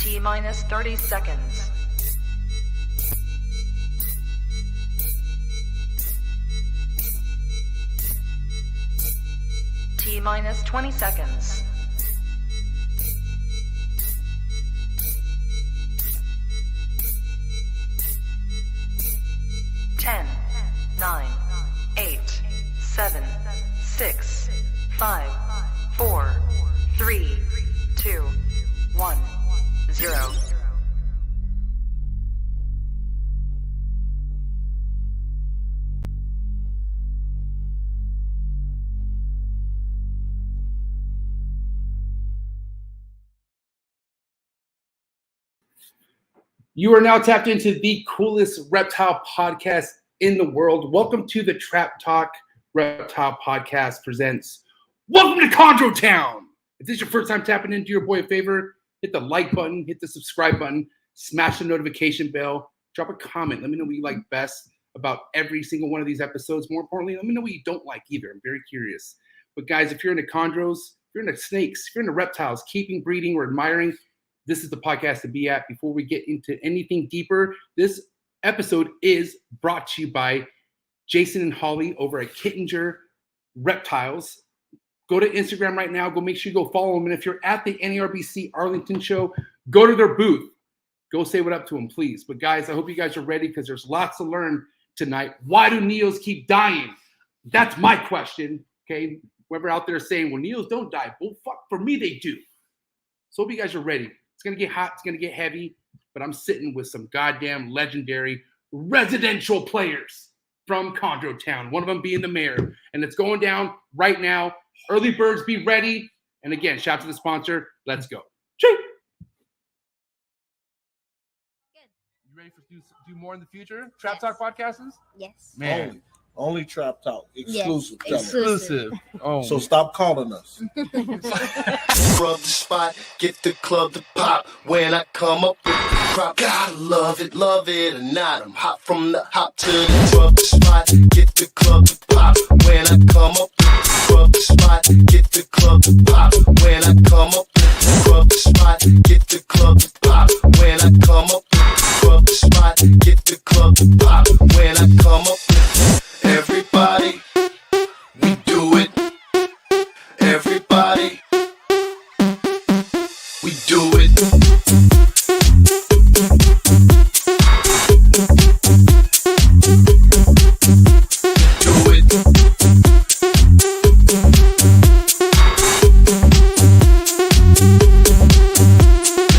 T minus 30 seconds. T minus 20 seconds. 10, 9, 8, 7, 6, 5, 4, 3, 2, 1, 0. You are now tapped into the coolest reptile podcast in the world. Welcome to the Talk Reptile Podcast presents Welcome to Chondrotown. If this is your first time tapping into your boy a favor, hit the like button, hit the subscribe button, smash the notification bell, drop a comment. Let me know what you like best about every single one of these episodes. More importantly, let me know what you don't like either. I'm very curious. But guys, if you're into chondros, if you're into snakes, if you're into reptiles, keeping, breeding, or admiring, this is the podcast to be at. Before we get into anything deeper, this episode is brought to you by Jason and Holly over at Kittinger Reptiles. Go to Instagram right now. Go make sure you go follow them. And if you're at the NARBC Arlington show, go to their booth. Go say what up to them, please. But guys, I hope you guys are ready because there's lots to learn tonight. Why do Neos keep dying? That's my question. Okay, whoever out there saying, well, Neos don't die. Well, fuck, for me, they do. So hope you guys are ready. It's going to get hot. It's going to get heavy. But I'm sitting with some goddamn legendary residential players from Chondrotown, one of them being the mayor. And it's going down right now. Early birds, be ready. And again, shout out to the sponsor. Let's go. Chee! You ready for do more in the future? Trap Talk podcasts? Yes. Man. Only Trap Talk. Exclusive. Yes. Exclusive. Oh. So stop calling us. Rub the spot, get the club to pop. When I come up with the crop, gotta love it or not. I'm hot from the hop to the rub the spot, get the club to pop. When I come up with the rub the spot, get the club to pop. When I come up with the rub the spot, get the club to pop. When I come up with the rub the spot, get the club to pop. When I come up with everybody, we do it. Everybody, we do it. Do it.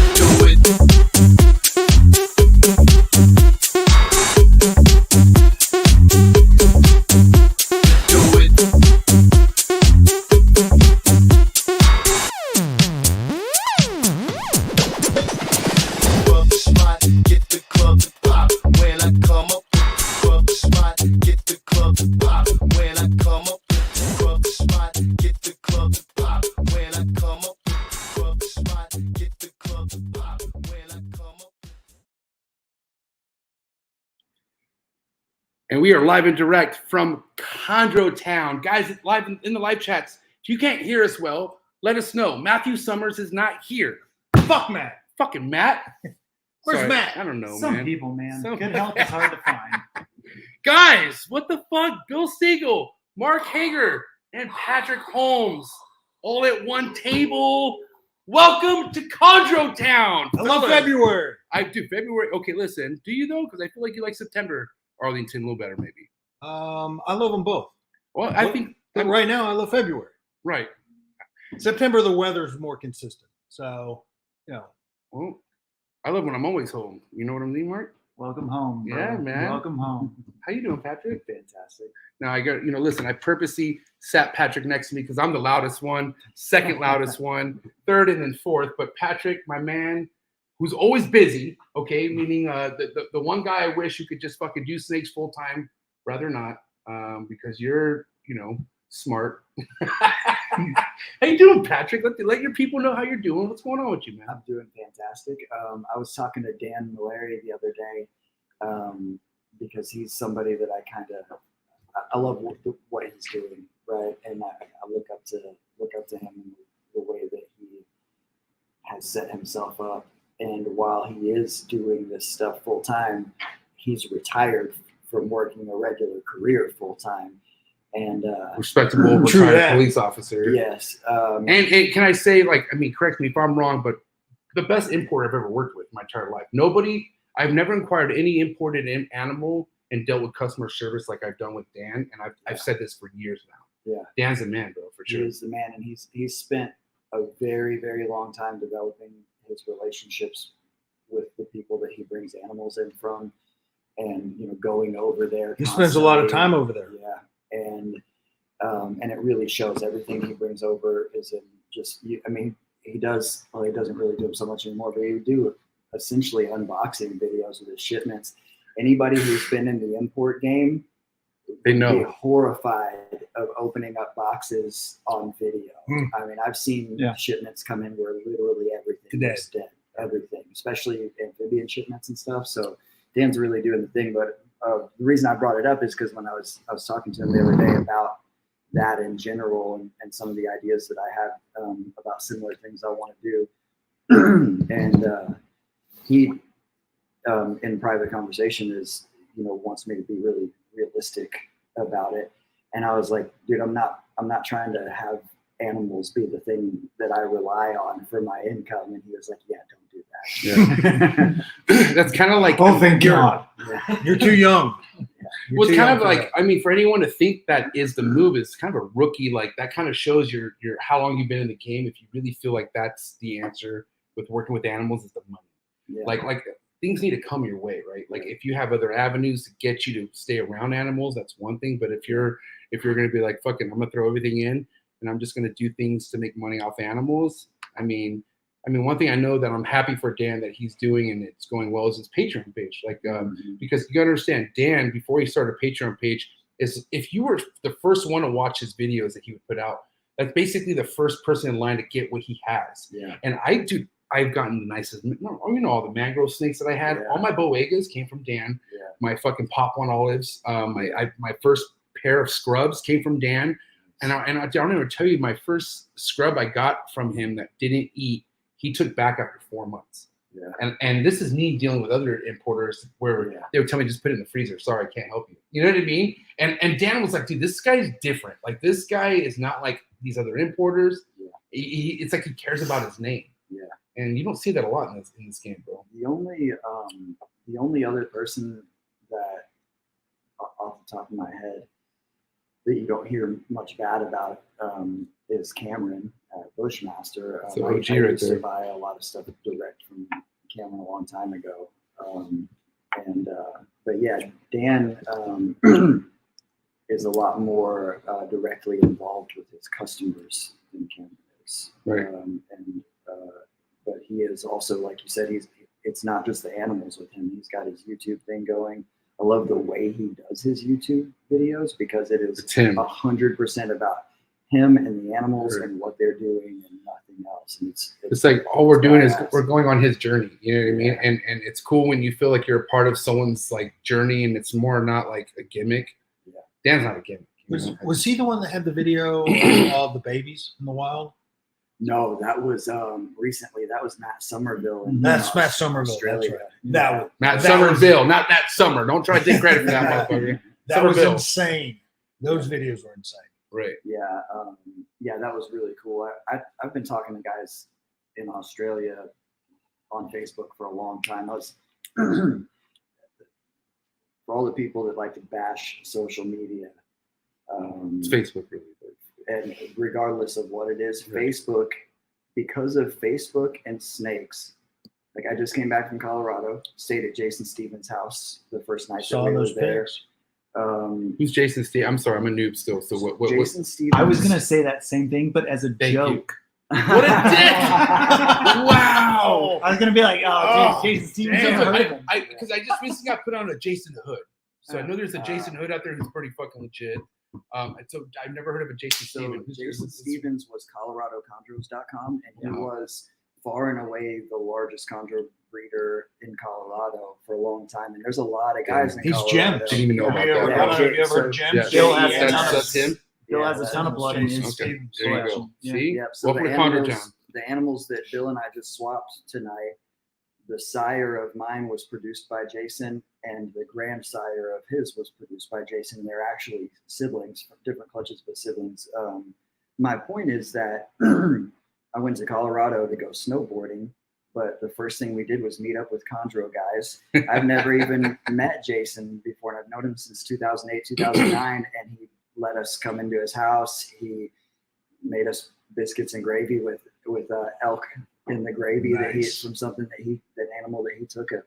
Do it. Do it. Rub the spot, get the club to pop. When I come up with the rub the spot, get the club to pop. When I come up with the rub the spot, get the club to pop. When I come up with the rub the spot, get the club to pop. When I come up. And we are live and direct from Chondrotown. Guys, live in the live chats. If you can't hear us well, let us know. Matthew Summers is not here. Fuck Matt. Fucking Matt. Where's Sorry, Matt? I don't know, Some man. people, man. Some- Good help is hard to find. Guys, what the fuck? Bill Siegel, Mark Hager, and Patrick Holmes all at one table. Welcome to Chondrotown. I love fellas. February. I do February. Okay, listen. Do you though? Because I feel like you like September Arlington a little better, maybe. I love them both. Well, I think But right now, I love February. right. September, the weather's more consistent. So, Well, I love when I'm always home. You know what I mean, Mark? welcome home. Bro. Yeah, man. Welcome home. How you doing, Patrick? Fantastic. Now I got, listen, I purposely sat Patrick next to me because I'm the loudest one, second loudest one, third and then fourth. But Patrick, my man, who's always busy, okay, meaning the one guy I wish you could just fucking do snakes full time, rather not, because you're, smart. How you doing, Patrick? Let your people know how you're doing. What's going on with you, man? I'm doing fantastic. I was talking to Dan Malary the other day because he's somebody that I love what he's doing, right? And I look up to him in the way that he has set himself up And while he is doing this stuff full time, he's retired from working a regular career full time. And respectable True retired that. police officer. yes, And can I say, like, I mean, correct me if I'm wrong, but the best importer I've ever worked with in my entire life. I've never inquired any imported animal and dealt with customer service like I've done with Dan. And I've said this for years now. Yeah. Dan's a man, bro, for he sure. is the man, and he's spent a very, very long time developing his relationships with the people that he brings animals in from, and going over there. He spends a lot of constantly. time over there. Yeah, and it really shows. Everything he brings over is in just. I mean, he does. Well, he doesn't really do them so much anymore, but he would do essentially unboxing videos of his shipments. Anybody who's been in the import game, They would be know. horrified of opening up boxes on video. I mean, I've seen Yeah. shipments come in where literally everything Dead. is dead. Everything, especially amphibian shipments and stuff. So Dan's really doing the thing. But the reason I brought it up is because when I was talking to him the other day about that in general and some of the ideas that I have about similar things I want to do, and he in private conversation is wants me to be really realistic about it. And I was like, dude, I'm not trying to have animals be the thing that I rely on for my income. And he was like, yeah, don't do that. Yeah. That's kind of like, Oh, thank God. Yeah. You're too young. You're well, it's too kind young of for like, that. I mean, for anyone to think that is the move is kind of a rookie. Like that kind of shows your how long you've been in the game. If you really feel like that's the answer with working with animals is the money. Yeah. Like things need to come your way, right? Like if you have other avenues to get you to stay around animals, that's one thing. But if you're going to be like, fucking, I'm going to throw everything in and I'm just going to do things to make money off animals. I mean, one thing I know that I'm happy for Dan that he's doing and it's going well is his Patreon page. Like, because you gotta understand, Dan, before he started a Patreon page, is if you were the first one to watch his videos that he would put out, that's basically the first person in line to get what he has. Yeah. And I've gotten the nicest, all the mangrove snakes that I had. Yeah. All my boegas came from Dan. Yeah. My fucking Papuan olives, my first pair of scrubs came from Dan. And I don't even tell you, my first scrub I got from him that didn't eat, he took back after 4 months. Yeah. And this is me dealing with other importers where they would tell me, just put it in the freezer. Sorry, I can't help you. You know what I mean? And Dan was like, dude, this guy's different. Like, this guy is not like these other importers. Yeah. It's like he cares about his name. Yeah. And you don't see that a lot in this game, bro. The only other person that, off the top of my head, that you don't hear much bad about is Cameron, Bushmaster. That's the I OG right used to there. buy a lot of stuff direct from Cameron a long time ago. But yeah, Dan is a lot more directly involved with his customers than Cameron is. Right. But he is also, like you said, it's not just the animals with him. He's got his YouTube thing going. I love the way he does his YouTube videos because it is It's him. 100% about him and the animals and what they're doing and nothing else. And It's like all we're doing is badass. we're going on his journey. You know what I mean? Yeah. And it's cool when you feel like you're a part of someone's like journey and it's more not like a gimmick. Yeah. Dan's not a gimmick. you know? Was he the one that had the video of all the babies in the wild? No, that was recently. That was Matt Somerville. In That's Matt Somerville. Australia. That's right. That was Matt that was- Somerville, not that summer. Don't try to take credit for that, motherfucker. That was Somerville. insane. Those videos were insane. Right. Yeah, that was really cool. I've been talking to guys in Australia on Facebook for a long time. I was for all the people that like to bash social media. It's Facebook, really. And regardless of what it is, Right. Facebook, because of Facebook and snakes, like I just came back from Colorado, stayed at Jason Stevens' house the first night Saw that we were those there. pics. Who's Jason Steve? I'm sorry, I'm a noob still. So what Jason Stevens. I was gonna say that same thing, but as a Thank you. joke. What a dick! Wow. I was gonna be like, Oh, Jason Stevens. damn. I've heard of him. Because I just recently got put on a Jason Hood. So I know there's a Jason Hood out there who's pretty fucking legit. And so I've never heard of a Jason So Stevens. Jason Stevens was ColoradoChondros.com, and he Wow. was far and away the largest chondro breeder in Colorado for a long time. And there's a lot of guys in He's Colorado. gems. Didn't even know about Have you ever, that. I don't know if you ever So- heard gems? Yeah, Bill has that's, a ton of- that's him. Bill Yeah, has a that- ton of blood in his Okay, Stevens there you go. collection. Yeah. See? Yep. So Welcome the to Chondrotown. animals that Bill and I just swapped tonight the sire of mine was produced by Jason, and the grandsire of his was produced by Jason. And they're actually siblings, different clutches, but siblings. My point is that I went to Colorado to go snowboarding, but the first thing we did was meet up with Chondro guys. I've never even met Jason before, and I've known him since 2008, 2009, and he let us come into his house. He made us biscuits and gravy with elk in the gravy that he from something that animal that he took a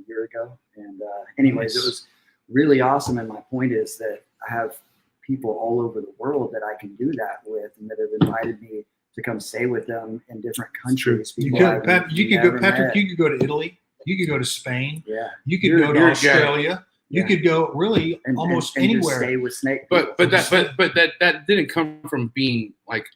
year ago. And anyways, it was really awesome. And my point is that I have people all over the world that I can do that with, and that have invited me to come stay with them in different countries. You could go, Patrick. You could go to Italy. You could go to Spain. Yeah. You could go to Australia. Yeah. You could go really almost and anywhere. Just stay with snake. But that didn't come from being like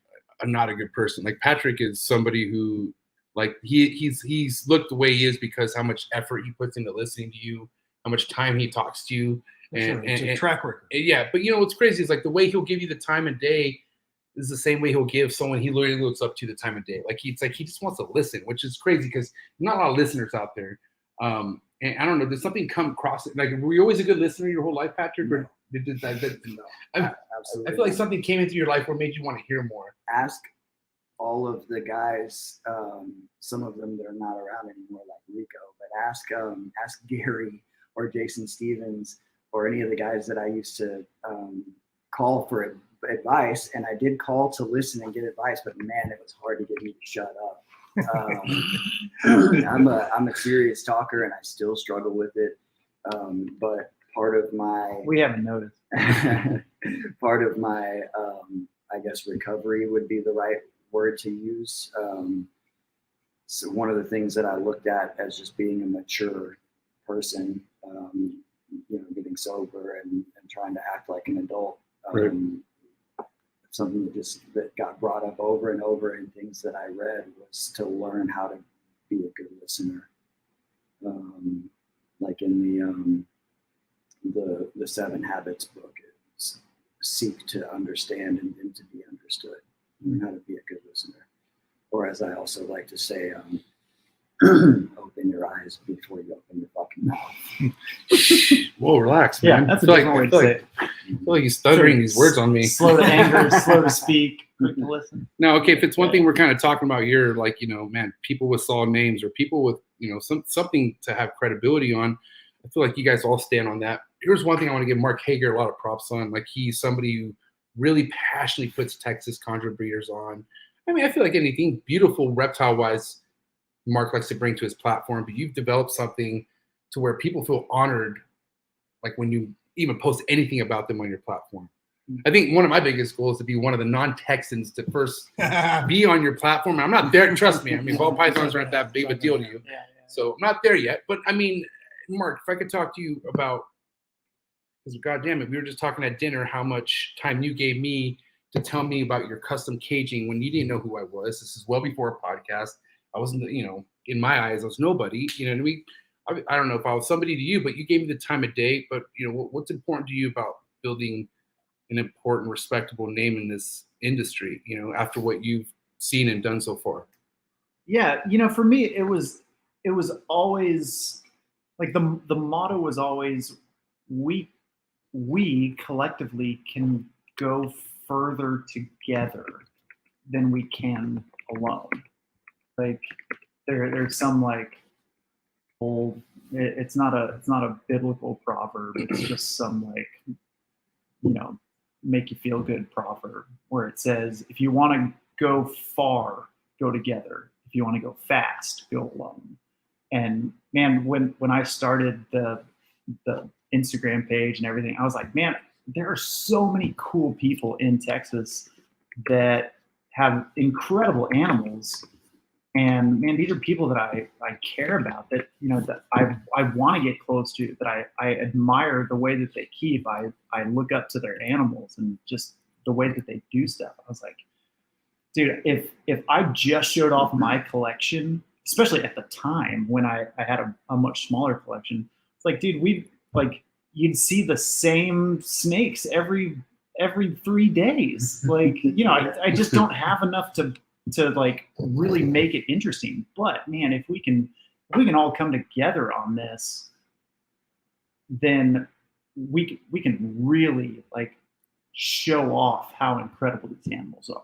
not a good person. Like Patrick is somebody who, like, he's looked the way he is because how much effort he puts into listening to you, how much time he talks to you, and a track record. Yeah, but what's crazy is like the way he'll give you the time of day is the same way he'll give someone he literally looks up to the time of day. Like he just wants to listen, which is crazy because not a lot of listeners out there. And I don't know, did something come across it? Like, were you always a good listener your whole life, Patrick? Or did that? No, absolutely. I feel like something came into your life where made you want to hear more. Ask all of the guys, some of them that are not around anymore, like Rico, but ask Gary or Jason Stevens or any of the guys that I used to call for advice. And I did call to listen and get advice, but man, it was hard to get me to shut up. I'm a serious talker and I still struggle with it. But part of my, We haven't noticed. part of my, I guess recovery would be the right word to use. So one of the things that I looked at as just being a mature person, getting sober and trying to act like an adult, something that got brought up over and over in things that I read was to learn how to be a good listener. Like in the 7 Habits book, it's seek to understand and then to be understood. Learn how to be a good listener. Or as I also like to say, open your eyes before you open your fucking mouth. Whoa, relax, man. Yeah, that's a I feel different way to say it. I feel like he's stuttering these words on me. Slow to anger, slow to speak, quick to listen. No, okay, if it's one thing we're kind of talking about here, like, man, people with solid names or people with, something to have credibility on, I feel like you guys all stand on that. Here's one thing I want to give Mark Hager a lot of props on. Like, he's somebody who really passionately puts Texas chondro breeders on. I mean, I feel like anything beautiful reptile-wise, Mark likes to bring to his platform, but you've developed something to where people feel honored, like when you even post anything about them on your platform. I think one of my biggest goals is to be one of the non-Texans to first be on your platform. I'm not there, trust me. I mean, ball pythons aren't that big of a deal to you. So I'm not there yet. But I mean, Mark, if I could talk to you about, because God damn it, we were just talking at dinner how much time you gave me to tell me about your custom caging when you didn't know who I was. This is well before a podcast. I wasn't, in my eyes, I was nobody. I don't know if I was somebody to you, but you gave me the time of day. But, what's important to you about building an important, respectable name in this industry, after what you've seen and done so far? Yeah, for me, it was always like the motto was always we collectively can go further together than we can alone. Like there's some like old, it's not a biblical proverb. It's just some like, make you feel good proverb where it says, if you want to go far, go together. If you want to go fast, go alone. And man, when I started the Instagram page and everything, I was like, man, there are so many cool people in Texas that have incredible animals. And man, these are people that I care about, that, that I want to get close to, that I admire the way that they keep. I look up to their animals and just the way that they do stuff. I was like, dude, if I just showed off my collection, especially at the time when I had a much smaller collection, it's like, dude, you'd see the same snakes every 3 days. Like, I just don't have enough to like really make it interesting. But man, if we can if we can all come together on this, then we can really like show off how incredible these animals are.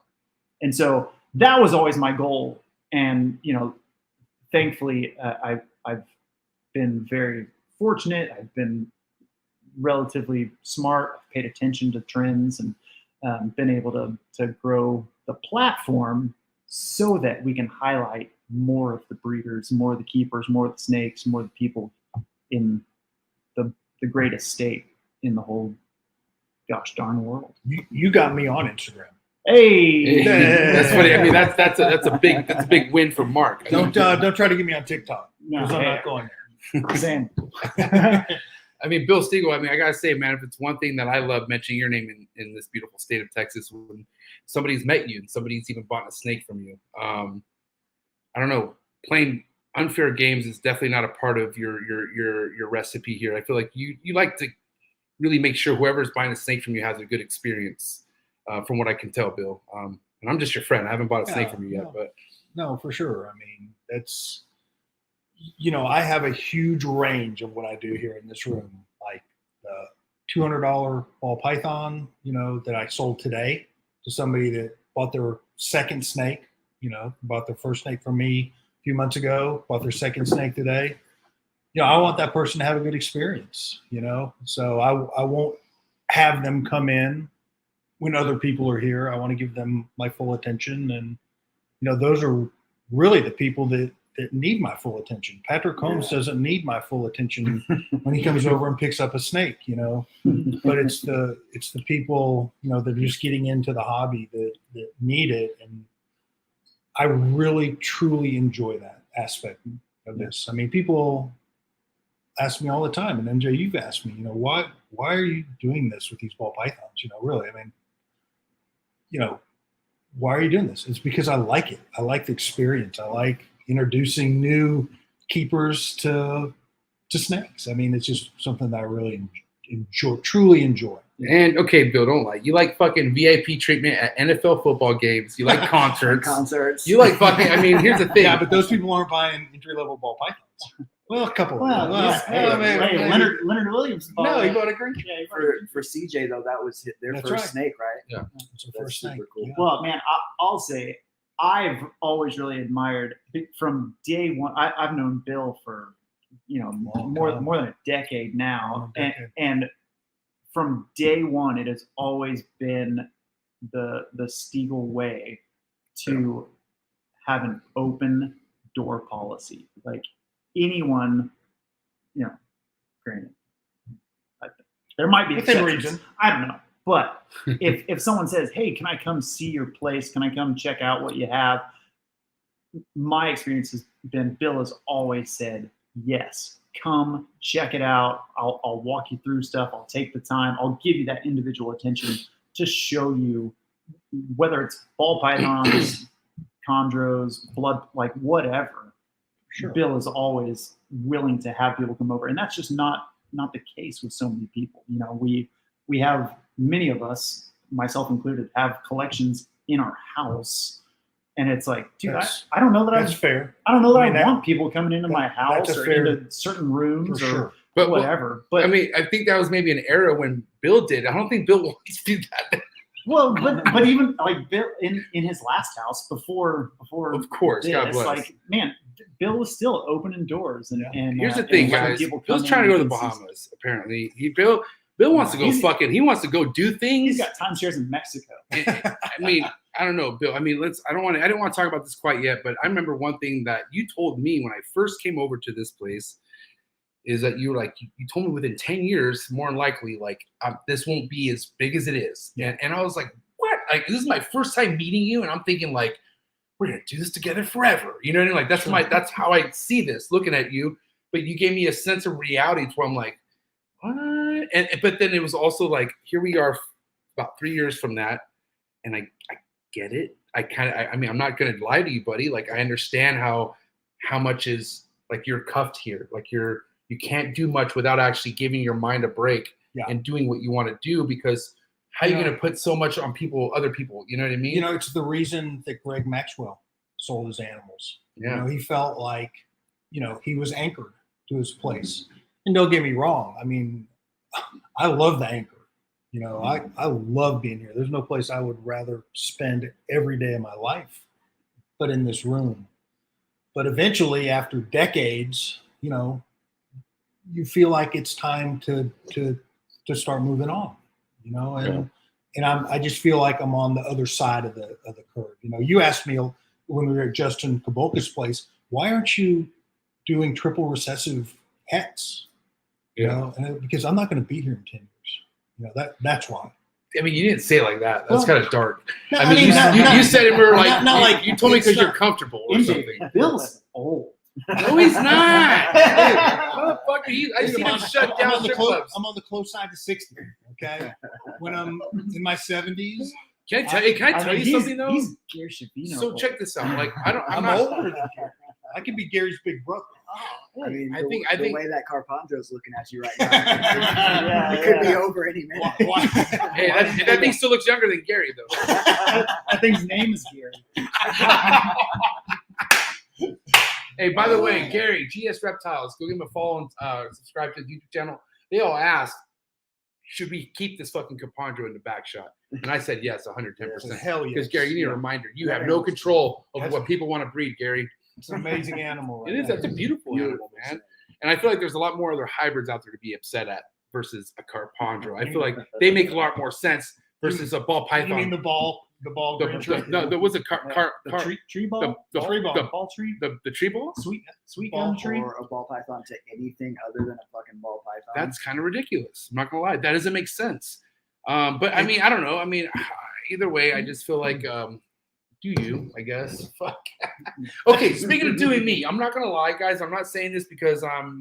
And so that was always my goal. And, you know, thankfully, I've been very fortunate. I've been relatively smart, I've paid attention to trends, and been able to grow the platform so that we can highlight more of the breeders, more of the keepers, more of the snakes, more of the people in the greatest state in the whole gosh darn world. You got me on Instagram. Hey, That's funny. I mean, that's a big win for Mark. Don't try to get me on TikTok because No, I'm hey. not going there. Sam. I mean, Bill Stiegel, I mean, I got to say, man, if it's one thing that I love mentioning your name in this beautiful state of Texas, when somebody's met you and somebody's even bought a snake from you, I don't know, playing unfair games is definitely not a part of your recipe here. I feel like you like to really make sure whoever's buying a snake from you has a good experience, from what I can tell, Bill. And I'm just your friend. I haven't bought a snake from you yet, but no, for sure. I mean, that's, you know, I have a huge range of what I do here in this room, like the $200 ball python, you know, that I sold today to somebody that bought their second snake, you know, bought their first snake from me a few months ago, bought their second snake today. You know, I want that person to have a good experience, you know, so I won't have them come in when other people are here. I want to give them my full attention. And, you know, those are really the people that need my full attention. Patrick Holmes doesn't need my full attention when he comes over and picks up a snake, you know, but it's the people, you know, that are just getting into the hobby that need it. And I really, truly enjoy that aspect of this. I mean, people ask me all the time, and MJ, you've asked me, you know, why are you doing this with these ball pythons? You know, really, I mean, you know, why are you doing this? It's because I like it. I like the experience. I like introducing new keepers to snakes. I mean, it's just something that I really truly enjoy. And okay, Bill, don't lie. You like fucking VIP treatment at NFL football games. You like concerts. You like fucking. I mean, here's the thing. Yeah, but those people aren't buying entry-level ball pythons. Well, a couple. Well, of them. hey, Leonard Williams. No, he bought a green. Yeah, For CJ though, that was their That's first right. snake, right? Yeah. It's the That's first snake. super cool. Yeah. Well, man, I'll say I've always really admired from day one. I've known Bill for, you know, more than a decade now, and from day one, it has always been the Stiegel way to have an open door policy. Like anyone, you know, granted, there might be Within exceptions. reason. I don't know. But if someone says, hey, can I come see your place? Can I come check out what you have? My experience has been Bill has always said, yes, come check it out. I'll walk you through stuff. I'll take the time. I'll give you that individual attention to show you whether it's ball pythons, chondros, blood, like whatever. Sure. Bill is always willing to have people come over. And that's just not the case with so many people. You know, we have many of us, myself included, have collections in our house, and it's like, dude, I don't know that That's fair. I don't know that I mean, I want people coming into my house that's a or fair- into certain rooms For or sure. But whatever. But I mean, I think that was maybe an era when Bill did. I don't think Bill wants to do that. well, but even like Bill in his last house before Of course, God this, bless. like, man, Bill was still opening doors and Here's the and thing, letting guys. people come Bill's in trying to go to and the see- Bahamas. Apparently, Bill wants to go he wants to go do He's things. got timeshares in Mexico. I mean, I don't know, Bill. I mean, I didn't want to talk about this quite yet, but I remember one thing that you told me when I first came over to this place is that you were like, you told me within 10 years, more than likely, like, this won't be as big as it is. And I was like, what? Like, this is my first time meeting you, and I'm thinking like, we're gonna do this together forever. You know what I mean? Like that's how I see this, looking at you. But you gave me a sense of reality to where I'm like, what? But then it was also like, here we are about 3 years from that, and I get it. I mean, I'm not gonna lie to you, buddy. Like, I understand how much is, like, you're cuffed here. Like, you can't do much without actually giving your mind a break and doing what you want to do, because how are you gonna put so much on other people? You know what I mean? You know, it's the reason that Greg Maxwell sold his animals. Yeah. You know, he felt like, he was anchored to his place. And don't get me wrong. I mean, I love the anchor. I love being here. There's no place I would rather spend every day of my life but in this room. But eventually, after decades, you feel like it's time to start moving on, and I just feel like I'm on the other side of the curve. You asked me when we were at Justin Kabolka's place, why aren't you doing triple recessive hets? And because I'm not going to be here in 10 years. That's why. I mean, you didn't say it like that. That's kind of dark. No, I mean, you said it. We were like, not like you told me because you're comfortable or something. Bill's old. No, he's not. Motherfucker, I seen him shut down strip clubs. I'm on the close side to 60. Okay, when I'm in my 70s. Can I tell you something though? He's Gary Shavino. So check this out. Like I'm not not older than Gary. I could be Gary's big brother. I mean, I think the way that Carpondro's looking at you right now, it could be over any minute. Hey, that thing still looks younger than Gary though. I think his name is Gary. Hey, by the way, Gary, GS Reptiles, go give him a follow and subscribe to the YouTube channel. They all asked, should we keep this fucking Chondro in the back shot? And I said yes, 110%. Hell yes. Because Gary, you need a reminder. You have no control of what people want to breed, Gary. It's an amazing animal. It is. That's a beautiful animal, man. And I feel like there's a lot more other hybrids out there to be upset at versus a Chondro. I feel like they make a lot more sense versus a ball python. You mean the ball? No, there was a Tree ball? Ball tree? The tree ball? Sweet gum tree? Or a ball python to anything other than a fucking ball python. That's kind of ridiculous. I'm not going to lie. That doesn't make sense. But I mean, I don't know. I mean, either way, I just feel like, do you, I guess. Fuck. Okay, speaking of doing me, I'm not going to lie, guys. I'm not saying this because I'm,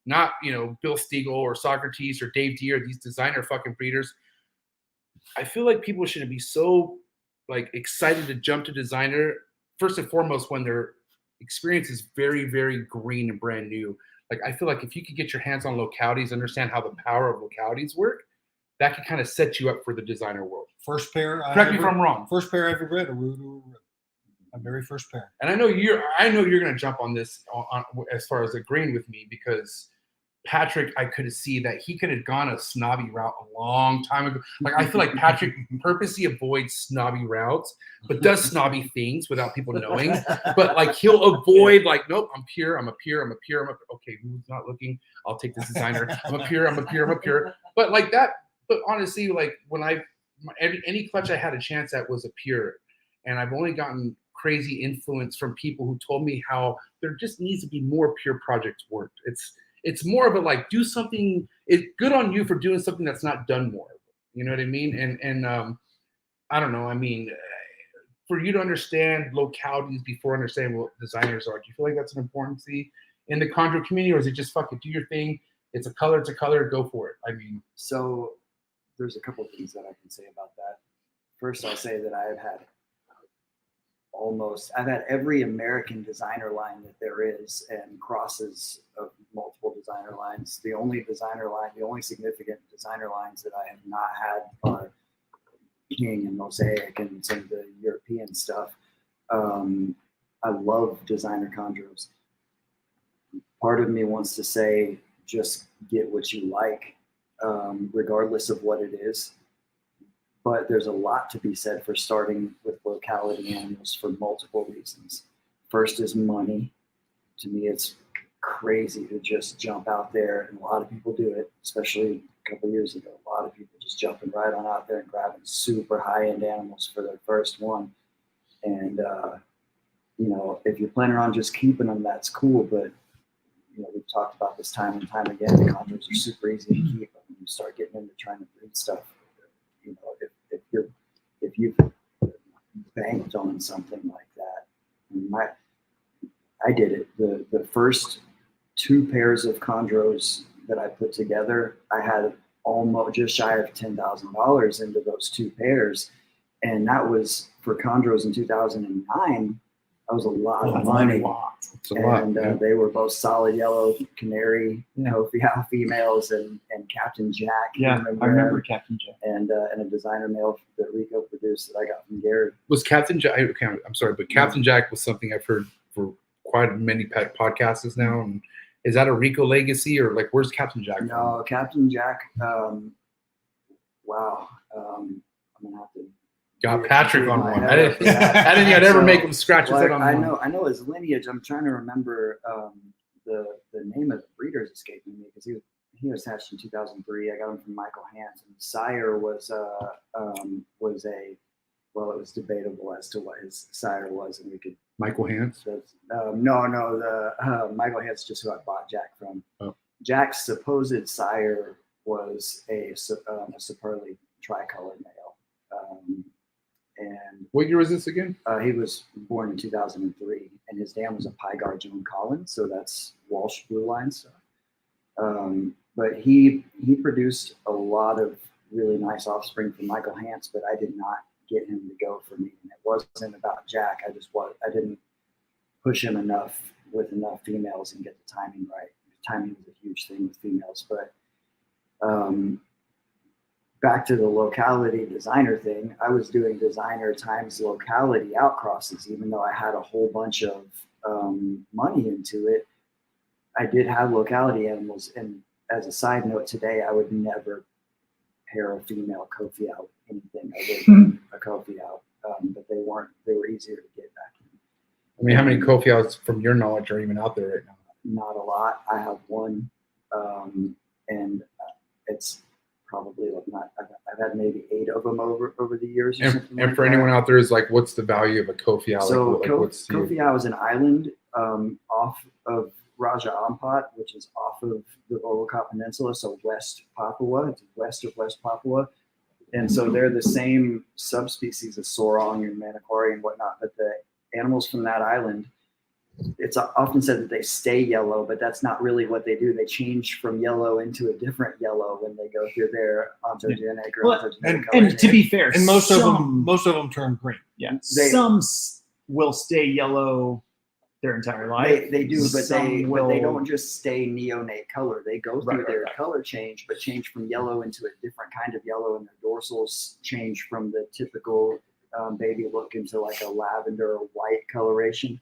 not, Bill Stiegel or Socrates or Dave D or these designer fucking breeders. I feel like people shouldn't be so excited to jump to designer first and foremost when their experience is very, very green and brand new. I feel like if you could get your hands on localities, understand how the power of localities work, that could kind of set you up for the designer world. First pair. Correct me if I'm wrong. First pair I ever bred, a Roo. My very first pair. And I know you're going to jump on this on as far as agreeing with me because Patrick, I could see that he could have gone a snobby route a long time ago. I feel like Patrick purposely avoids snobby routes, but does snobby things without people knowing. But he'll avoid nope, I'm pure. Okay, who's not looking? I'll take this designer. I'm a pure. But that. But honestly, when any clutch I had a chance at was a pure, and I've only gotten crazy influence from people who told me how there just needs to be more pure projects worked. It's more of a do something. It's good on you for doing something that's not done more. You know what I mean? And I don't know. I mean, for you to understand localities before understanding what designers are, do you feel like that's an important thing in the Chondro community, or is it just fucking do your thing? It's a color, go for it. I mean, so there's a couple of things that I can say about that. First, I'll say that I've had every American designer line that there is and crosses of multiple designer lines. The only significant designer lines that I have not had are King and Mosaic and some of the European stuff. I love designer chondros. Part of me wants to say, just get what you like, regardless of what it is. But there's a lot to be said for starting with locality animals for multiple reasons. First is money. To me, it's crazy to just jump out there, and a lot of people do it, especially a couple of years ago. A lot of people just jumping right on out there and grabbing super high-end animals for their first one. And, if you're planning on just keeping them, that's cool. But, we've talked about this time and time again. The chondros are super easy to keep. When you start getting into trying to breed stuff, if you've banked on something like that, I did it. The first 2 pairs of chondros that I put together, I had almost just shy of $10,000 into those 2 pairs, and that was for chondros in 2009. That was a lot of money. They were both solid yellow canary, Ophial females, and Captain Jack. Yeah, I remember Captain Jack. And a designer male that Rico produced that I got from Gary. Was Captain Jack? Okay, I'm sorry, but Captain Jack was something I've heard for quite many pet podcasts now. And is that a Rico legacy, or like where's Captain Jack? No, Captain Jack. Wow. I'm gonna have to. Got Patrick on one. I didn't Yeah. think I'd ever make him scratch his head on I one. know his lineage. I'm trying to remember the name of the breeder's escaping me because he was hatched in 2003. I got him from Michael Hans, and sire was a well, it was debatable as to what his sire was, and we could. Michael Hans? No, Michael Hans is just who I bought Jack from. Oh. Jack's supposed sire was a superbly tricolored male. And What year was this again? he was born in 2003, and his dam was a Pygar Joan Collins, so that's Walsh Blue Line stuff. But he produced a lot of really nice offspring from Michael Hans, but I did not get him to go for me. And it wasn't about Jack. I didn't push him enough with enough females and get the timing right. Timing is a huge thing with females, but back to the locality designer thing, I was doing designer times locality outcrosses, even though I had a whole bunch of money into it. I did have locality animals, and as a side note, today I would never pair a female Kofi out with anything other than a Kofi out, but they were easier to get back in. I mean, how many Kofi outs from your knowledge are even out there right now? Not a lot. I have one, and it's probably like not. I've had maybe 8 of them over the years. Or something And like for that. anyone out there, is like, what's the value of a Kofi out? So what's the Kofi Out is an island off of Raja Ampat, which is off of the Volga Peninsula, so West Papua. It's west of West Papua. And so they're the same subspecies as Sorong and Maniquari and whatnot, but the animals from that island, it's often said that they stay yellow, but that's not really what they do. They change from yellow into a different yellow when they go through their ontogenic or ontogenic And to be fair, And most of them turn green. Yeah, some will stay yellow their entire life. They do, but Some they don't just stay neonate color. They go through their color change, but change from yellow into a different kind of yellow, and their dorsals change from the typical baby look into like a lavender or white coloration.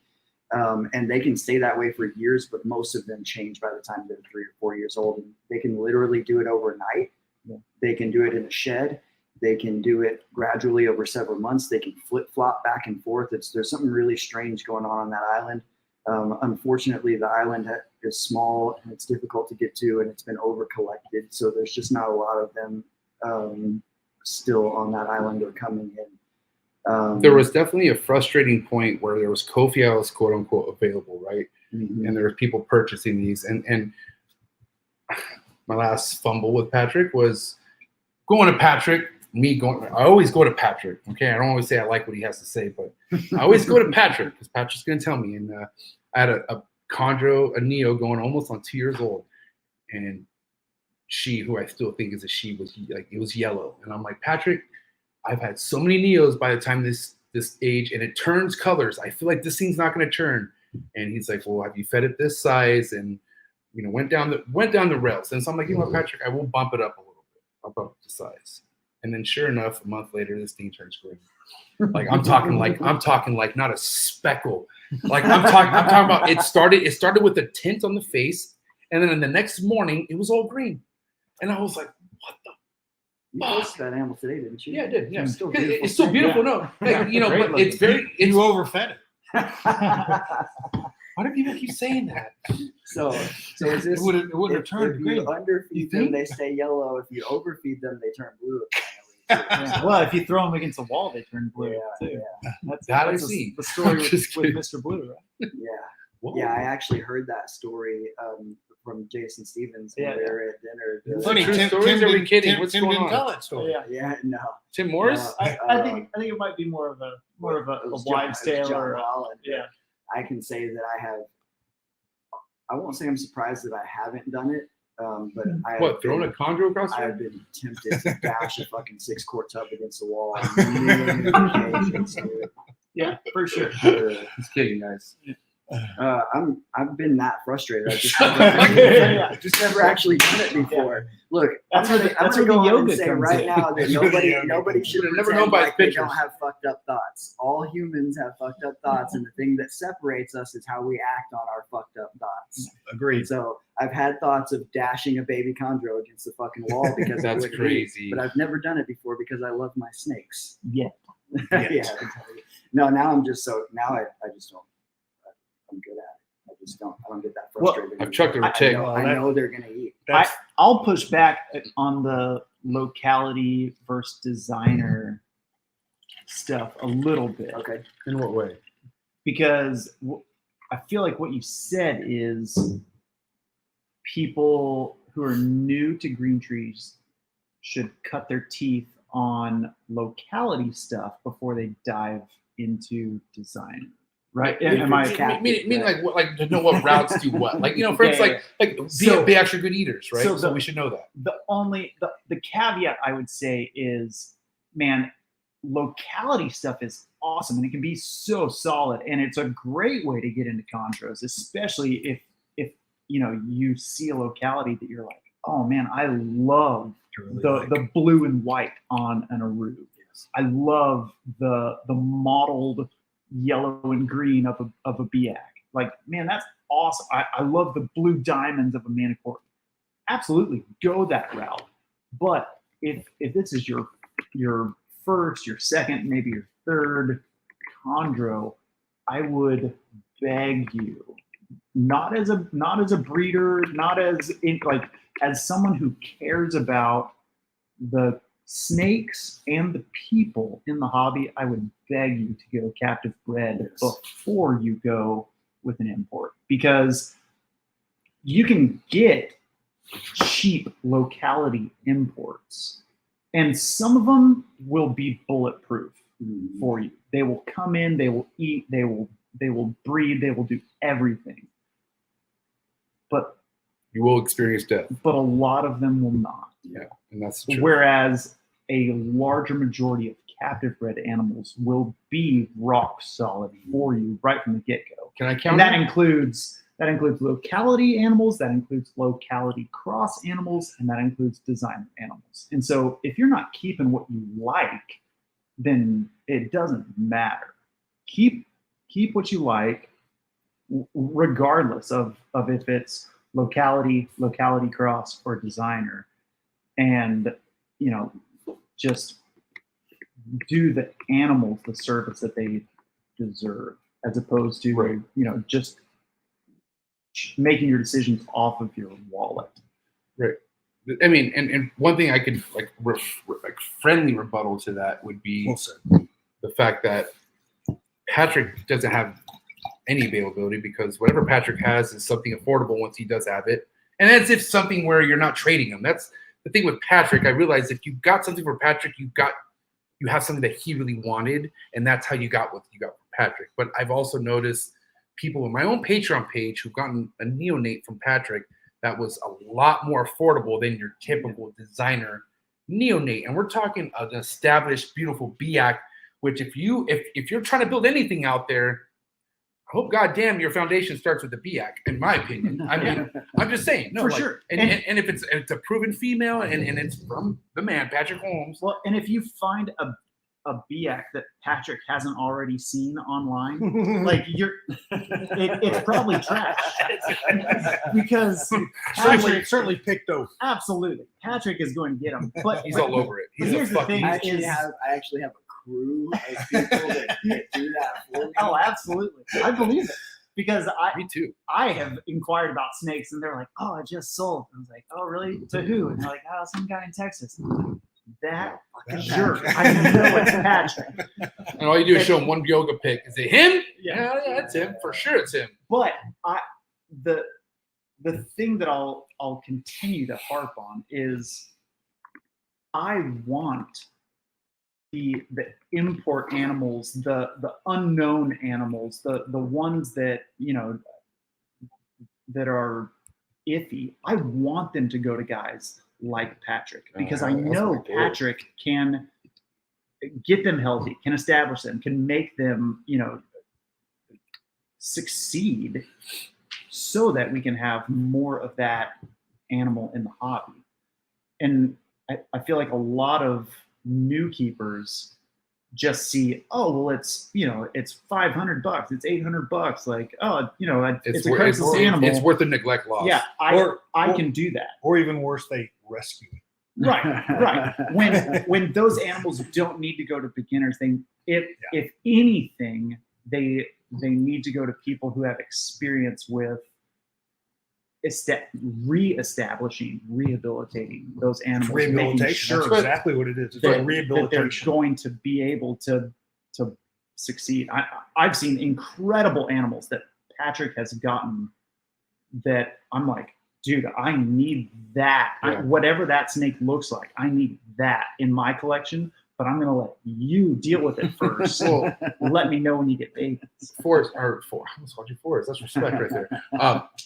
And they can stay that way for years, but most of them change by the time they're 3 or 4 years old. And they can literally do it overnight. Yeah. They can do it in a shed. They can do it gradually over several months. They can flip-flop back and forth. There's something really strange going on that island. Unfortunately, the island is small and it's difficult to get to, and it's been over-collected. So there's just not a lot of them still on that island or coming in. There was definitely a frustrating point where there was Kofi Outs, quote unquote, available, right? Mm-hmm. And there were people purchasing these. And my last fumble with Patrick was going to Patrick. I always go to Patrick. Okay, I don't always say I like what he has to say, but I always go to Patrick because Patrick's going to tell me. And I had a chondro, a neo, going almost on 2 years old, and she, who I still think is a she, was like, it was yellow. And I'm like, Patrick, I've had so many neos by the time this age, and it turns colors. I feel like this thing's not going to turn. And he's like, well, have you fed it this size? And went down the rails. And so I'm like, you know what, Patrick, I will bump it up a little bit. I'll bump the size. And then sure enough, a month later, this thing turns green. Like I'm talking like not a speckle. Like I'm talking about it started with a tint on the face, and then in the next morning it was all green. And I was like, what the You posted that animal today, didn't you? Yeah, I did. Yeah, It's still beautiful. it's still beautiful. No, like, but it's very. It's, You overfed it. why do people keep saying that? So is this? It would have turned if green. you underfeed You them, think? they stay yellow. If you overfeed them, they turn blue. Yeah. Well, if you throw them against a wall, they turn blue too. That I see. The story with Just kidding. Mr. Blue, right? Yeah. Whoa. Yeah, I actually heard that story from Jason Stevens when we were at dinner. Funny, True Tim stories? Are we kidding? Tim What's didn't going on? tell that story. Yeah, no. Tim Morris? I think it might be more of a It was wives' John- it was tale John or Holland. yeah. I can say that I won't say I'm surprised that I haven't done it, but What, throwing a chondro across I there? have been tempted to bash a fucking 6-quart tub against the wall on many occasions, dude. Yeah, for sure. Just kidding, guys. I've been that frustrated. I've just never actually done it before. Look, I'm gonna go on and say right now that nobody should never pretend known by like they pictures. don't have fucked up thoughts. All humans have fucked up thoughts, and the thing that separates us is how we act on our fucked up thoughts. Agreed. So I've had thoughts of dashing a baby chondro against the fucking wall because That's it would crazy. eat, but I've never done it before because I love my snakes. Yeah. Yeah. No, now I'm just so now I just don't. I'm good at it. I don't get that frustrated. I've chucked a tick. I know they're gonna eat. I'll push back on the locality versus designer stuff a little bit. Okay. In what way? Because I feel like what you said is people who are new to green trees should cut their teeth on locality stuff before they dive into design. Right? Am I mean like what, like to know what routes do what? Like, you know, for instance, be actually good eaters, right? So we should know that. The caveat I would say is, man, locality stuff is awesome and it can be so solid, and it's a great way to get into chondros, especially if you know you see a locality that you're like, oh man, I love the blue and white on an Aru. Yes. I love the mottled yellow and green of a Biak. Like, man, that's awesome. I love the blue diamonds of a Manicore. Absolutely, go that route. But if this is your first, your second, maybe your third chondro, I would beg you, not as a breeder, not as as someone who cares about the snakes and the people in the hobby, I would beg you to go captive bred before you go with an import, because you can get cheap locality imports and some of them will be bulletproof for you. They will come in, they will eat, they will breed, they will do everything. But you will experience death. But a lot of them will not. Yeah, and that's true. Whereas a larger majority of captive bred animals will be rock solid for you right from the get-go. Can I count? And that includes locality animals, that includes locality cross animals, and that includes designer animals. And so if you're not keeping what you like, then it doesn't matter. Keep what you like, regardless of if it's locality cross, or designer. And, you know, just do the animals the service that they deserve, as opposed to, you know, just making your decisions off of your wallet. Right. I mean, and one thing I could like friendly rebuttal to that would be the fact that Patrick doesn't have any availability, because whatever Patrick has is something affordable once he does have it. And that's if something where you're not trading him. That's the thing with Patrick. I realized if you got something for Patrick, you have something that he really wanted, and that's how you got what you got for Patrick. But I've also noticed people on my own Patreon page who've gotten a neonate from Patrick that was a lot more affordable than your typical designer neonate. And we're talking an established, beautiful Biak, which if you're trying to build anything out there, I hope goddamn your foundation starts with the Biak, in my opinion. I mean, I'm just saying. No, for sure. And if it's a proven female and it's from the man, Patrick Holmes. Well, and if you find a Biak that Patrick hasn't already seen online, like it's probably trash. Because certainly picked those. Absolutely. Patrick is going to get them. But he's all over it. Here's the thing. I actually have a crew of people that do that for me. Oh, absolutely. I believe it. Because me too. I have inquired about snakes and they're like, oh, I just sold. I was like, oh, really? To who? And they're like, oh, some guy in Texas. That jerk. I know it's Patrick. And all you do is show him one yoga pic. Is it him? Yeah, it's him. For sure it's him. But the thing that I'll continue to harp on is I want the import animals, the unknown animals, the ones that, you know, that are iffy. I want them to go to guys like Patrick, because I know Patrick can get them healthy, can establish them, can make them, you know, succeed so that we can have more of that animal in the hobby. And I feel like a lot of new keepers just see, oh, well, it's, you know, it's $500, it's $800, like, oh, you know, it's a crisis animal. It's worth the neglect loss. Yeah, I can do that. Or even worse, they rescue it. Right. When those animals don't need to go to beginners, if anything, they need to go to people who have experience with re-establishing, rehabilitating those animals. Rehabilitation. That's exactly what it is. It's a rehabilitation. That they're going to be able to succeed. I've seen incredible animals that Patrick has gotten that I'm like, dude, I need that. Yeah. Whatever that snake looks like, I need that in my collection, but I'm going to let you deal with it first. So let me know when you get babies. Forrest, I almost called you Forrest. That's respect right there.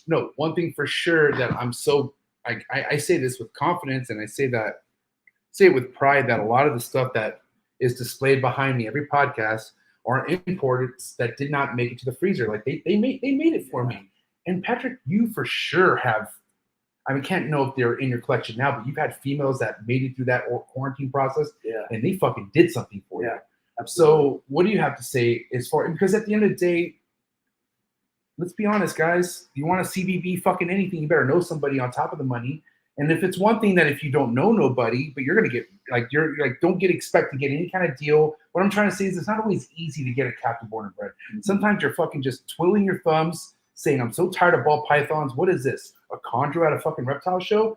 No, one thing for sure that I say this with confidence, and I say it with pride, that a lot of the stuff that is displayed behind me every podcast are imports that did not make it to the freezer. Like they made it for me. And Patrick, you for sure have. I can't know if they're in your collection now, but you've had females that made it through that quarantine process, and they fucking did something for you. Absolutely. So what do you have to say as far, because at the end of the day, let's be honest, guys, you want to CBB fucking anything, you better know somebody on top of the money. And if it's one thing that if you don't know nobody, but you're going to get, don't expect to get any kind of deal. What I'm trying to say is it's not always easy to get a captive born and bred. Mm-hmm. Sometimes you're fucking just twiddling your thumbs, saying, I'm so tired of ball pythons. What is this? A chondro at a fucking reptile show?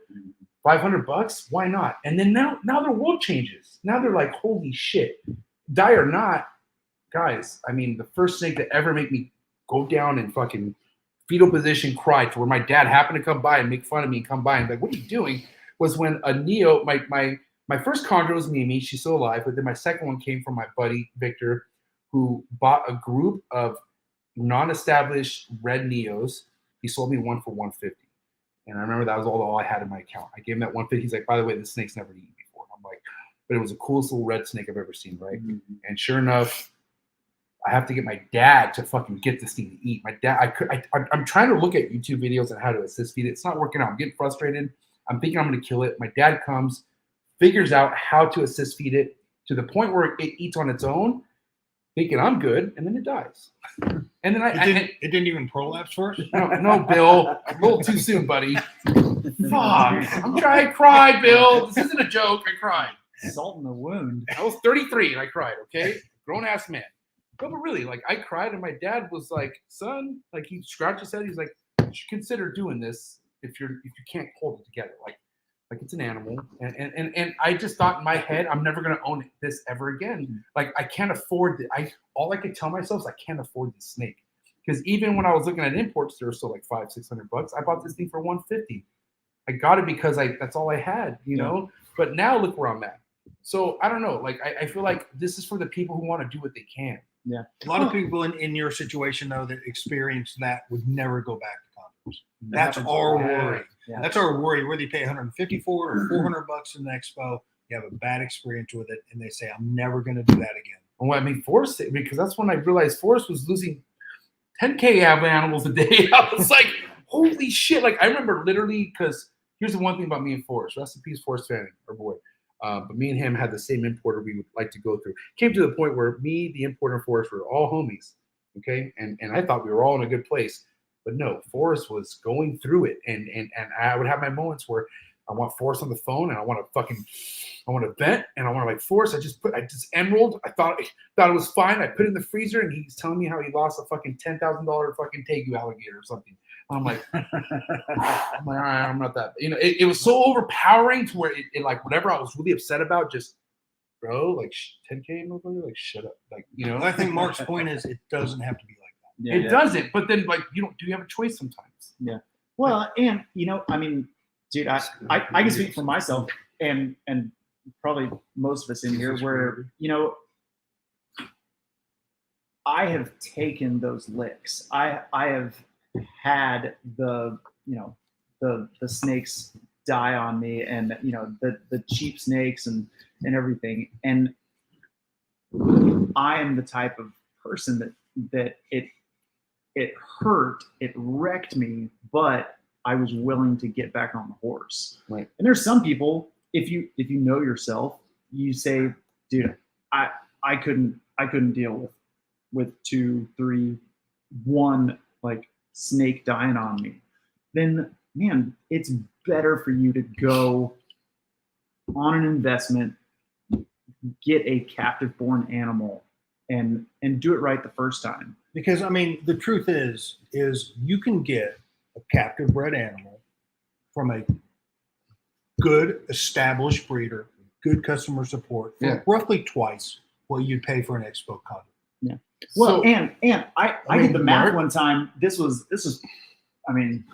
$500? Why not? And then now their world changes. Now they're like, holy shit. Die or not, guys, the first snake to ever make me go down and fucking fetal position cry to where my dad happened to come by and make fun of me and come by and be like, what are you doing? Was when a Neo, my first chondro was Mimi, she's still alive, but then my second one came from my buddy Victor, who bought a group of non-established red Neos. He sold me one for $150. And I remember that was all I had in my account. I gave him that $150. He's like, by the way, this snake's never eaten before. I'm like, but it was the coolest little red snake I've ever seen, right? Mm-hmm. And sure enough, I have to get my dad to fucking get this thing to eat. My dad, I'm trying to look at YouTube videos on how to assist feed it. It's not working out. I'm getting frustrated. I'm thinking I'm going to kill it. My dad comes, figures out how to assist feed it to the point where it eats on its own, thinking I'm good, and then it dies. And then it didn't even prolapse first? No, Bill. A little too soon, buddy. Fuck. I cried, Bill. This isn't a joke. I cried. Salt in the wound. I was 33 and I cried, okay? Grown-ass man. No, but really, I cried, and my dad was like, son, he scratched his head. He's like, you should consider doing this if you can't hold it together. Like it's an animal. And I just thought in my head, I'm never going to own this ever again. I can't afford it. All I could tell myself is I can't afford this snake. Because even when I was looking at imports, they were still $500-$600. I bought this thing for $150. I got it because that's all I had, you know? But now look where I'm at. So I don't know. I feel like this is for the people who want to do what they can. Yeah. A lot of people in your situation, though, that experience that would never go back to condoms. That's our worry. Yeah. That's our worry. Whether you pay $150 for it or $400 in the expo, you have a bad experience with it, and they say, I'm never going to do that again. Well, Forrest, because that's when I realized Forrest was losing 10K animals a day. I was like, holy shit. I remember literally, because here's the one thing about me and Forrest. Rest in peace, Forrest Fanning, our boy. But me and him had the same importer we would like to go through. Came to the point where me, the importer, and Forrest were all homies, okay? And I thought we were all in a good place. But no, Forrest was going through it. And I would have my moments where I want Forrest on the phone and I want to vent and I want to Forrest, I just emerald. I thought it was fine. I put it in the freezer and he's telling me how he lost a fucking $10,000 fucking tegu alligator or something. I'm like, all right, I'm not that. It was so overpowering to where it whatever I was really upset about, just, bro, 10K, motherfucker, shut up. I think Mark's point is it doesn't have to be like that. Yeah, it doesn't. But then, do you have a choice sometimes? Yeah. Well, and, dude, I can speak for myself and probably most of us in here where, I have taken those licks. I have had the snakes die on me and the cheap snakes and everything, and I am the type of person that it hurt, it wrecked me, but I was willing to get back on the horse. Right. And there's some people, if you know yourself, you say, dude, I couldn't deal with 2, 3, 1 like snake dying on me. Then man, it's better for you to go on an investment, get a captive born animal and do it right the first time. Because I mean, the truth is you can get a captive bred animal from a good established breeder, good customer support for roughly twice what you'd pay for an expo condo. Yeah. Well, So, and I I mean, did the math Mark- one time. This was, I mean,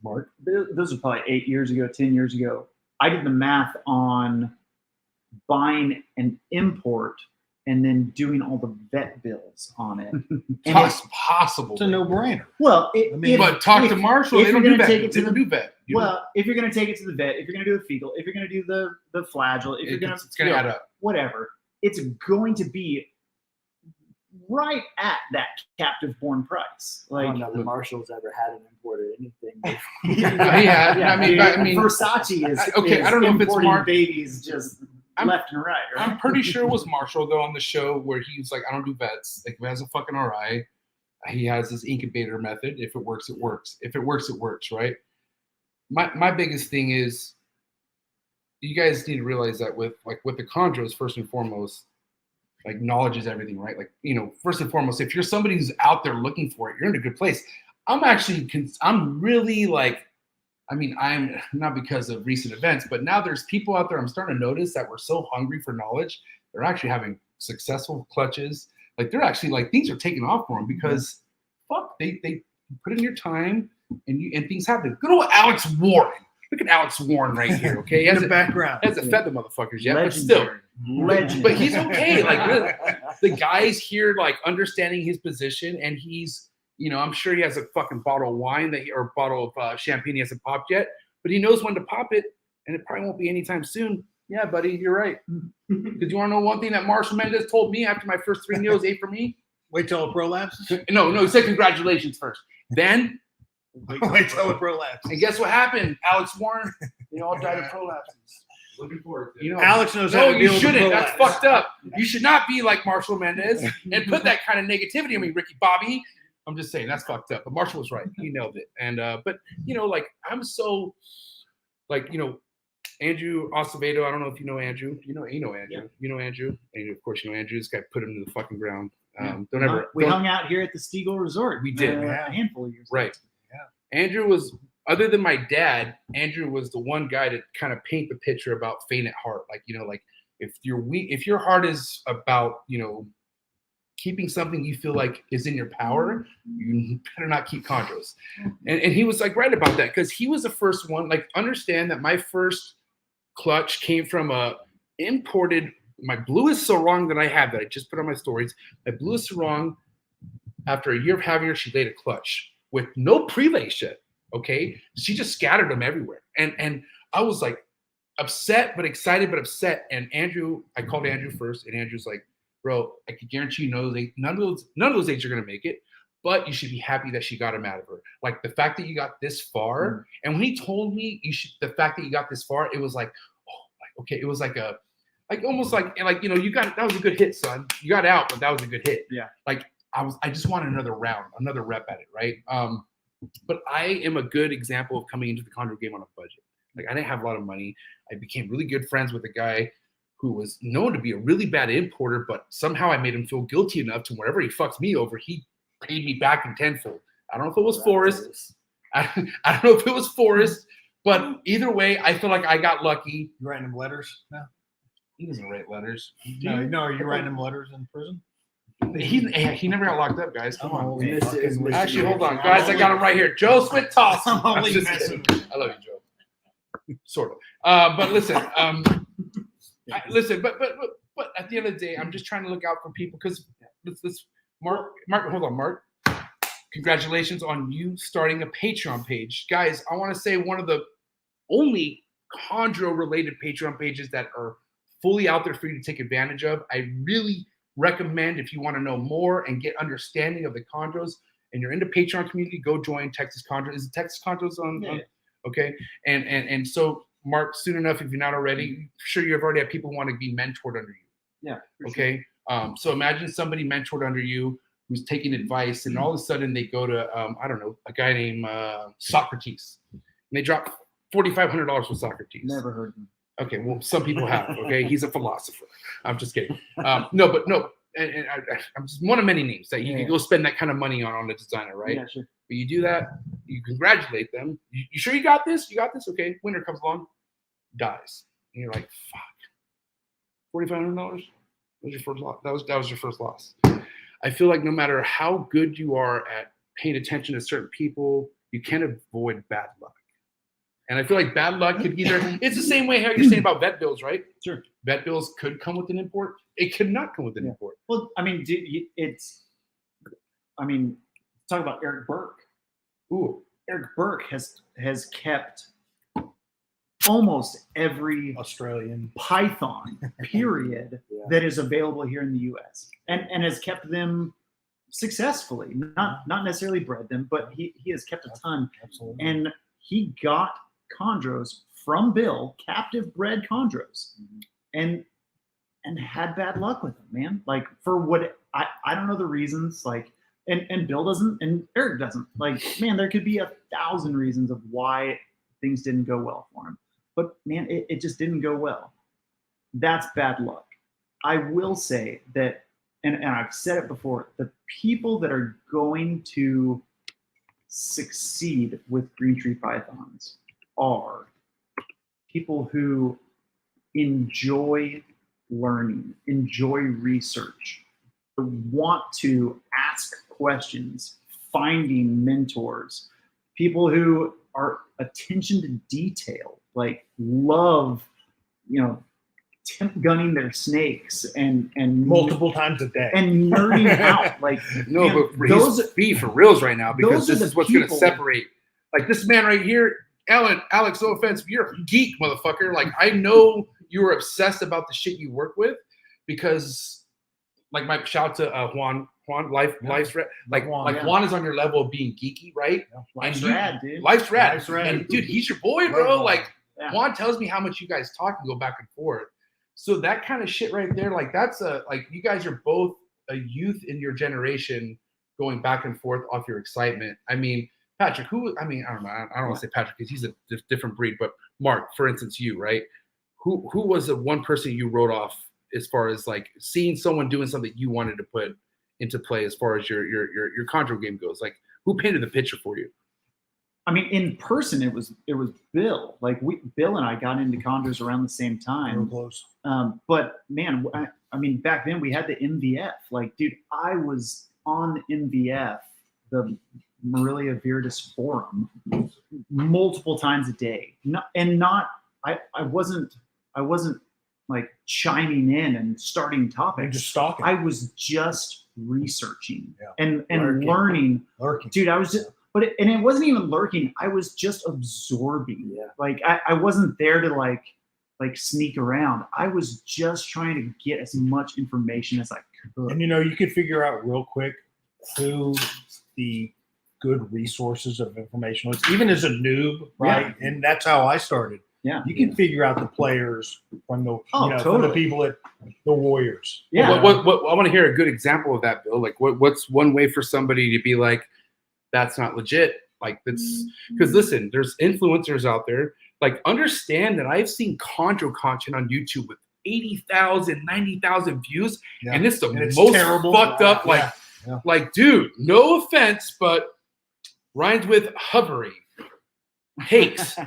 Mark, this was probably 8 years ago, 10 years ago. I did the math on buying an import and then doing all the vet bills on it. And It's possible. it's a no-brainer. well, I mean, But talk to Marshall. if They don't you're do gonna vet. take it They to don't the- do vet. You know, well, if you're going to take it to the vet, if you're going to do the fecal, if you're going to do the flagell, if you're going it's going to add up. whatever, it's going to be right at that captive born price. I Like, don't know that Marshall's ever had an imported anything. Yeah, I mean, Versace is okay, is I don't know if it's importing Mark- babies just I'm- left and right. I'm pretty sure it was Marshall though on the show where he was like, I don't do vets. Like if it has a fucking RI, he has his incubator method. If it works, it works. If it works, it works, right? My biggest thing is you guys need to realize that with the chondros, first and foremost, like knowledge is everything, right? Like, you know, first and foremost, if you're somebody who's out there looking for it, you're in a good place. I'm really like, I mean, I'm not because of recent events, but now there's people out there I'm starting to notice that were so hungry for knowledge. They're actually having successful clutches. Like they're actually like things are taking off for them because fuck, they put in your time and things happen. Good old Alex Warren. Look at Alex Warren right here, okay? He In has the a background. hasn't fed the motherfuckers yet, but still. Legendary. But he's okay. Like really, the guy's here, like understanding his position, and he's, you know, I'm sure he has a fucking bottle of wine or a bottle of champagne he hasn't popped yet, but he knows when to pop it, and it probably won't be anytime soon. Yeah, buddy, you're right. Because you want to know one thing that Marshall Mendez told me after my first 3 meals ate for me? Wait till it prolapses. No, he said congratulations first. Then, Wait till it prolapses. and guess what happened? Alex Warren, they all died of prolapses. Looking forward to it. You know, Alex knows how no, to you deal with shouldn't. prolapse. That's fucked up. You should not be like Marshall Mendez and put that kind of negativity on me, Ricky Bobby. I'm just saying that's fucked up. But Marshall was right. He nailed it. And but you know, like I'm so like, you know, Andrew Acevedo. I don't know if you know Andrew. You know Andrew. Yeah. You know Andrew. And of course you know Andrew. This guy put him to the fucking ground. We hung out here at the Stiegel Resort. We did. A handful of years ago. Right. Andrew was, other than my dad, Andrew was the one guy to kind of paint the picture about faint at heart. Like, you know, like if you're weak, if your heart is about, you know, keeping something you feel like is in your power, you better not keep chondros. And he was like right about that because he was the first one. Like, understand that my first clutch came from a imported, my bluest sarong that I had that I just put on my stories. My bluest sarong, after a year of having her, she laid a clutch with no prelay shit. Okay, she just scattered them everywhere, and I was like upset but excited but upset. And Andrew, I called Andrew first, and Andrew's like, "Bro, I can guarantee you none of those eggs are gonna make it, but you should be happy that she got them out of her. Like the fact that you got this far." And when he told me the fact that you got this far, it was like, oh, like okay, it was like almost like you know, that was a good hit, son. You got out, but that was a good hit. Yeah. Like I just wanted another round, another rep at it, right? But I am a good example of coming into the chondro game on a budget. Like I didn't have a lot of money. I became really good friends with a guy who was known to be a really bad importer, but somehow I made him feel guilty enough to wherever he fucks me over, he paid me back in tenfold. I don't know if it was Forrest. I don't know if it was Forrest, but either way, I feel like I got lucky. You writing them letters now? He doesn't write letters. No, are you writing them letters in prison? He never got locked up, guys. Come on. We missed it. It's missed Actually, it. hold on, guys. I got him right here. Joe Swintoss. I'm only just messing kidding. I love you, Joe. Sort of. But listen, but at the end of the day, I'm just trying to look out for people because let's Mark, hold on, Mark. Congratulations on you starting a Patreon page, guys. I want to say one of the only chondro-related Patreon pages that are fully out there for you to take advantage of. I really recommend if you want to know more and get understanding of the chondros, and you're in the Patreon community, go join Texas Chondros. Is it Texas Chondros on? Yeah. Okay. And so, Mark, soon enough, if you're not already, I'm sure you've already had people want to be mentored under you. Yeah. Okay. So imagine somebody mentored under you who's taking advice, and all of a sudden they go to, I don't know, a guy named Socrates, and they drop $4,500 for Socrates. Never heard of him. Okay, well, some people have. Okay, he's a philosopher. I'm just kidding. No, and I'm just one of many names that you can go spend that kind of money on the designer, right? Yeah, sure. But you do that, you congratulate them. You sure you got this? You got this? Okay. Winter comes along, dies, and you're like, fuck. $4,500. Was your first loss. That was your first loss. I feel like no matter how good you are at paying attention to certain people, you can't avoid bad luck. And I feel like bad luck could either, it's the same way how you're saying about vet bills, right? Sure. Vet bills could come with an import. It could not come with an import. Well, I mean, talk about Eric Burke. Ooh. Eric Burke has kept almost every Australian python period that is available here in the U.S. and has kept them successfully. Not necessarily bred them, but he has kept a ton. Absolutely. And he got chondros from Bill, captive bred chondros, and had bad luck with them, man. Like, for what I don't know the reasons, like, and Bill doesn't, and Eric doesn't. Like, man, there could be 1,000 reasons of why things didn't go well for him. But man, it just didn't go well. That's bad luck. I will say that, and I've said it before, the people that are going to succeed with green tree pythons are people who enjoy learning, enjoy research, want to ask questions, finding mentors, people who are attention to detail, like love, temp gunning their snakes and multiple times a day and nerding out. Like, no, man, but he's be for reals right now, because this is what's going to separate. Like, this man right here, Alex, no offense, you're a geek, motherfucker. Like, I know you were obsessed about the shit you work with, because, like, my shout to Juan, life's rad. Like, Juan is on your level of being geeky, right? Life's rad, dude. Life's rad. Life's rad. And dude, he's your boy, bro. Like, yeah. Juan tells me how much you guys talk and go back and forth. So that kind of shit right there, like, that's like, you guys are both a youth in your generation going back and forth off your excitement. I mean, Patrick, I don't know. I don't want to say Patrick because he's a different breed, but Mark, for instance, you, right? Who was the one person you wrote off as far as, like, seeing someone doing something you wanted to put into play as far as your chondro game goes? Like, who painted the picture for you? I mean, in person, it was Bill. Like, Bill and I got into chondros around the same time. Real close. But man, I mean, back then we had the MVF. Like, dude, I was on MVF, the Morelia viridis forum, multiple times a day. I wasn't like chiming in and starting topics. You're just stalking. I was just researching and Lurking. learning. Dude, I was just. But it wasn't even lurking. I was just absorbing. Yeah. Like, I wasn't there to like sneak around. I was just trying to get as much information as I could. And you could figure out real quick who the good resources of information was, even as a noob, right? Yeah. And that's how I started. Yeah. You can figure out the players from the from the totally. people at the Warriors. Yeah. What I want to hear a good example of that, Bill. Like, what's one way for somebody to be like, that's not legit? Like, that's because, listen, there's influencers out there. Like, understand that I've seen chondro content on YouTube with 80,000, 90,000 views, and it's the most terrible. fucked up. Like, dude, no offense, but rhymes with hovering. Hakes.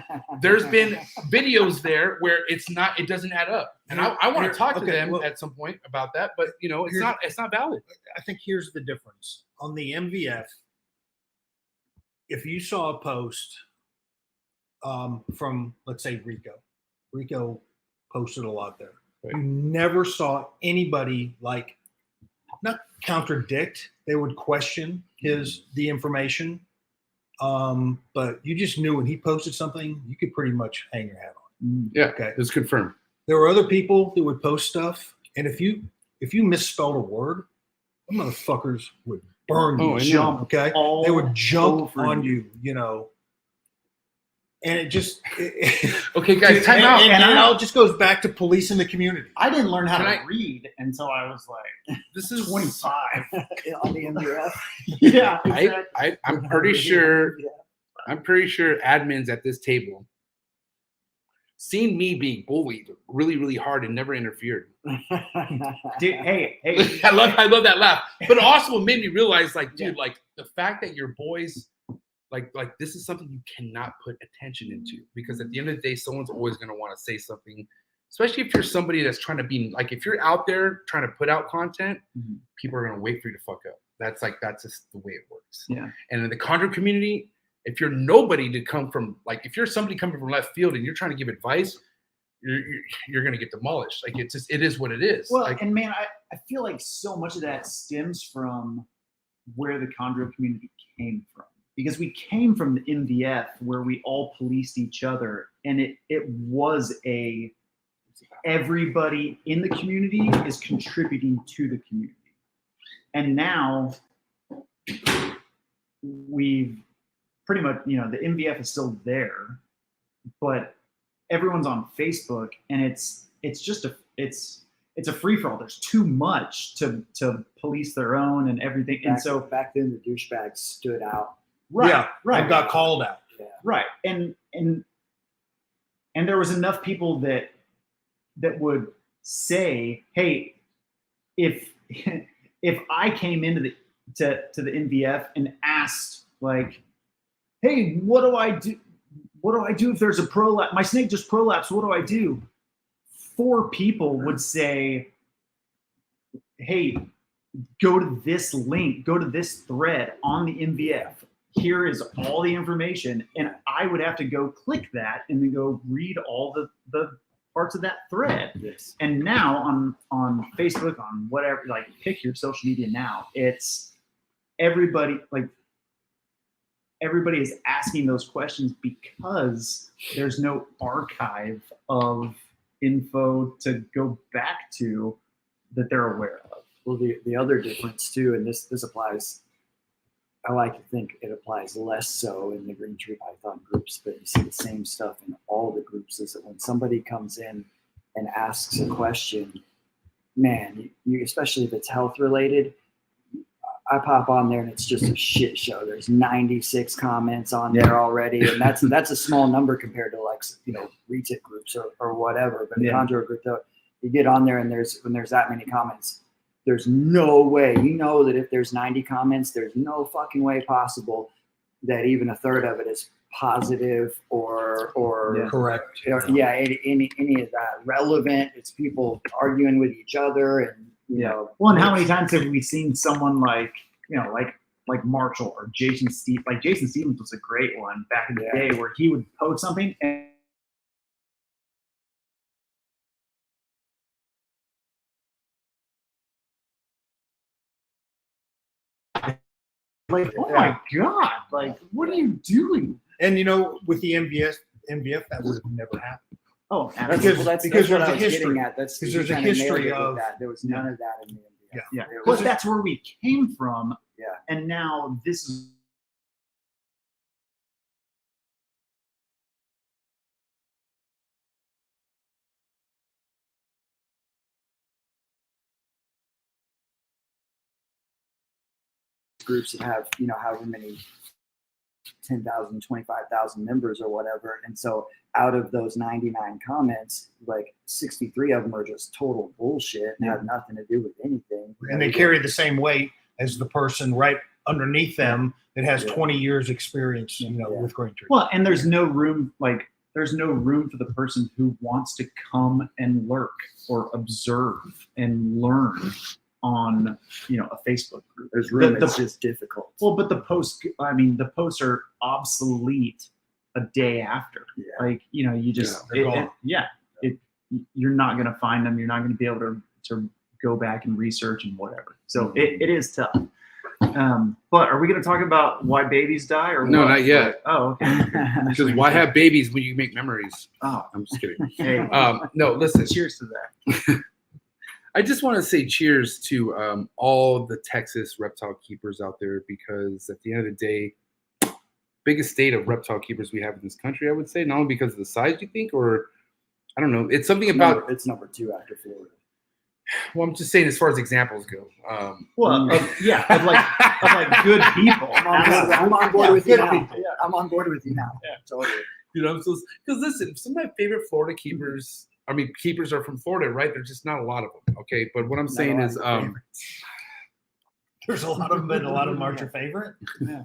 There's been videos there where it doesn't add up, and I want to talk to them at some point about that. But it's not valid. I think here's the difference on the MVF. If you saw a post from, let's say, Rico posted a lot there. Right. You never saw anybody not contradict. They would question the information, but you just knew when he posted something, you could pretty much hang your hat on it. Yeah, okay, it's confirmed. There were other people that would post stuff, and if you misspelled a word, the motherfuckers would burn you. Oh, I know. Jump Okay, all they would jump over on you. you, and it just Okay, guys, time and, out. and it all just goes back to policing the community. I didn't learn how Can to I- read until I was like This is 25. On the MDF. Yeah, I'm pretty sure. I'm pretty sure admins at this table seen me being bullied really, really hard and never interfered. Dude, hey, I love that laugh. But also it made me realize, like, dude, like the fact that your boys, like this is something you cannot put attention into, because at the end of the day, someone's always going to want to say something, especially if you're somebody that's trying to be like, if you're out there trying to put out content, people are going to wait for you to fuck up. That's just the way it works. Yeah. And in the Chondro community, if you're nobody to come from, like, if you're somebody coming from left field and you're trying to give advice, you're going to get demolished. Like, it is what it is. Well, like, and man, I feel like so much of that stems from where the Chondro community came from, because we came from the MVF where we all policed each other, and it was everybody in the community is contributing to the community. And now we've pretty much, the MVF is still there, but everyone's on Facebook, and it's just it's a free for all. There's too much to police their own and everything. And so back then the douchebags stood out. right, and got called out. Yeah. right, and there was enough people that would say, hey, if I came into the to the MVF and asked, like, hey, what do I do? What do I do if there's a prolapse? My snake just prolapsed. What do I do? 4 people would say, hey, go to this link, go to this thread on the MVF. Here is all the information. And I would have to go click that and then go read all the parts of that thread. Yes. And now on Facebook, on whatever, like, pick your social media now, it's everybody is asking those questions because there's no archive of info to go back to that they're aware of. Well, the other difference too, and this applies, I like to think it applies less so in the green tree python groups, but you see the same stuff in all the groups, is that when somebody comes in and asks a question, man, you especially if it's health related, I pop on there and it's just a shit show. There's 96 comments on there already, and that's a small number compared to, like, RETIC groups or whatever. But the Chondro group, though, you get on there and when there's that many comments, there's no way. You know that if there's 90 comments, there's no fucking way possible that even a third of it is positive or Correct. Any of that relevant. It's people arguing with each other and. Well, and how many times have we seen someone like Marshall or Jason Stevens? Like, Jason Stevens was a great one back in the day, where he would post something and like, oh my God, like, what are you doing? And with the MVF, that would have never happened. Oh, Because That's there's what a I was history. getting at. That's Because you there's a kinda nailed history it with of that. There was none of that in the MVF. Yeah. It but was- that's where we came from. Yeah. And now this is. Groups that have however many 10,000, 25,000 members or whatever, and so out of those 99 comments, like 63 of them are just total bullshit and have nothing to do with anything. And they carry the same weight as the person right underneath them that has 20 years experience, with green tree. Well, and there's no room, there's no room for the person who wants to come and lurk or observe and learn on, a Facebook group. There's room. It's just difficult. Well, but the posts are obsolete a day after. Yeah. Like, you just, they're gone. you're not going to find them. You're not going to be able to go back and research and whatever. So it is tough. But are we going to talk about why babies die or No, what? not yet. Oh, okay. Because why have babies when you make memories? Oh, I'm just kidding. hey, No, listen. cheers to that. I just want to say cheers to all the Texas reptile keepers out there, because at the end of the day, biggest state of reptile keepers we have in this country, I would say, not only because of the size, you think, or I don't know. It's something about. It's number 2 after Florida. Well, I'm just saying, as far as examples go. Well, yeah, of like good people. I'm on board with you now. I'm on board with you now. Yeah. Totally. You know, because listen, some of my favorite Florida keepers. I mean, keepers are from Florida, right? There's just not a lot of them. Okay, but what I'm saying is, There's a lot of them, and a lot of them are your favorite. Yeah.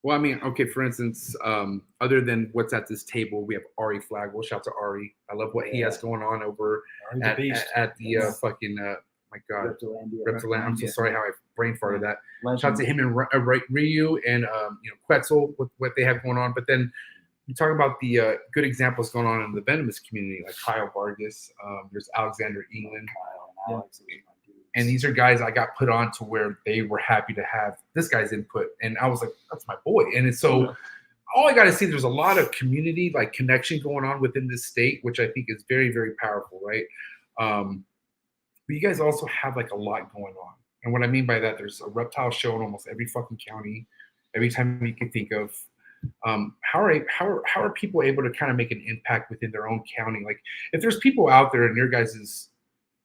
well, I mean, okay, for instance, other than what's at this table, we have Ari Flagwell. Shout out to Ari. I love what he has going on over at the fucking my God, Reptiland. I'm so sorry how I brain farted that. Shout out to him and Ryu and Quetzal with what they have going on. But then you talk about the good examples going on in the venomous community, like Kyle Vargas. There's Alexander England. And these are guys I got put on to where they were happy to have this guy's input. And I was like, that's my boy. And it's so all I got to see, there's a lot of community, like connection going on within this state, which I think is very, very powerful, right? But you guys also have like a lot going on. And what I mean by that, there's a reptile show in almost every fucking county, every time you can think of. How are people able to kind of make an impact within their own county? Like if there's people out there in your guys'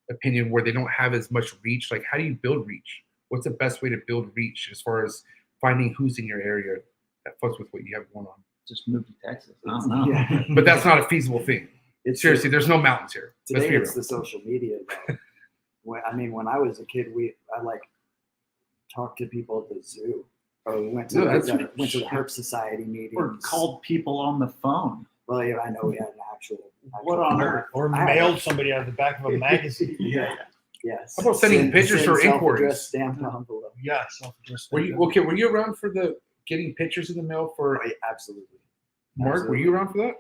opinion where they don't have as much reach, like how do you build reach? What's the best way to build reach as far as finding who's in your area that fucks with what you have going on? Just move to Texas. I don't know. Yeah. But that's not a feasible thing. Seriously, there's no mountains here. today it's the social media. Though. When I was a kid, I like talked to people at the zoo, or we went to the Herp Society meetings, Or called people on the phone. Well, yeah, I know we had an actual What on earth? Or mailed somebody out of the back of a magazine. Yes. How about sending pictures for inquiries? Self-addressed stamped envelope. Yeah, self-addressed. Were you around for the getting pictures in the mail for Absolutely. Mark? Were you around for that?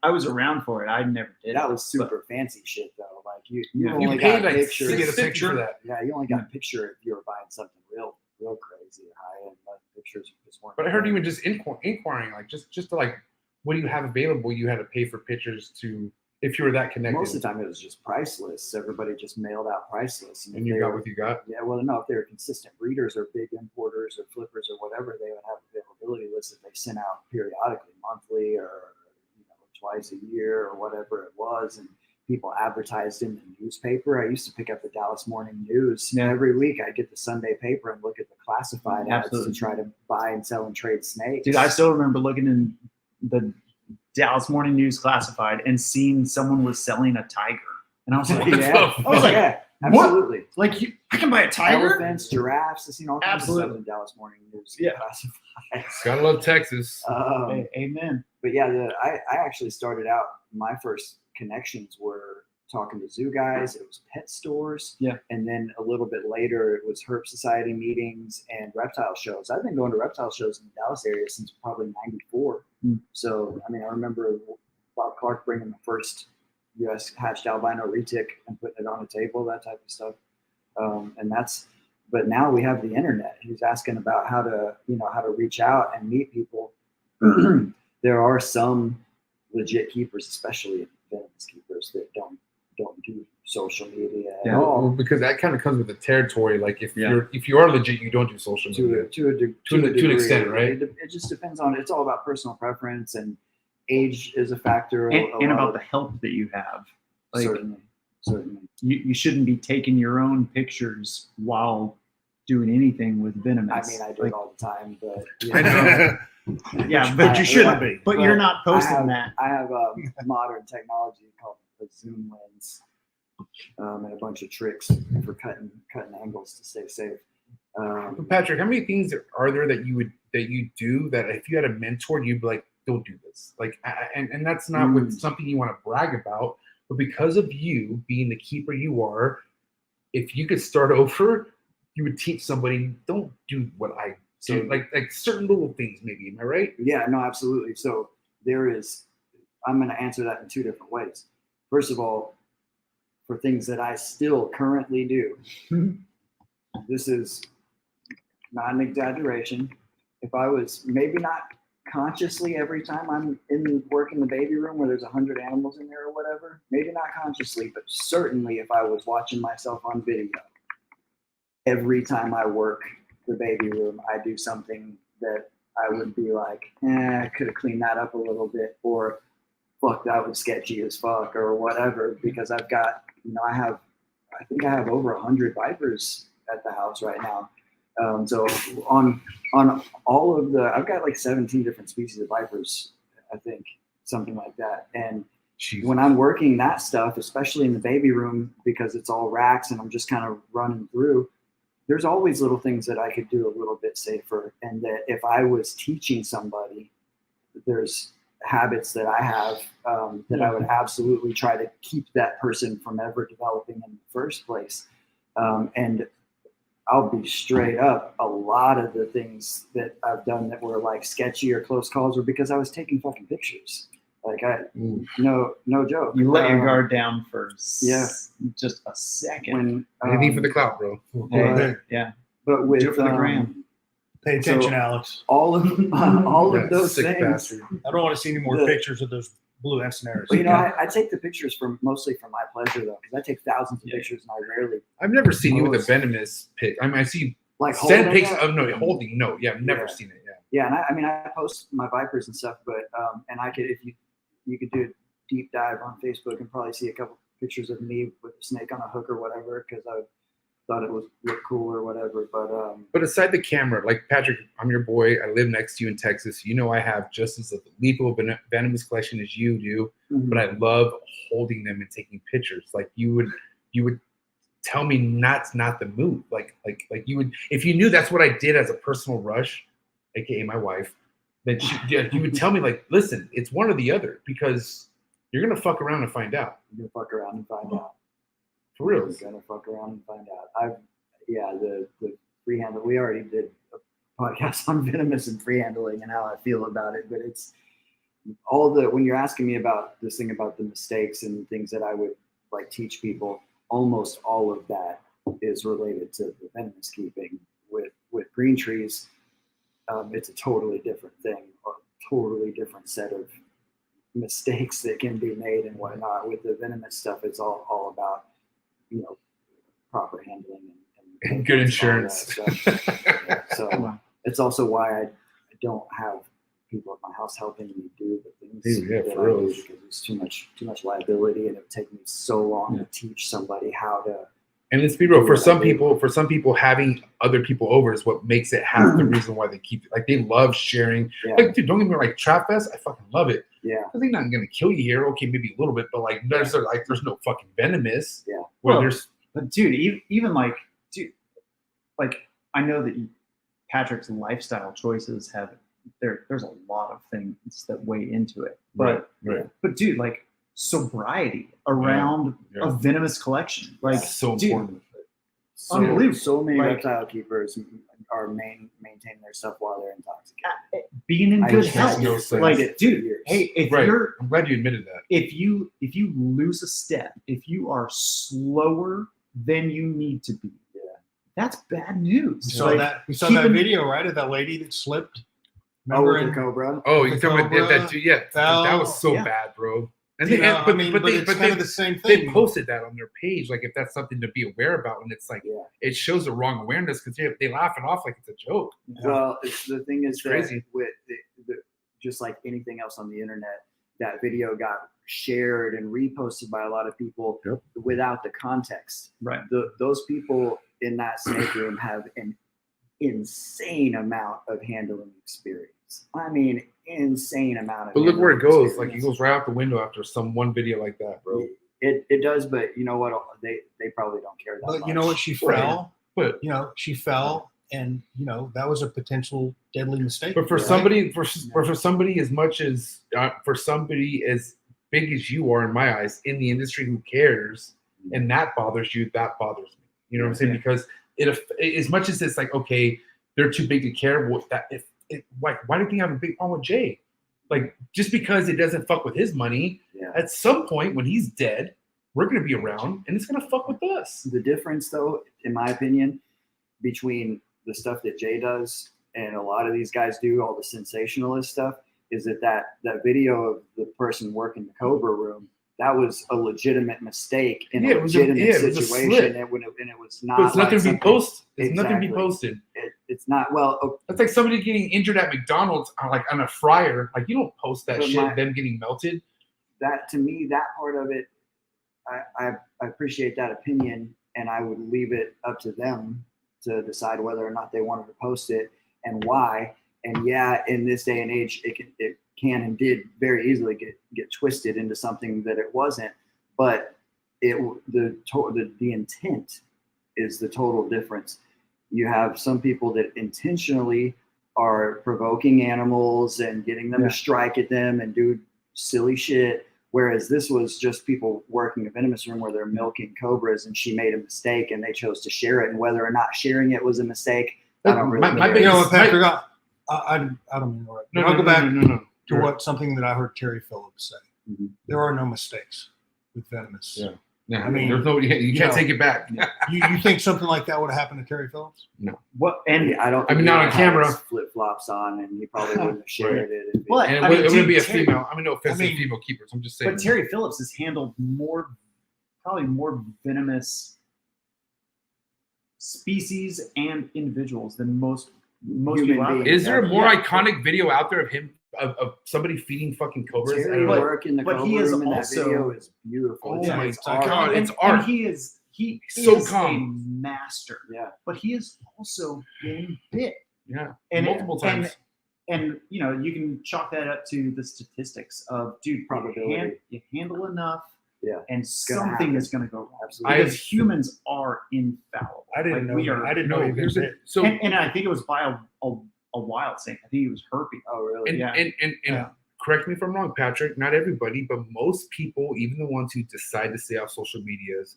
I was around for it. I never did. That was super fancy shit though. Like you Yeah. only You got paid like pictures. to get a picture of that. Yeah, you only got a picture if you were buying something real crazy or high end. Like pictures just weren't. But I heard there. even just inquiring, like just to like, what do you have available? You had to pay for pictures to, if you were that connected. Most of the time it was just price lists. Everybody just mailed out price lists. And you got what you got. Yeah, well, no, if they were consistent breeders or big importers or flippers or whatever, they would have availability lists that they sent out periodically, monthly or twice a year or whatever it was. And people advertised in the newspaper. I used to pick up the Dallas Morning News. Yeah. Every week I'd get the Sunday paper and look at the classified ads Absolutely. and try to buy and sell and trade snakes. Dude, I still remember looking in the Dallas Morning News classified and seeing someone was selling a tiger. And I was like, yeah. I was like, Yeah, absolutely. like I can buy a tiger? Elephants, giraffes, I've seen all kinds of Absolutely. stuff in Dallas Morning News. Yeah. Classified. Gotta love Texas. Hey, amen. But yeah, I actually started out, my first connections were talking to zoo guys. It was pet stores. Yeah. And then a little bit later, it was Herp Society meetings and reptile shows. I've been going to reptile shows in the Dallas area since probably 94. So, I mean, I remember Bob Clark bringing the first U.S. hatched albino retic and putting it on a table, that type of stuff. But now we have the internet. He was asking about how to reach out and meet people. There are some legit keepers, especially venomous keepers, that don't do social media at all. Well, because that kind of comes with the territory. Like if you are legit, you don't do social media To an an extent, right? It just depends on. It's all about personal preference, and age is a factor. And about the help that you have. Like, certainly. you shouldn't be taking your own pictures while doing anything with venomous. I mean, I do it all the time, but I know. Yeah, But you shouldn't be. But you're not posting that. I have modern technology called a zoom lens, and a bunch of tricks for cutting angles to stay safe. Patrick, how many things are there that you do that if you had a mentor, you'd be like, don't do this. Like, and that's not with something you want to brag about, but because of you being the keeper you are, if you could start over, you would teach somebody, don't do what I do. Like certain little things, maybe. Am I right? Yeah, no, absolutely. So I'm going to answer that in two different ways. First of all, for things that I still currently do, this is not an exaggeration. If I was maybe not consciously every time I'm in the baby room where there's 100 animals in there or whatever. Maybe not consciously, but certainly if I was watching myself on video, every time I work the baby room, I do something that I would be like, I could have cleaned that up a little bit, or fuck, that was sketchy as fuck, or whatever, because I've got, I think I have over 100 vipers at the house right now. So on all of I've got like 17 different species of vipers, I think, something like that. And when I'm working that stuff, especially in the baby room, because it's all RHACS and I'm just kind of running through, there's always little things that I could do a little bit safer. And that if I was teaching somebody, there's habits that I have that I would absolutely try to keep that person from ever developing in the first place. And I'll be straight up, a lot of the things that I've done that were like sketchy or close calls were because I was taking fucking pictures. Like no joke. You let your guard down for just a second. Anything for the clout, bro. Yeah. But with Do it for the gram. Pay attention, Alex. all of those sick things. bastard. I don't want to see any more pictures of those blue encenaries. Well, I take the pictures mostly for my pleasure though, because I take thousands of pictures and I rarely. I've never seen you with a venomous pic. I mean, I see Like send pics it? of holding. No, yeah, I've never seen it. Yeah. Yeah, and I post my vipers and stuff, but and I could, if you could do a deep dive on Facebook and probably see a couple pictures of me with a snake on a hook or whatever, because I thought it looked cool or whatever. But aside the camera, like Patrick, I'm your boy. I live next to you in Texas. You know I have just as lethal venomous collection as you do, but I love holding them and taking pictures. Like you would tell me not the move. Like you would, if you knew that's what I did as a personal rush, aka my wife, then you would tell me like, listen, it's one or the other, because you're gonna fuck around and find out. You're gonna fuck around and find out. For real. You're gonna fuck around and find out. The free handle. We already did a podcast on venomous and free handling and how I feel about it, but it's when you're asking me about this thing about the mistakes and things that I would like teach people, almost all of that is related to the venomous keeping. With green trees, it's a totally different thing, or totally different set of mistakes that can be made and whatnot. With the venomous stuff, it's all about, proper handling and good insurance. So it's also why I don't have people at my house helping me do the things that for real. because it's too much liability, and it would take me so long to teach somebody how to. And let's be real, for some people, having other people over is what makes it half the reason why they keep it. Like, they love sharing. Yeah. Like, dude, don't get me wrong, like Trap Fest, I fucking love it. Yeah. I think not gonna kill you here. Okay, maybe a little bit, but like there's no fucking venomous. Yeah. But dude, even like I know that Patrick's lifestyle choices there's a lot of things that weigh into it. But dude, like sobriety around a venomous collection, like so dude, important. Unbelievable. So many Like, reptile keepers are maintaining their stuff while they're intoxicated. being in good just health. no sense. Like, dude, hey, if you're I'm glad you admitted that. if you lose a step, if you are slower than you need to be, that's bad news. We saw that video, right, of that lady that slipped. Remember The cobra. Oh, you The talking about Cobra that? Yeah, that was so bad, bro. And but they it's kind of the same they thing. posted that on their page, like if that's something to be aware about, and it's like it shows the wrong awareness because they laugh it off like it's a joke. Well, the thing is crazy. with just like anything else on the internet, that video got shared and reposted by a lot of people without the context. Right. Those people in that snake room have an insane amount of handling experience. I mean, insane amount of. But look where it goes. experience. Like, it goes right out the window after one video like that, bro. It does, but you know what? They probably don't care that much. But you know what? She fell. But she fell, and that was a potential deadly mistake. But for somebody, for somebody as much as for somebody as big as you are in my eyes in the industry who cares, and that bothers you, that bothers me. You know what I'm saying? Because as much as it's like, okay, they're too big to care. Why do you have a big problem with Jay? Like, just because it doesn't fuck with his money, at some point when he's dead, we're going to be around and it's going to fuck with us. The difference, though, in my opinion, between the stuff that Jay does and a lot of these guys do all the sensationalist stuff, is that video of the person working the Cobra room, that was a legitimate mistake in a legitimate situation, and it was not. But it's nothing to be posted. It's Exactly. nothing to be posted. It's not. Well, That's like somebody getting injured at McDonald's, on a fryer. Like, you don't post that But shit. Them getting melted. that, to me, that part of it, I appreciate that opinion, and I would leave it up to them to decide whether or not they wanted to post it and why. And yeah, in this day and age, it can and did very easily get twisted into something that it wasn't. But the intent is the total difference. You have some people that intentionally are provoking animals and getting them to strike at them and do silly shit. Whereas this was just people working a venomous room where they're milking cobras, and she made a mistake and they chose to share it. And whether or not sharing it was a mistake, I don't really care. You know what, Patrick? I don't mean to interrupt. I'll go back to what something that I heard Terry Phillips say. Mm-hmm. There are no mistakes with venomous. Yeah. Yeah, I mean, there's no, you can't take it back. You think something like that would have happened to Terry Phillips? No. What? And I don't. I mean, not on camera. Flip flops on, and he probably wouldn't have shared it. Well, And I mean, it wouldn't be a Terry- female. I mean, no offense to female keepers. I'm just saying. But Terry Phillips has handled probably more venomous species and individuals than most Human people out beings. there. Is there a more Yeah. iconic video out there of him of somebody feeding fucking cobras? Terry But- work in the but Cobra he is room in that also- video is beautiful. Oh It's my art. God, it's And art. he is So a calm. master, Yeah. but he is also been bit. Yeah, And multiple times. And you know, you can chalk that up to the statistics of, dude, Probability. you handle enough, Yeah. and gonna something happen. is going to go wrong. Absolutely. Because humans are infallible. I didn't Like, know. we are. I didn't know he here's was the, so And I think it was by a wild thing. I think it was herpes. Oh, really? and, yeah. and Yeah. correct me if I'm wrong, Patrick. Not everybody, but most people, even the ones who decide to stay off social medias,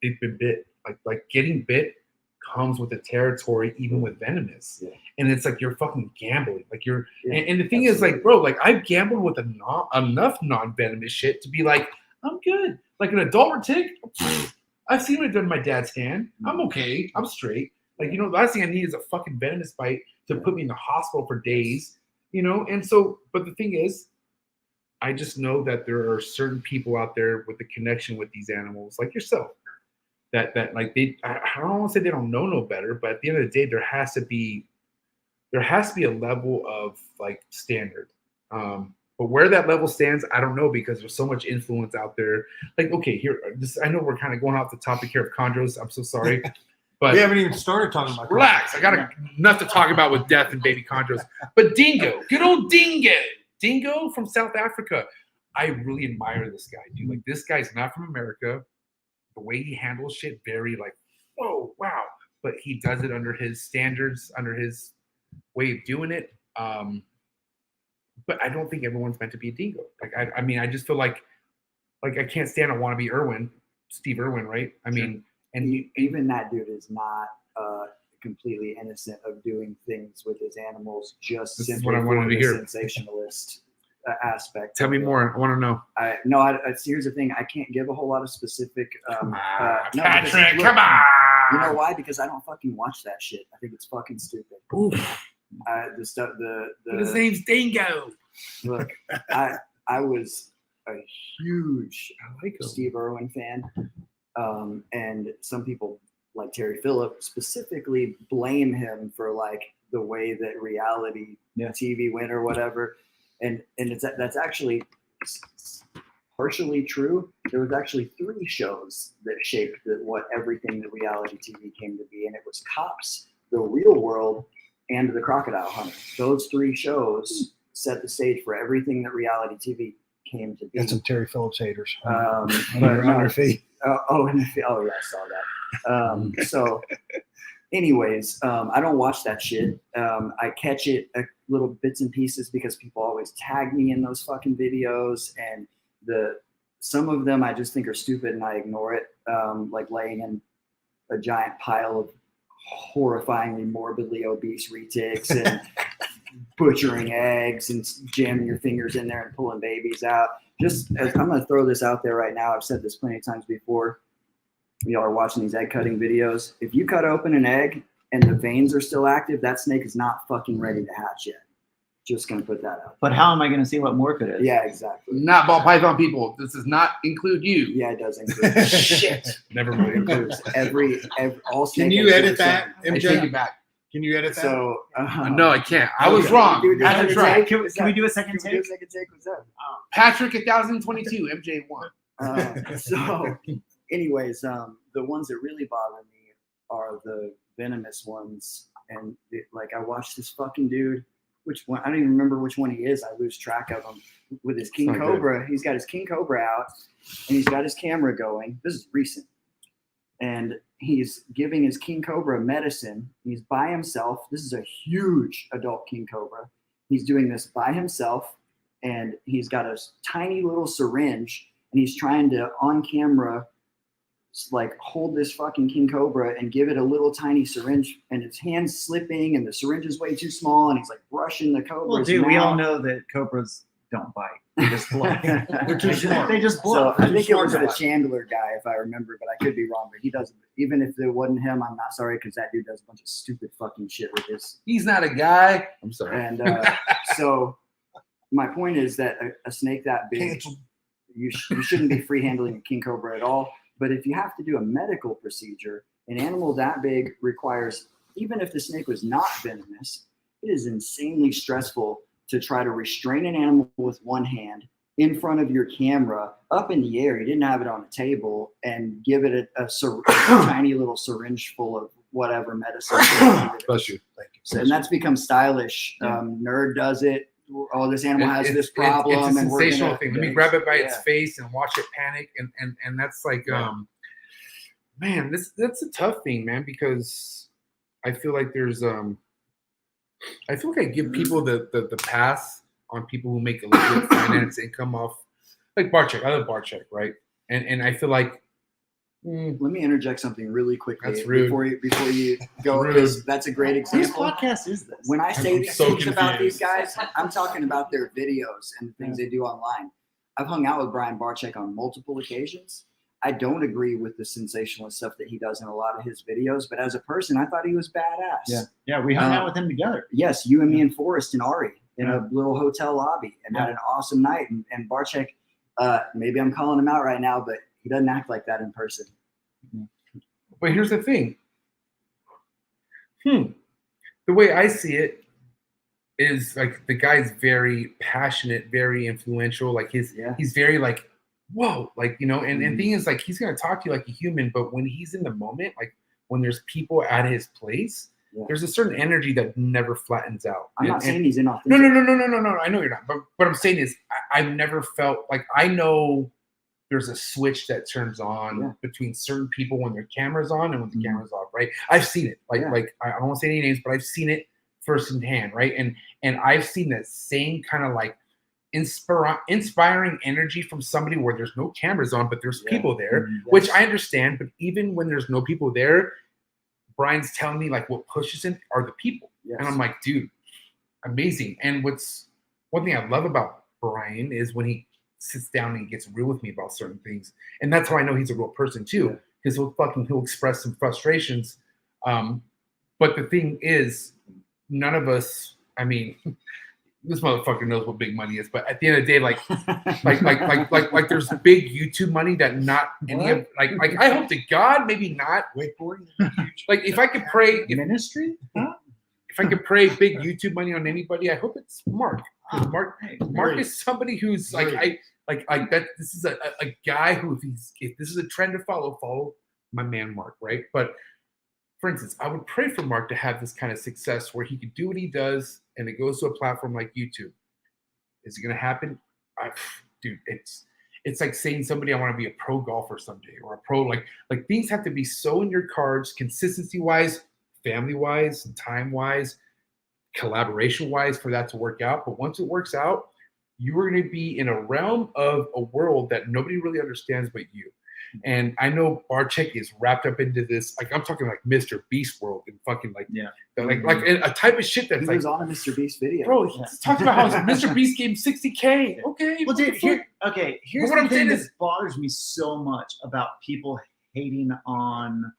they've been bit. Like getting bit comes with the territory, even with venomous. Yeah. And it's like you're fucking gambling. Like you're, Yeah, and the thing is, like, bro, like I've gambled with enough non-venomous shit to be like, I'm good. Like an adult tick, I've seen it done in my dad's hand. I'm okay. I'm straight. Like, the last thing I need is a fucking venomous bite to put me in the hospital for days, And so, but the thing is, I just know that there are certain people out there with the connection with these animals, like yourself, that like I don't want to say they don't know no better, but at the end of the day, there has to be a level of like standard. But where that level stands, I don't know, because there's so much influence out there. Like, okay, I know we're kind of going off the topic here of chondros. I'm so sorry. But We haven't even started talking about. relax. I got enough to talk about with death and baby chondros. But Dingo, good old Dingo from South Africa. I really admire this guy, dude. Like, this guy's not from America. The way he handles shit, very like, whoa, wow. But he does it under his standards, under his way of doing it. But I don't think everyone's meant to be a dingo. Like, I mean, I just feel like I can't stand a wannabe Steve Irwin, right? I mean, and Even that dude is not completely innocent of doing things with his animals just This is simply what I wanted for to the hear. sensationalist aspect. tell me more. I want to know. Here's the thing. I can't give a whole lot of specific. Come on, no, Patrick, because, look, come on. You know why? Because I don't fucking watch that shit. I think it's fucking stupid. Oof. The stuff. But his name's Dingo. Look, I was a huge I like him. Steve Irwin fan, and some people like Terry Phillips specifically blame him for like the way that reality TV went or whatever, and that's actually partially true. There was actually 3 shows that shaped everything that reality TV came to be, and it was Cops, The Real World, and The Crocodile Hunter. Those 3 shows set the stage for everything that reality TV came to be. Got some Terry Phillips haters. But on no, your feet. yeah, I saw that. So, anyways, I don't watch that shit. I catch it little bits and pieces because people always tag me in those fucking videos, and some of them I just think are stupid and I ignore it. Like laying in a giant pile of horrifyingly morbidly obese retics and butchering eggs and jamming your fingers in there and pulling babies out. I'm going to throw this out there right now. I've said this plenty of times before. Y'all are watching these egg cutting videos. If you cut open an egg and the veins are still active, that snake is not fucking ready to hatch yet. Just gonna put that out. But how am I gonna see what MORPH it is? Yeah, exactly. Not ball python people. This does not include you. Yeah, it does include shit. Never It mind. includes every all snake. Can you eggs are edit the same. that, I take MJ? it back. Can you edit that? So No, I can't. I was wrong. Dude, I was second right. take? Can we do a second Can we do a take? second take? What's up? Patrick 1022, MJ1. So, anyways, the ones that really bother me are the venomous ones, and like I watched this fucking dude. Which one? I don't even remember which one he is. I lose track of him. With his king It's not cobra, he's got his king cobra out, and he's got his camera going. This is recent, and he's giving his king cobra medicine. He's by himself. This is a huge adult king cobra. He's doing this by himself, and he's got a tiny little syringe, and he's trying to on camera like hold this fucking king cobra and give it a little tiny syringe, and his hand's slipping and the syringe is way too small, and he's like brushing the cobra's Well, dude, we all mouth. know that cobras don't bite. They just blow. They're too smart. They just So blow. I think it was smart the guy. Chandler guy, if I remember, but I could be wrong. But he doesn't. Even if it wasn't him, I'm not sorry, because that dude does a bunch of stupid fucking shit with his. He's not a guy. I'm sorry. And so my point is that a snake that big, Cancel. you shouldn't be free handling a king cobra at all. But if you have to do a medical procedure, an animal that big requires, even if the snake was not venomous, it is insanely stressful to try to restrain an animal with one hand in front of your camera up in the air. You didn't have it on a table, and give it a tiny little syringe full of whatever medicine. Bless you. Thank you. So, and that's become stylish. Nerd does it. Oh, this animal has this It's a problem, and we're sensational gonna, thing. Let me grab it by its Yeah. face and watch it panic, and that's like, man, that's a tough thing, man, because I feel like there's I feel like I give people the pass on people who make a legit finance income off, like Barczyk. I love Barczyk, right? And I feel like. Let me interject something really quickly That's rude. before you go, Rude. because that's a great Whose example. podcast is this? When I say I'm these so things about these confused. guys, I'm talking about their videos and the things they do online. I've hung out with Brian Barczyk on multiple occasions. I don't agree with the sensationalist stuff that he does in a lot of his videos, but as a person, I thought he was badass. Yeah, we hung out with him together. Yes, you and me and Forrest and Ari in a little hotel lobby and had an awesome night. And Barczyk, maybe I'm calling him out right now, but he doesn't act like that in person. But here's the thing. The way I see it is like the guy's very passionate, very influential. Like he's very like, whoa, like, you know, and thing is like he's gonna talk to you like a human, but when he's in the moment, like when there's people at his place, there's a certain energy that never flattens out. I'm not saying he's inauthentic. No. I know you're not. But what I'm saying is I've never felt like I know there's a switch that turns on between certain people when their camera's on and when the camera's off, right? I've seen it. Like I don't want to say any names, but I've seen it firsthand, right? And I've seen that same kind of like inspiring energy from somebody where there's no cameras on, but there's people there, which I understand. But even when there's no people there, Brian's telling me like what pushes him are the people. And I'm like, dude, amazing. And what's one thing I love about Brian is when he sits down and he gets real with me about certain things. And that's how I know he's a real person too, because he'll express some frustrations. But the thing is, none of us, I mean, this motherfucker knows what big money is, but at the end of the day, like there's big YouTube money that not any of, like I hope to God, maybe not. Like if I could pray, Ministry? if I could pray big YouTube money on anybody, I hope it's Mark. Mark is somebody who's like that. This is a guy who, if this is a trend to follow my man Mark, right? But for instance, I would pray for Mark to have this kind of success where he could do what he does, and it goes to a platform like YouTube. Is it going to happen? Dude, it's like saying somebody, I want to be a pro golfer someday, or a pro like things have to be so in your cards, consistency wise, family wise, time wise, collaboration wise, for that to work out. But once it works out, you are going to be in a realm of a world that nobody really understands but you. And I know Barczyk is wrapped up into this, like I'm talking like Mr. Beast world and fucking like a type of shit that's He like, was on a Mr. Beast video. bro, he's talking about how Mr. Beast gave him 60K. Okay, Well, dude, here's What the I'm thing saying that is- bothers me so much about people hating on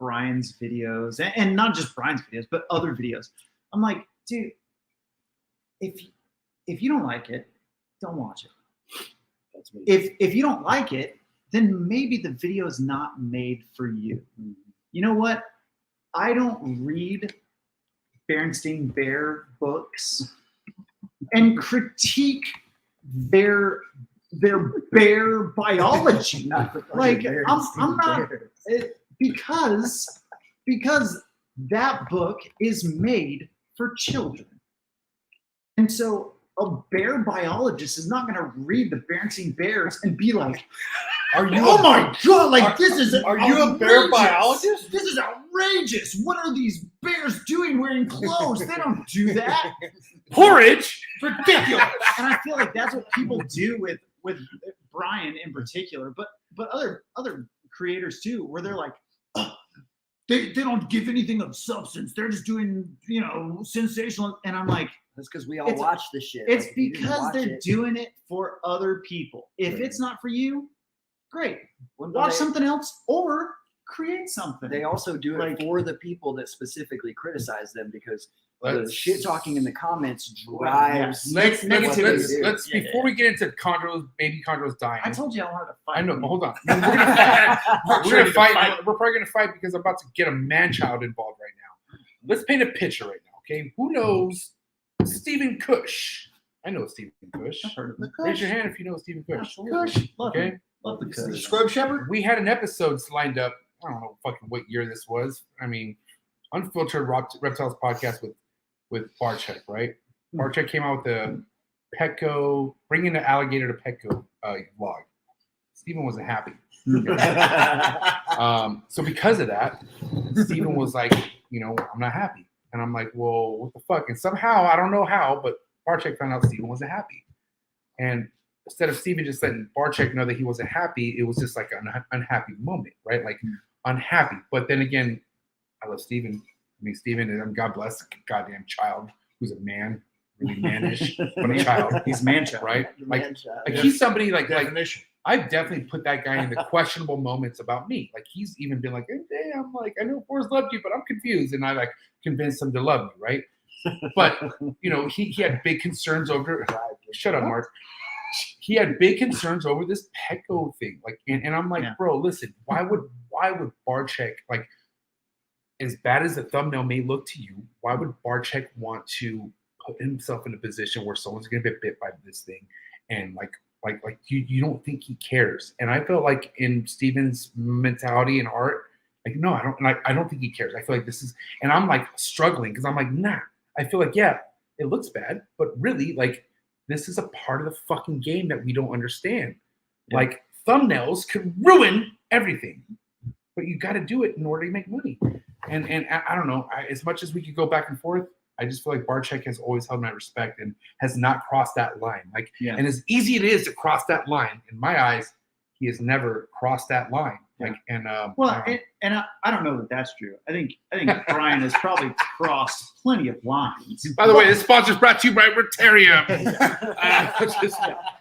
Brian's videos, and not just Brian's videos, but other videos. I'm like, dude, if you don't like it, don't watch it. That's me. If you don't like it, then maybe the video is not made for you. You know what? I don't read Berenstain Bear books and critique their bear biology. Like I'm not because that book is made for children, and so a bear biologist is not going to read the Berenstain Bears and be like, Are you? "Oh my god! Like this is Are you a bear biologist? This is outrageous! What are these bears doing wearing clothes? They don't do that. Porridge, ridiculous. And I feel like that's what people do with Brian in particular, but other creators too, where they're like, oh, they don't give anything of substance. They're just doing sensational. And I'm like, That's because we all watch this shit. it's Like, if you didn't because watch they're it- doing it for other people. If Right. it's not for you, great. Well, Watch they- something else or create something. They also do it Like- for the people that specifically criticize them because the Let's- shit talking in the comments Yes. drives. Let's what they do. Yeah, before we get into Chondros, baby Chondros dying. I told you I wanted to fight. I know, you. but hold on. We're gonna fight. We're probably gonna fight because I'm about to get a man-child involved right now. Let's paint a picture right now, okay? Who knows Stephen Cush? I know Stephen Cush. I've heard of it. Raise your hand if you know Stephen Cush. Absolutely. Love Okay. him. Love the The Kush. Scrub Shepherd? We had an episode lined up. I don't know fucking what year this was. I mean, Unfiltered Reptiles podcast with Barchek, right? Barchek came out with the Petco, bringing the alligator to Petco vlog. Stephen wasn't happy. So because of that, Stephen was like, I'm not happy. And I'm like, well, what the fuck? And somehow, I don't know how, but Barchek found out Stephen wasn't happy. And instead of Stephen just letting Barchek know that he wasn't happy, it was just like an unhappy moment, right? Like unhappy. But then again, I love Stephen. I mean, Stephen, and God bless the goddamn child who's a man, really mannish, but a child. He's man-child. Right? Like Man-child. he's somebody like Definition. I've definitely put that guy in the questionable moments about me. Like he's even been like, hey, I'm like, I know Forrest loved you, but I'm confused. And I like convinced him to love me, right? But he had big concerns over shut up, Mark. He had big concerns over this Petco thing. Like and I'm like, Yeah. bro, listen, why would Barchek, like, as bad as the thumbnail may look to you, why would Barchek want to put himself in a position where someone's gonna get bit by this thing? And like you don't think he cares. And I felt like in Steven's mentality and art, like, no, I don't, and I don't think he cares. I feel like this is, and I'm like struggling because I'm like, nah. I feel like, yeah, it looks bad, but really, like, this is a part of the fucking game that we don't understand. Yeah. Like, thumbnails could ruin everything, but you got to do it in order to make money. And I don't know, as much as we could go back and forth, I just feel like Barchek has always held my respect and has not crossed that line. Like, Yeah. and as easy it is to cross that line, in my eyes, he has never crossed that line. Like, and Well, and I don't know that that's true. I think Brian has probably crossed plenty of lines. by the way, this sponsor is brought to you by Reptarium.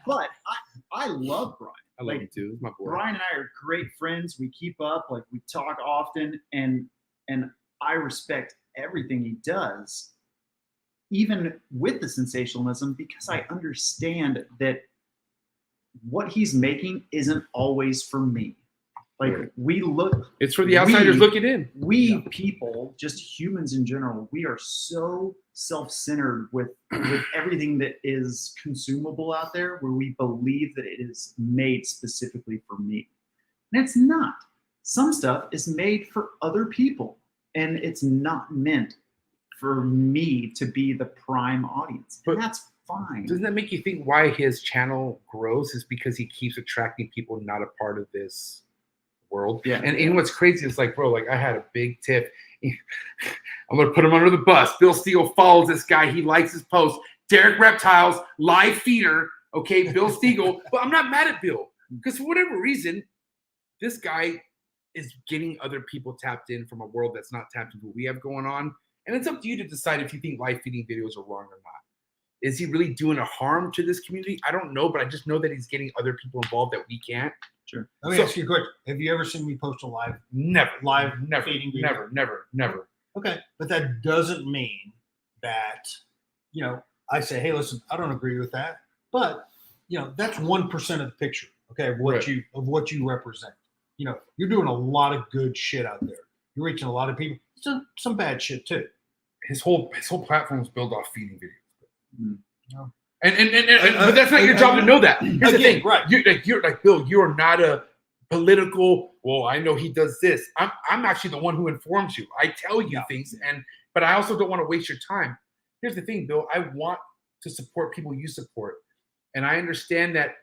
But I love Brian. I love you too. He's my boy. Brian and I are great friends. We keep up, like we talk often, and I respect everything he does, even with the sensationalism, because I understand that what he's making isn't always for me. Like we look, It's for the outsiders looking in. we people, just humans in general, we are so self-centered with everything that is consumable out there, where we believe that it is made specifically for me. And it's not. Some stuff is made for other people, and it's not meant for me to be the prime audience. But And that's fine. Doesn't that make you think why his channel grows is because he keeps attracting people not a part of this world? Yeah. And what's crazy is like, bro, like I had a big tip. I'm gonna put him under the bus. Bill Stiegel follows this guy. He likes his post. Derek Reptiles, live feeder. Okay, Bill Stiegel. But I'm not mad at Bill because for whatever reason, this guy is getting other people tapped in from a world that's not tapped into what we have going on. And it's up to you to decide if you think live feeding videos are wrong or not. Is he really doing a harm to this community? I don't know, but I just know that he's getting other people involved that we can't. Sure. Let me ask you a question. Have you ever seen me post a live Never. feeding video? Never. Okay. But that doesn't mean that, I say, hey, listen, I don't agree with that. But, that's 1% of the picture, okay, of what you represent. You're doing a lot of good shit out there. You're reaching a lot of people. Some bad shit too. His whole platform is built off feeding videos. Mm-hmm. But that's not your job to know that. Here's the thing, right? You're like Bill. You are not a political. Well, I know he does this. I'm actually the one who informs you. I tell you things, but I also don't want to waste your time. Here's the thing, Bill. I want to support people you support, and I understand that.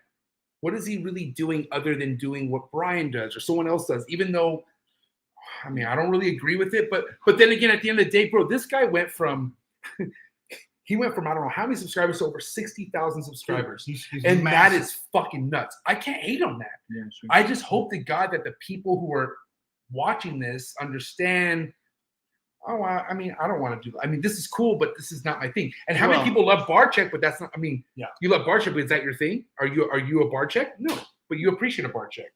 What is he really doing other than doing what Brian does or someone else does? Even though, I mean, I don't really agree with it, but then again, at the end of the day, bro, this guy went from. He went from I don't know how many subscribers to over 60,000 subscribers. He's and massive. That is fucking nuts. I can't hate on that. Yeah, sure. I just hope to God that the people who are watching this understand, oh, I mean, I don't want to do that. I mean, this is cool, but this is not my thing. And how many people love bar check, but that's not, I mean, you love bar check, but is that your thing? Are you a bar check? No, but you appreciate a bar check.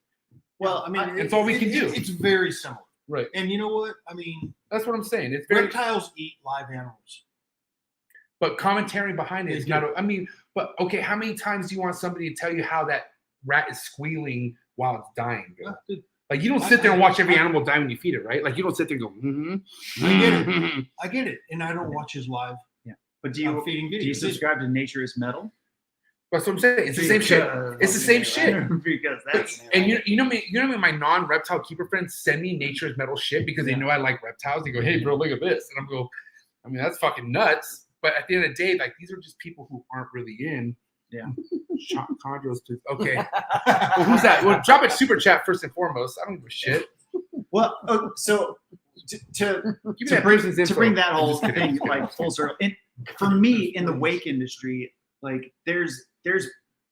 Well, I mean, it's all we can do. It's very similar. Right. And you know what? I mean, that's what I'm saying. It's very, reptiles eat live animals. But commentary behind it is not. I mean, but okay, how many times do you want somebody to tell you how that rat is squealing while it's dying? Like you don't sit there and watch every animal die when you feed it, right? Like you don't sit there and go, I get it, and I don't watch his live. Yeah, but do you subscribe to Nature is Metal? That's what I'm saying. It's the same shit. It's the same shit. Because that's and you know me. My non-reptile keeper friends send me Nature is Metal shit because they know I like reptiles. They go, hey, bro, look at this, and I'm go, I mean, that's fucking nuts. But at the end of the day, like these are just people who aren't really in. Yeah. Chondros. Okay. Well, who's that? Well, drop a super chat first and foremost. I don't give a shit. Well, so to bring that whole thing like full circle. And for me, in the wake industry, like there's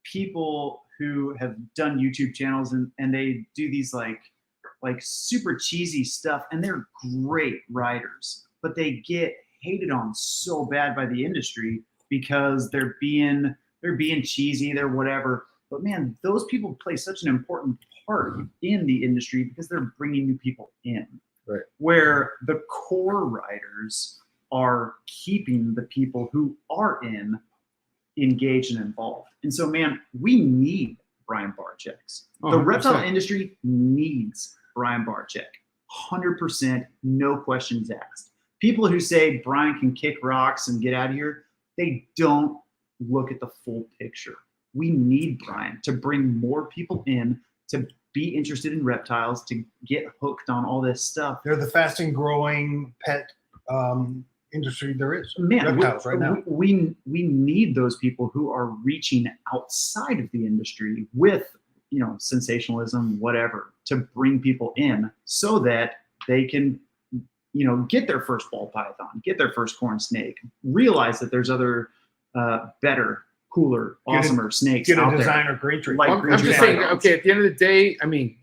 people who have done YouTube channels and they do these like super cheesy stuff, and they're great writers, but they get hated on so bad by the industry because they're being cheesy, they're whatever. But man, those people play such an important part in the industry because they're bringing new people in. Right. Where the core writers are keeping the people who are engaged and involved. And so, man, we need Brian Barczyk's. The reptile industry needs Brian Barczyk. 100%, no questions asked. People who say Brian can kick rocks and get out of here, they don't look at the full picture. We need Brian to bring more people in, to be interested in reptiles, to get hooked on all this stuff. They're the fastest growing pet industry there is. Man, reptiles right now. We need those people who are reaching outside of the industry with, sensationalism, whatever, to bring people in so that they can get their first ball python, get their first corn snake, realize that there's other better, cooler, awesomer snakes out there. Get a designer green tree. I'm just saying, okay, at the end of the day, I mean,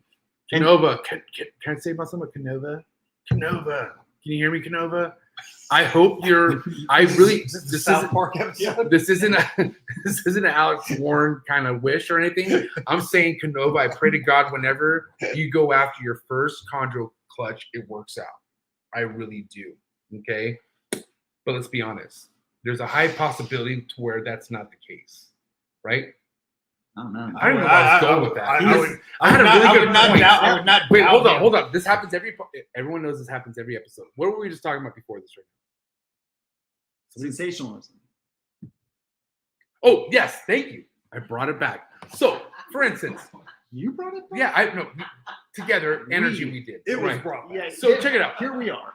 Canova, can I say about something? Canova? Can you hear me, Canova? I hope this South Park episode. This isn't an Alex Warren kind of wish or anything. I'm saying, Canova, I pray to God whenever you go after your first chondro clutch, it works out. I really do. Okay. But let's be honest. There's a high possibility to where that's not the case. Right? I don't know. I don't know where I was going with that. I had a really good point. I would not Wait, hold on. This happens everyone knows this happens every episode. What were we just talking about before this right now? Sensationalism. Oh, yes. Thank you. I brought it back. So, for instance, you brought it back? Yeah, I know. Together, we did. It was brought back. Yeah, so check it out. Here we are.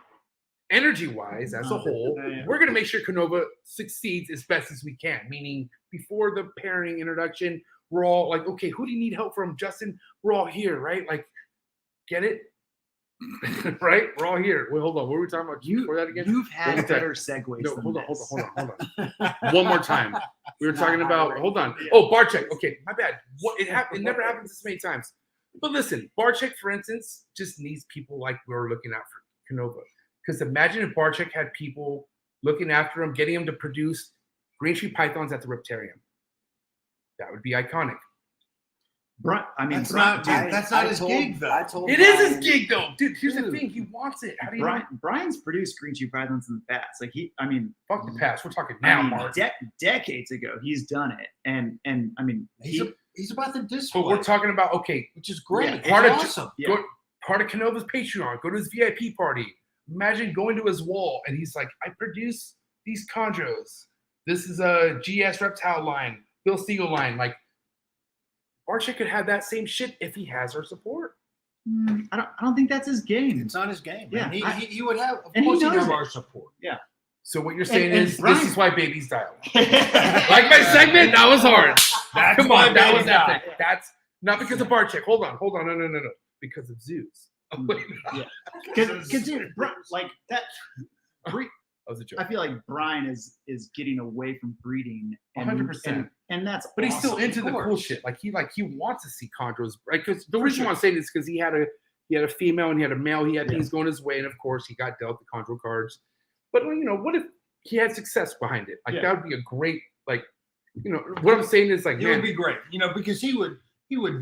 Energy-wise, as a whole, we're going to make sure Canova succeeds as best as we can. Meaning, before the pairing introduction, we're all like, okay, who do you need help from? Justin, we're all here, right? Like, get it? Right? We're all here. Wait, hold on. What were we talking about before that again? You've had better segues No, than hold on. this. One more time. We were talking about, hold on. Oh, Barczyk. Okay, my bad. It never happens this many times. But listen, Barczyk, for instance, just needs people like we're looking out for Canova. Because imagine if Barczyk had people looking after him, getting him to produce green tree pythons at the reptarium. That would be iconic. That's not his gig, though. It is his gig, though, dude. Here's the thing: he wants it. How do you know? Brian's produced green tree pythons in the past. Like Fuck the past. We're talking now, Mark. Decades ago, he's done it, and I mean, He's about the display. But we're talking about which is great. Yeah, It's part of awesome. part of Canova's Patreon. Go to his VIP party. Imagine going to his wall and he's like, I produce these chondros. This is a GS reptile line, Bill Siegel line. Like, Archie could have that same shit if he has our support. I don't think that's his game. It's not his game. Yeah, He would have, of and he course, he'd knows have it. our support. Yeah. So what you're saying And is Brian- this is why babies die. Like my segment, that was hard. Come on, that was epic. That Not because of Barczyk. Hold on. No. Because of Zeus. Oh, wait. Yeah. Because like that. That was a joke. I feel like Brian is getting away from breeding. 100%. And that's. But he's still awesome, into of the course. cool shit. Like he wants to see chondros, right? Because the reason why I'm saying this is because he had a female and he had a male. He had things going his way, and of course he got dealt the chondro cards. But you know, what if he had success behind it? Like that would be a great, like, you know, what I'm saying is like, It would be great, you know, because he would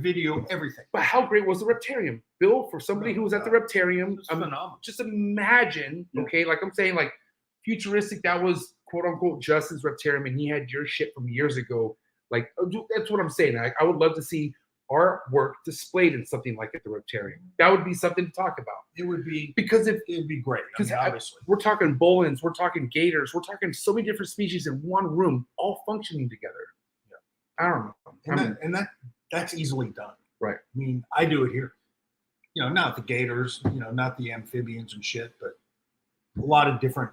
video everything. But how great was the reptarium, Bill? For somebody who was at the reptarium, phenomenal. Just imagine, okay, like I'm saying, like futuristic. That was quote unquote Justin's reptarium, and he had your shit from years ago. Like that's what I'm saying. I would love to see our work displayed in something like at the reptarium. That would be something to talk about. It would be because it would be great. Because obviously we're talking bolins, we're talking gators, we're talking so many different species in one room, all functioning together. Yeah, I don't know. That's easily done. Right. I mean, I do it here. You know, not the gators, you know, not the amphibians and shit, but a lot of different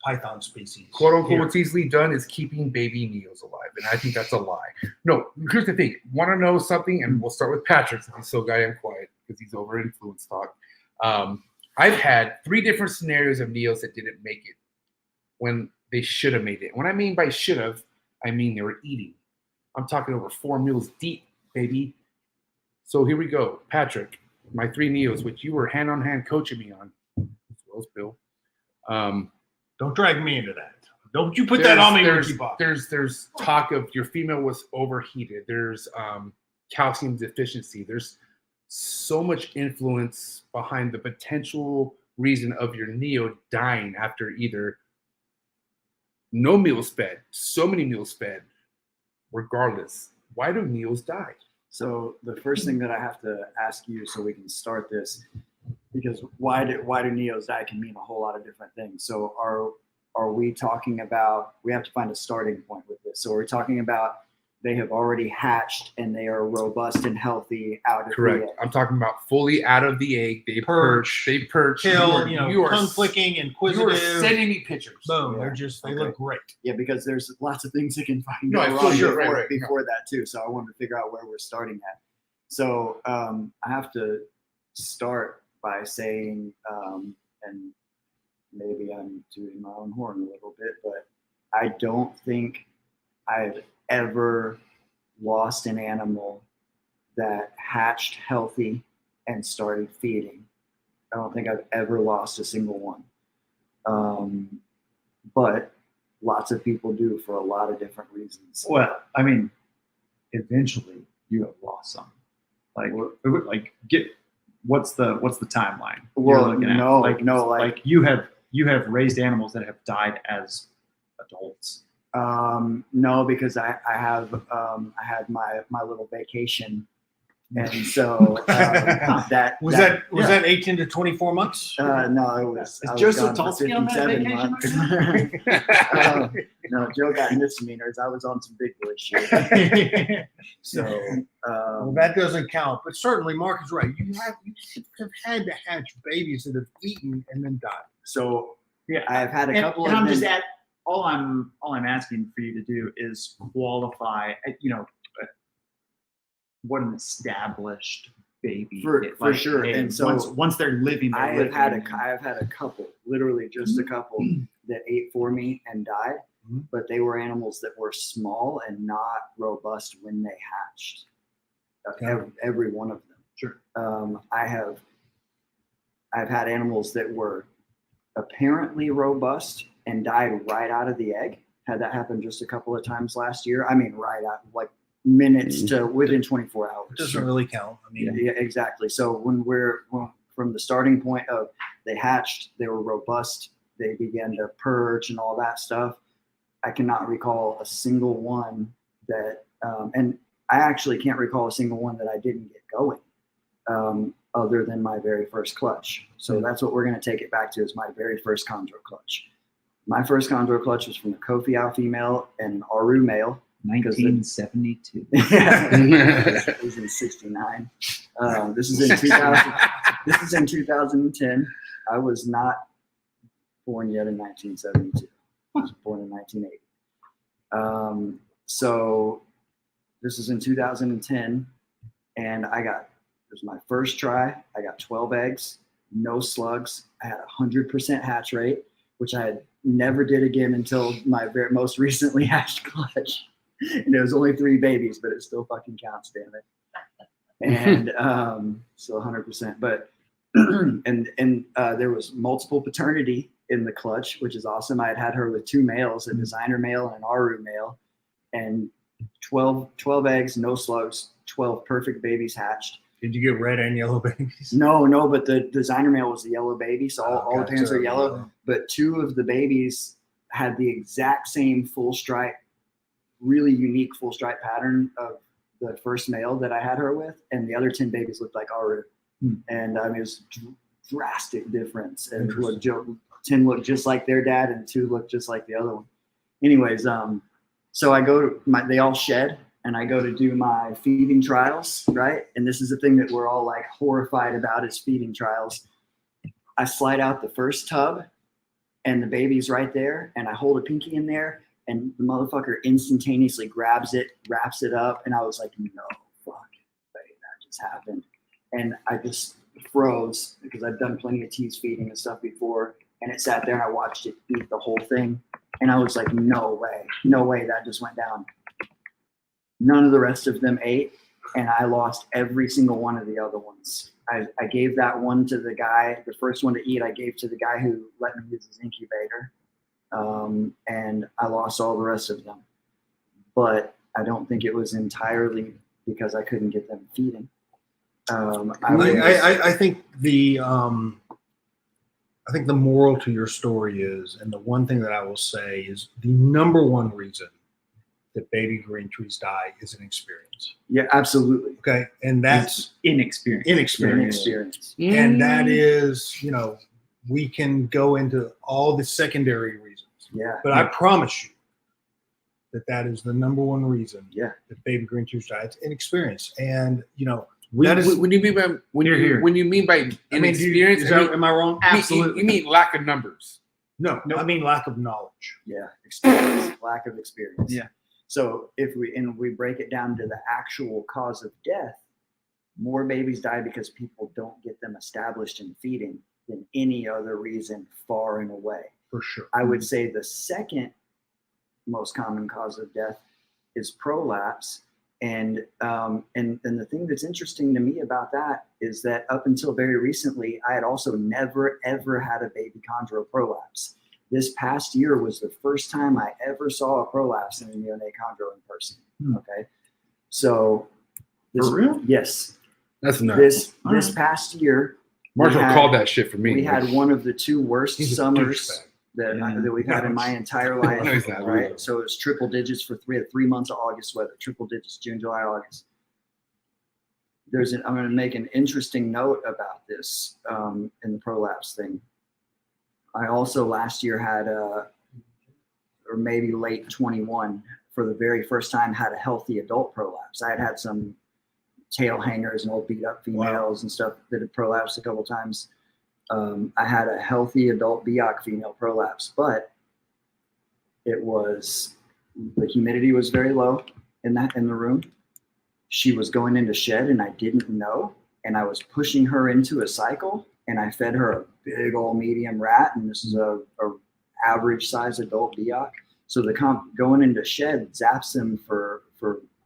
python species. Quote unquote, here. what's easily done is keeping baby neos alive. And I think that's a lie. No, here's the thing. Want to know something? And we'll start with Patrick since he's so goddamn quiet because he's over influence talk. I've had 3 different scenarios of neos that didn't make it when they should have made it. When I mean by should have, I mean they were eating. I'm talking over 4 meals deep, baby. So here we go. Patrick, my 3 neos, which you were hand-on-hand coaching me on, as well as Bill. Don't drag me into that. Don't you put that on me, Ricky Bob. There's talk of your female was overheated. There's calcium deficiency. There's so much influence behind the potential reason of your neo dying after either no meals fed, so many meals fed. Regardless, why do neos die? So the first thing that I have to ask you, so we can start this, because why do neos die can mean a whole lot of different things. So are we talking about, we have to find a starting point with this. So we're talking about they have already hatched and they are robust and healthy out of Correct. the egg. I'm talking about fully out of the egg. They perch. Kill, you are tongue flicking, inquisitive. You are sending me pictures. Boom. Yeah. They look great. Yeah, because there's lots of things that can fucking No, go I wrong feel you. before that too. So I wanted to figure out where we're starting at. So I have to start by saying, and maybe I'm tooting my own horn a little bit, but I don't think I've ever lost an animal that hatched healthy and started feeding. I don't think I've ever lost a single one. But lots of people do for a lot of different reasons. Well, I mean, eventually you have lost some. What's the timeline? Well, you have raised animals that have died as adults. No, because I had my little vacation, and so that was that 18 to 24 months? No, it was. Is I was Joseph gone for Tulsi on that 57 vacation? months. No, Joe got misdemeanors. I was on some big boy shit. So well, that doesn't count. But certainly, Mark is right. You have had to hatch babies that have eaten and then died. So yeah, I've had a couple and of. I'm just at all I'm asking for you to do is qualify. What an established baby for sure. And so once they're living, I have had a couple, literally just a couple that ate for me and died, but they were animals that were small and not robust when they hatched. Every one of them. Sure. I've had animals that were apparently robust and died right out of the egg, Had that happen just a couple of times last year. I mean, right at like minutes to within 24 hours. It doesn't really count. I mean, Yeah, exactly. So when from the starting point of they hatched, they were robust, they began to purge and all that stuff. I cannot recall a single one that, and I actually can't recall a single one that I didn't get going, other than my very first clutch. So that's what we're going to take it back to, is my very first chondro clutch. My first chondro clutch was from a Kofiau female and an Aru male. 1972. It was in 69. This is in 2000. This is in 2010. I was not born yet in 1972. I was born in 1980. So this is in 2010, and it was my first try. I got 12 eggs, no slugs. I had 100% hatch rate, which I never did again until my most recently hatched clutch. And it was only 3 babies, but it still fucking counts, damn it. And still 100%. But and there was multiple paternity in the clutch, which is awesome. I had her with 2 males, a designer male and an Aru male, and 12 eggs, no slugs, 12 perfect babies hatched. did you get red and yellow babies? No, but the designer male was the yellow baby, so all the parents are yellow. But 2 of the babies had the exact same full stripe, really unique full stripe pattern of the first male that I had her with, and the other 10 babies looked like Aru. And I mean, it was drastic difference. And 10 looked just like their dad, and 2 looked just like the other one. Anyways, so I go to they all shed, and I go to do my feeding trials, right? And this is the thing that we're all like horrified about, is feeding trials. I slide out the first tub, and the baby's right there, and I hold a pinky in there, and the motherfucker instantaneously grabs it, wraps it up, and I was like, no, fuck, wait, that just happened. And I just froze, because I've done plenty of tease feeding and stuff before, and it sat there, and I watched it eat the whole thing, and I was like, no way, that just went down. None of the rest of them ate, and I lost every single one of the other ones. I gave that one to the guy, the first one to eat, I gave to the guy who let me use his incubator. And I lost all the rest of them. But I don't think it was entirely because I couldn't get them feeding. I think the moral to your story is, and the one thing that I will say is, the number one reason that baby green trees die is inexperience. Yeah, absolutely. Okay, and that's Inexperience. Inexperience. And that is, we can go into all the secondary reasons. Yeah. But I promise you that is the number one reason Yeah. that baby green trees die. It's inexperience. And, When you mean by inexperience, am I wrong? You mean lack of numbers. No, I mean lack of knowledge. Yeah, experience, lack of experience. Yeah. So if we break it down to the actual cause of death, more babies die because people don't get them established in feeding than any other reason, far and away. For sure. I would say the second most common cause of death is prolapse. And the thing that's interesting to me about that is that up until very recently, I had also never, ever had a baby chondro prolapse. This past year was the first time I ever saw a prolapse in a neonate chondro in person. Okay. So For real? Yes. That's nuts. This past year, Marshall called that shit for me. we had one of the 2 worst He's a summers douchebag. that we've had in my entire life. No, he's not. Right. So it was triple digits for 3 months of August weather, triple digits, June, July, August. I'm going to make an interesting note about this in the prolapse thing. I also last year had or maybe late 21, for the very first time, had a healthy adult prolapse. I had some tail hangers and old beat up females and stuff that had prolapsed a couple times. I had a healthy adult Biak female prolapse, but the humidity was very low in the room. She was going into shed, and I didn't know, and I was pushing her into a cycle, and I fed her a big old medium rat, and this is a average size adult Biak. So the going into shed zaps them for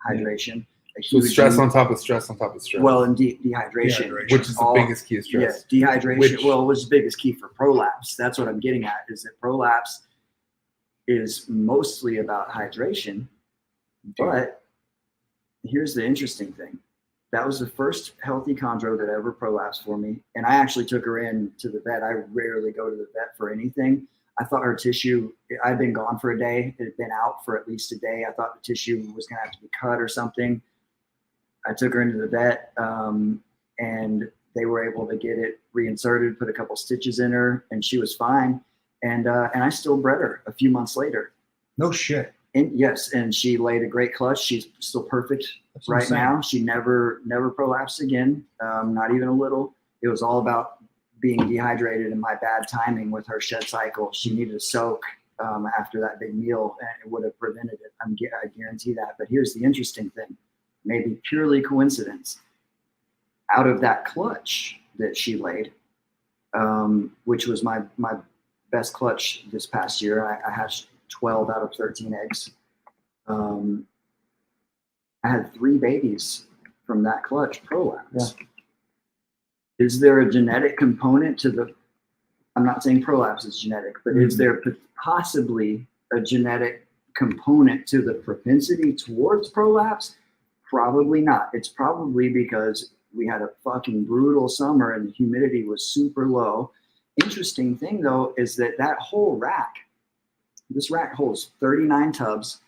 hydration. So stress on top of stress on top of stress. Well, and dehydration, which is the biggest key of stress. Yeah, dehydration. It was the biggest key for prolapse. That's what I'm getting at, is that prolapse, is mostly about hydration. But here's the interesting thing. That was the first healthy chondro that ever prolapsed for me. And I actually took her in to the vet. I rarely go to the vet for anything. I thought her tissue, I'd been gone for a day. It had been out for at least a day. I thought the tissue was going to have to be cut or something. I took her into the vet, and they were able to get it reinserted, put a couple stitches in her, and she was fine. And I still bred her a few months later. No shit. And yes, and she laid a great clutch. She's still perfect right now. She never prolapsed again, not even a little. It was all about being dehydrated and my bad timing with her shed cycle. She needed to soak after that big meal, and it would have prevented it. I guarantee that. But here's the interesting thing, maybe purely coincidence. Out of that clutch that she laid, which was my best clutch this past year, I hatched 12 out of 13 eggs. I had 3 babies from that clutch prolapse. Yeah. Is there a genetic component to the, I'm not saying prolapse is genetic, but is there possibly a genetic component to the propensity towards prolapse? Probably not. It's probably because we had a fucking brutal summer and the humidity was super low. Interesting thing though, is that whole rack, this rack holds 39 tubs,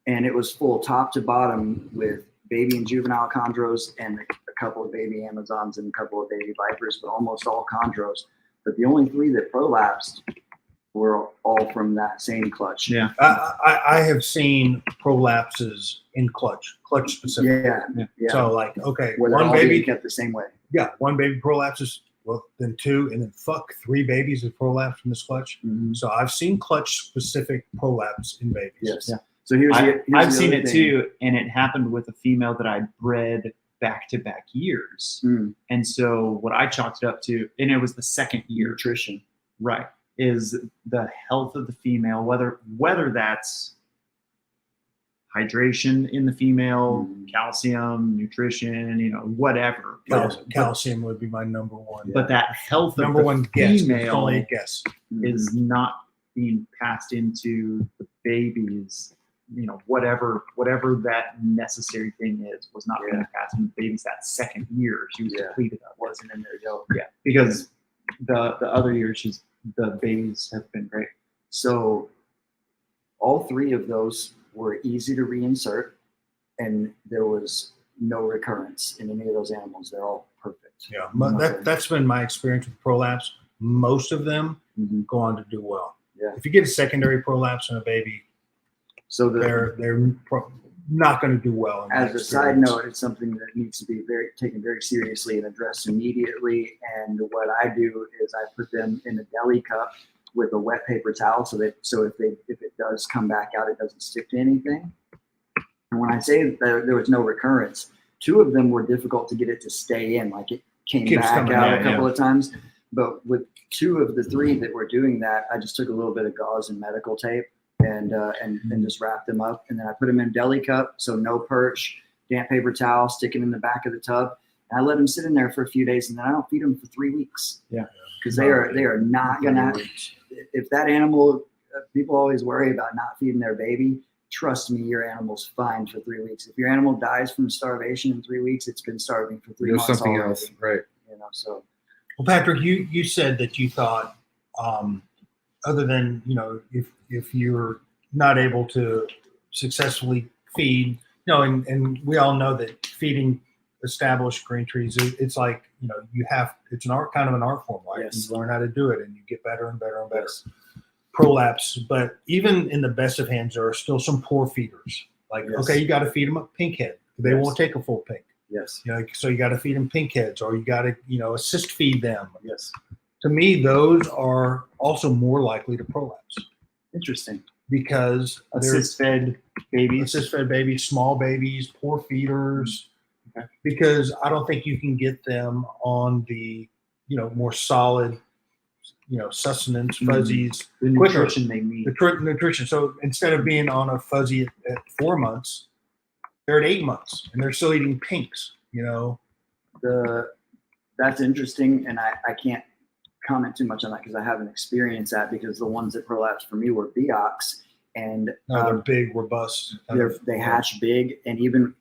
and it was full top to bottom with baby and juvenile chondros and a couple of baby Amazons and a couple of baby vipers, but almost all chondros. But the only 3 that prolapsed were all from that same clutch. Yeah. I have seen prolapses in clutch specific. Yeah. So like, okay, where one all baby being kept the same way. Yeah, one baby prolapses, well, then 2, and then 3 babies have prolapsed from this clutch. Mm-hmm. So I've seen clutch-specific prolapse in babies. Yes. Yeah. So here's I've seen the it thing. too, and it happened with a female that I bred back-to-back years. And so what I chalked it up to, and it was the second year, Nutrition. right, is the health of the female, whether that's hydration in the female, calcium, nutrition, whatever. Calcium would be my number one. But that health Number of one the guess. female Only a guess. is not being passed into the babies. Whatever that necessary thing is was not being passed into the babies that second year. She was depleted. That wasn't in there. Yeah, because the other years the babies have been great. So all 3 of those were easy to reinsert, and there was no recurrence in any of those animals. They're all perfect. Yeah, that's been my experience with prolapse. Most of them go on to do well. Yeah. If you get a secondary prolapse in a baby, so they're not going to do well. As a side note, it's something that needs to be taken very seriously and addressed immediately. And what I do is I put them in a deli cup with a wet paper towel, so if it does come back out, it doesn't stick to anything. And when I say that there was no recurrence, 2 of them were difficult to get it to stay in, like it came back out a couple of times. But with 2 of the 3 that were doing that, I just took a little bit of gauze and medical tape and just wrapped them up, and then I put them in a deli cup, so no perch, damp paper towel, stick it in the back of the tub, and I let them sit in there for a few days, and then I don't feed them for 3 weeks. Yeah, because they are not gonna. If that animal, people always worry about not feeding their baby. Trust me, your animal's fine for 3 weeks. If your animal dies from starvation in 3 weeks, it's been starving for 3 months. There's something already. else, right? So. Well, Patrick, you said that you thought, other than if you're not able to successfully feed, and we all know that feeding established green trees, it's like it's an art, kind of an art form, right? Yes. You learn how to do it, and you get better and better and better. Yes. Prolapse, but even in the best of hands, there are still some poor feeders. Like, okay, you got to feed them a pink head. They won't take a full pink. Yes. So you got to feed them pink heads, or you got to assist feed them. Yes. To me, those are also more likely to prolapse. Interesting. Because assist-fed babies, small babies, poor feeders. Okay. Because I don't think you can get them on the more solid sustenance fuzzies. The nutrition they need. The nutrition. So instead of being on a fuzzy at 4 months, they're at 8 months, and they're still eating pinks. That's interesting, and I can't comment too much on that because I haven't experienced that, because the ones that prolapsed for me were Beox, and No, they're big, robust. they hatch big, and even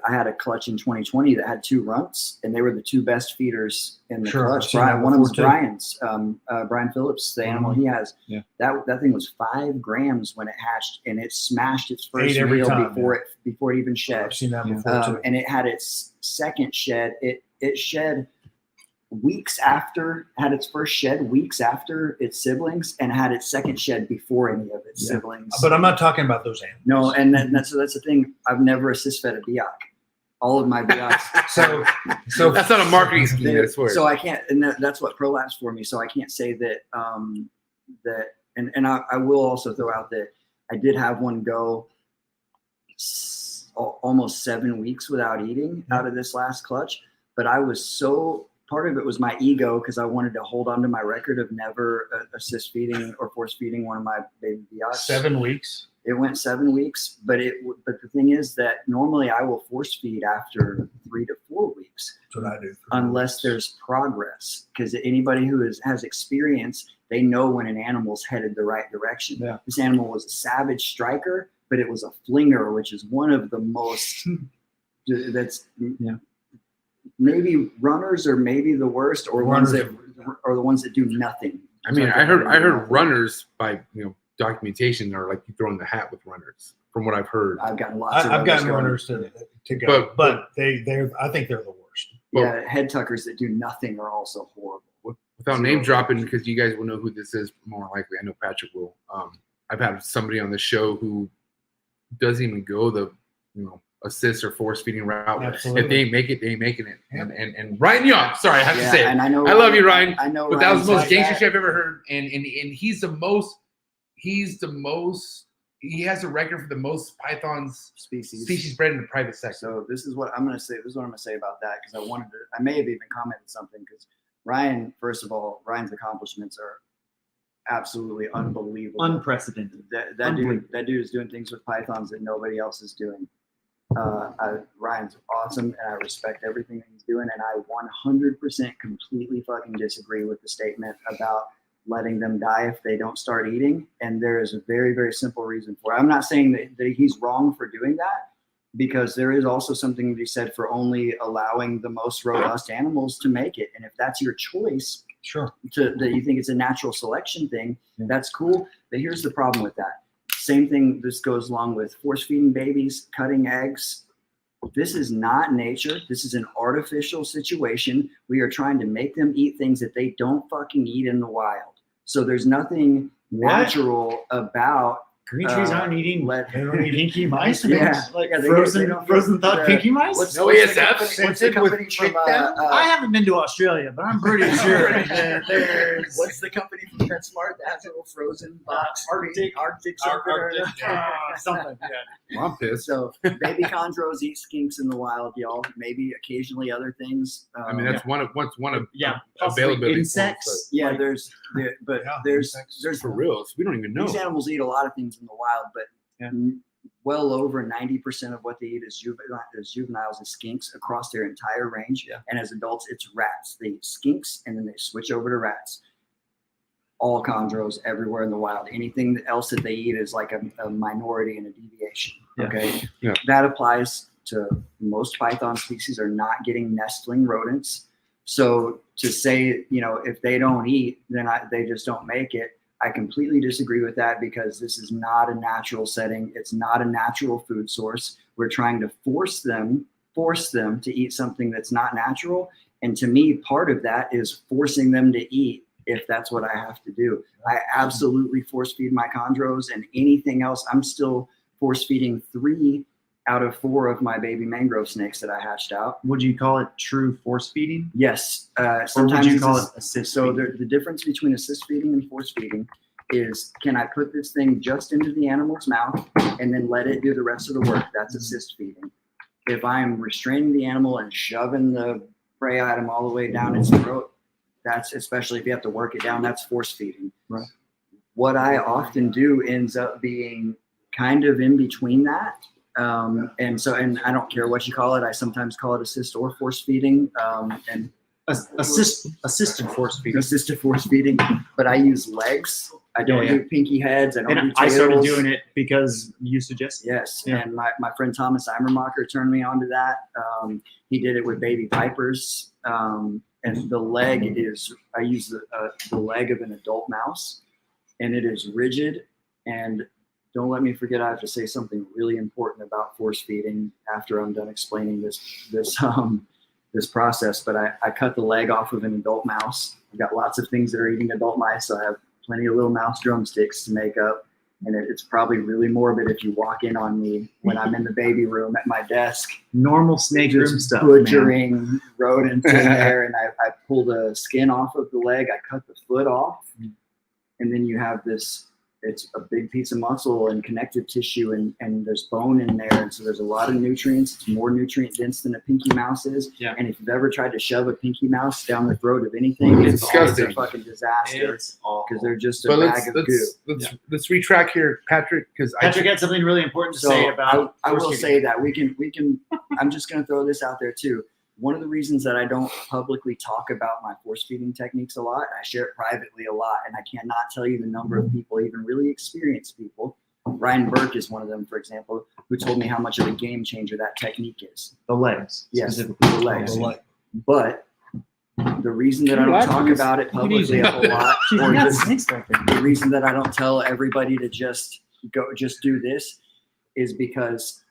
I had a clutch in 2020 that had 2 runts, and they were the 2 best feeders in the clutch. One of them was Brian's, Brian Phillips, the animal he has. Yeah. That thing was 5 grams when it hatched, and it smashed its first every meal time, before it even shed. I've seen that before too. And it had its second shed. It shed weeks after, had its first shed weeks after its siblings, and had its second shed before any of its siblings. But I'm not talking about those animals. No, and that's the thing. I've never assist fed a Biak. All of my Biaks. So that's not a marketing scheme. I swear. So I can't, and that's what Prolapse for me. So I can't say that and I will also throw out that I did have one go almost 7 weeks without eating out of this last clutch, but I was so. Part of it was my ego because I wanted to hold on to my record of never assist feeding or force feeding one of my baby Biaks. 7 weeks. It went 7 weeks, but the thing is that normally I will force feed after 3 to 4 weeks. That's what I do. Unless there's progress, because anybody who has experience, they know when an animal's headed the right direction. Yeah. This animal was a savage striker, but it was a flinger, which is one of the most. Maybe runners are maybe the worst, or ones that are the ones that do nothing. I mean, I heard runners by documentation are like you throw in the hat with runners. From what I've heard, I've gotten lots. I've gotten runners to go, but I think they're the worst. Yeah, head tuckers that do nothing are also horrible. Without name dropping, because you guys will know who this is more likely. I know Patrick will. I've had somebody on the show who doesn't even go the assist or force feeding route. Absolutely. If they ain't make it, they ain't making it. And Ryan Young, sorry, I have to say it. And I love you, Ryan. I know, but that was the most like gangster shit I've ever heard. And he's the most. He has a record for the most pythons species bred in the private sector. So this is what I'm going to say. This is what I'm going to say about that, because I may have even commented something, because Ryan, first of all, Ryan's accomplishments are absolutely unbelievable, unprecedented. That dude is doing things with pythons that nobody else is doing. Ryan's awesome, and I respect everything that he's doing, and I 100% completely fucking disagree with the statement about letting them die if they don't start eating. And there is a very, very simple reason for it. I'm not saying that he's wrong for doing that, because there is also something to be said for only allowing the most robust animals to make it. And if that's your choice, sure, that you think it's a natural selection thing, that's cool. But here's the problem with that. Same thing, this goes along with force feeding babies, cutting eggs. This is not nature. This is an artificial situation. We are trying to make them eat things that they don't fucking eat in the wild. So there's nothing natural about green trees aren't eating. They don't eat pinky mice. Frozen thought pinky mice. What's the company from? I haven't been to Australia, but I'm pretty sure there's. What's the company from PetSmart that has a little frozen box? Arctic something. Well, I'm pissed. So baby chondros eat skinks in the wild, y'all. Maybe occasionally other things. I mean, that's one of availability. Insects. Yeah, there's for real. So we don't even know. These animals eat a lot of things in the wild, but well over 90% of what they eat is juveniles and skinks across their entire range. Yeah. And as adults, it's rats. They eat skinks and then they switch over to rats. All chondros everywhere in the wild. Anything else that they eat is like a minority and a deviation. Yeah. Okay. Yeah. That applies to most python species are not getting nestling rodents. So to say, if they don't eat, then they just don't make it. I completely disagree with that, because this is not a natural setting. It's not a natural food source. We're trying to force them to eat something that's not natural. And to me, part of that is forcing them to eat if that's what I have to do. I absolutely force feed my chondros, and anything else. I'm still force feeding 3 out of 4 of my baby mangrove snakes that I hatched out. Would you call it true force feeding? Yes. Sometimes or would you call it assist feeding? feeding? The difference between assist feeding and force feeding is, can I put this thing just into the animal's mouth and then let it do the rest of the work? That's assist feeding. If I'm restraining the animal and shoving the prey item all the way down its throat, that's, especially if you have to work it down, that's force feeding. Right. What I often do ends up being kind of in between that. And I don't care what you call it. I sometimes call it assist or force feeding. And assisted force feeding. Assisted force feeding, but I use legs I don't Yeah, yeah. do pinky heads. I don't do And tails. I started doing it because you suggested. Yes, Yeah. and my friend Thomas Eimermacher turned me on to that. He did it with baby vipers, and the leg is, I use the leg of an adult mouse, and it is rigid. And don't let me forget, I have to say something really important about force feeding after I'm done explaining this process. But I cut the leg off of an adult mouse. I've got lots of things that are eating adult mice, so I have plenty of little mouse drumsticks to make up. And it's probably really morbid if you walk in on me when I'm in the baby room at my desk. Normal snake room Just stuff. butchering rodents in there. And I pull the skin off of the leg. I cut the foot off. And then you have this, it's a big piece of muscle and connective tissue, and there's bone in there. And so there's a lot of nutrients. It's more nutrient dense than a pinky mouse is. Yeah. And if you've ever tried to shove a pinky mouse down the throat of anything, It's always a disgusting. fucking disaster. It's awful. Because they're just a But bag of goo. let's retract here, Patrick, because Patrick had something really important to So say about. I will force say feeding. that we can. I'm just going to throw this out there too. One of the reasons that I don't publicly talk about my force feeding techniques a lot, I share it privately a lot, and I cannot tell you the number of people, even really experienced people. Ryan Burke is one of them, for example, who told me how much of a game changer that technique is. The legs. Yes, Specifically. the legs. The leg. But the reason that I Can you don't laugh, talk please? about it Take it easy. publicly a whole lot, Jeez, or we got the, snakes back there. the reason that I don't tell everybody to just do this is because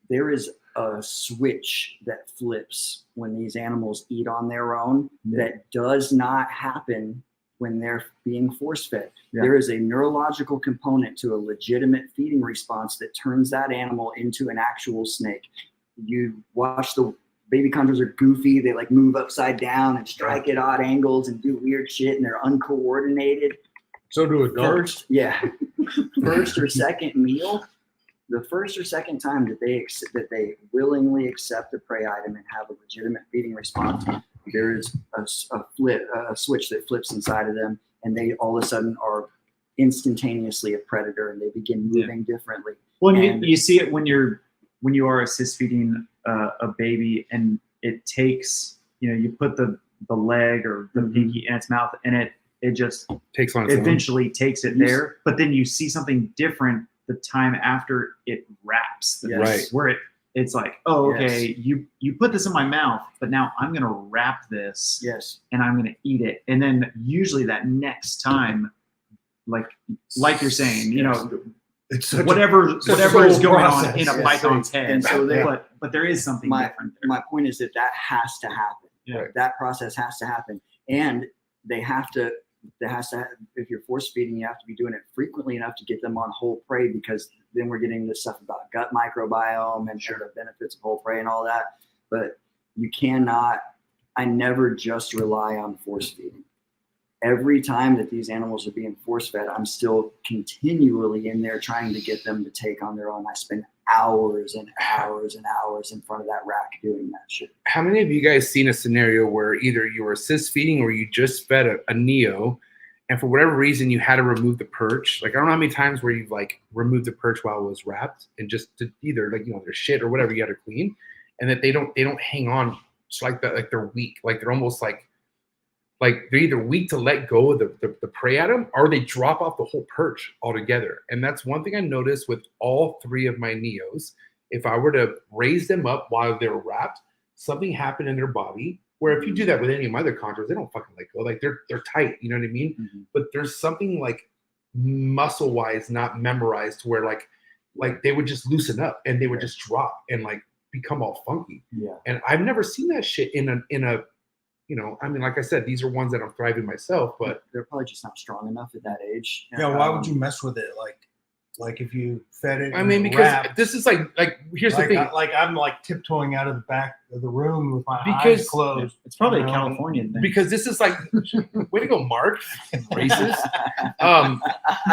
there is a switch that flips when these animals eat on their own that does not happen when they're being force fed. Yeah. There is a neurological component to a legitimate feeding response that turns that animal into an actual snake. You watch the baby chondros are goofy. They like move upside down and strike at odd angles and do weird shit, and they're uncoordinated. So do adults. First or second meal, the first or second time that they willingly accept a prey item and have a legitimate feeding response, there is a switch that flips inside of them, and they all of a sudden are instantaneously a predator, and they begin moving differently. Well, And- you see it when you are assist feeding a baby, and it takes, you put the leg or the pinky in its mouth, and it just takes on its own. eventually takes it there. But then you see something different the time after it wraps. Yes. Right. Where it's like, oh, okay, Yes. you put this in my mouth, but now I'm gonna wrap this Yes. and I'm gonna eat it. And then usually that next time, like you're saying, It's such whatever a is slow going on process. in a Yes. python's head. And so they- but there is something different there. My point is that has to happen. Yeah. That process has to happen, and they have to. If you're force feeding, you have to be doing it frequently enough to get them on whole prey, because then we're getting this stuff about gut microbiome and the benefits of whole prey and all that. But you cannot. I never just rely on force feeding. Every time that these animals are being force fed, I'm still continually in there trying to get them to take on their own. I spend hours and hours and hours in front of that rack doing that shit. How many of you guys seen a scenario where either you were assist feeding or you just fed a neo, and for whatever reason you had to remove the perch? Like, I don't know how many times where you've like removed the perch while it was wrapped, and just to either their shit or whatever you had to clean, and that they don't hang on just like that, like they're weak, like they're almost like they're either weak to let go of the prey item, or they drop off the whole perch altogether. And that's one thing I noticed with all three of my neos. If I were to raise them up while they're wrapped, something happened in their body. Where if you do that with any of my other chondros, they don't fucking let go. Like they're tight, you know what I mean? Mm-hmm. But there's something like muscle wise not memorized to where like they would just loosen up and they would just drop and like become all funky. Yeah. And I've never seen that shit in a I mean, like I said, these are ones that I'm thriving myself, but They're probably just not strong enough at that age. Yeah, why would you mess with it? Like if you fed it. I mean, because wrapped, this is like here's the thing. I'm like tiptoeing out of the back of the room with my Because- eyes closed. It's probably a No. Californian thing. Because this is like, way to go, Mark, racist.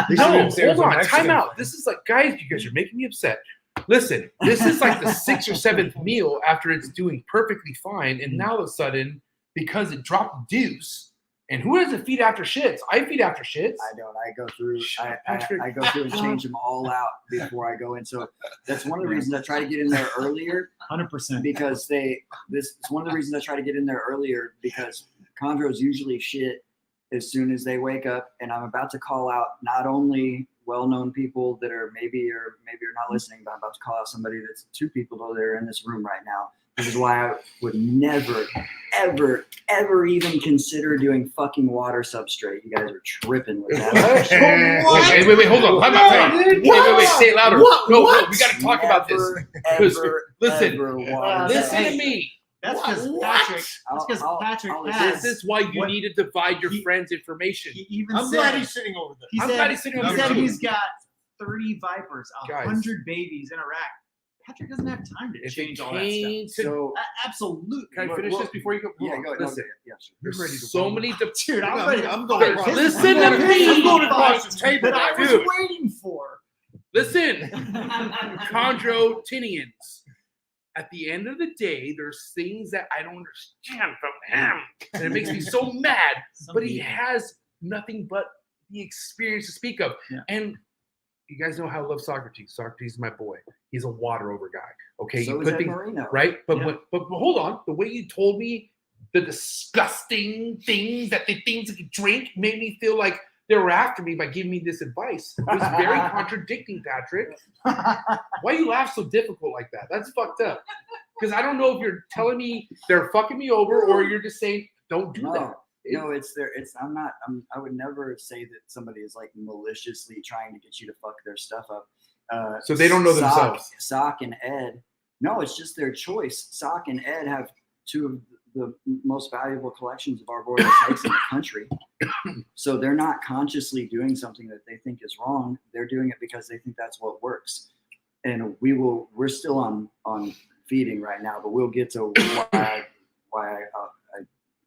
They No, should- there's hold a on, Mexican time out. thing. This is like, guys, you guys are making me upset. Listen, this is like the 6th or 7th meal after it's doing perfectly fine, and now all of a sudden, because it dropped deuce, and who doesn't feed after shits? I feed after shits. I don't. I go through. Shut I up, go through and change them all out before I go in. So that's one of the reasons I try to get in there earlier, 100%. because it's one of the reasons I try to get in there earlier, because chondros usually shit as soon as they wake up. And I'm about to call out not only well-known people that are maybe are not listening, but I'm about to call out somebody that's 2 people that are in this room right now. This is why I would never, ever, ever even consider doing fucking water substrate. You guys are tripping with that. Wait, hold on. Wait, say it louder. No, we got to talk about this. Listen to me. That's because Patrick. That's because Patrick has. This is why you need to divide your friends' information. He even I'm said, glad he's sitting over there. He I'm said, glad he's sitting over he there said too. he's got 30 vipers, Guys. 100 babies in a rack. Patrick doesn't have time to change all that stuff. So Absolutely. Can I finish this before you go? yeah, go ahead. Listen, Yes. there's so many. Dude, I'm ready. I'm going across. Listen to me. I'm going across the table. That I was Dude. waiting for. Listen, Chondrotinians. At the end of the day, there's things that I don't understand from him, and it makes me so mad. But he has nothing but the experience to speak of. Yeah. And you guys know how I love Socrates. Socrates is my boy. He's a water over guy. Okay, So you is put Ed things Marino. right, but Yeah. but hold on. The way you told me the disgusting things that the things that you drink made me feel like they were after me by giving me this advice. It was very contradicting, Patrick. Why you laugh so difficult like that? That's fucked up. Because I don't know if you're telling me they're fucking me over or you're just saying don't do that. No, I would never say that somebody is like maliciously trying to get you to fuck their stuff up. So they don't know themselves. Sock and Ed. No, it's just their choice. Sock and Ed have 2 of the most valuable collections of arboreal snakes in the country. So they're not consciously doing something that they think is wrong. They're doing it because they think that's what works. And we're still on feeding right now, but we'll get to why I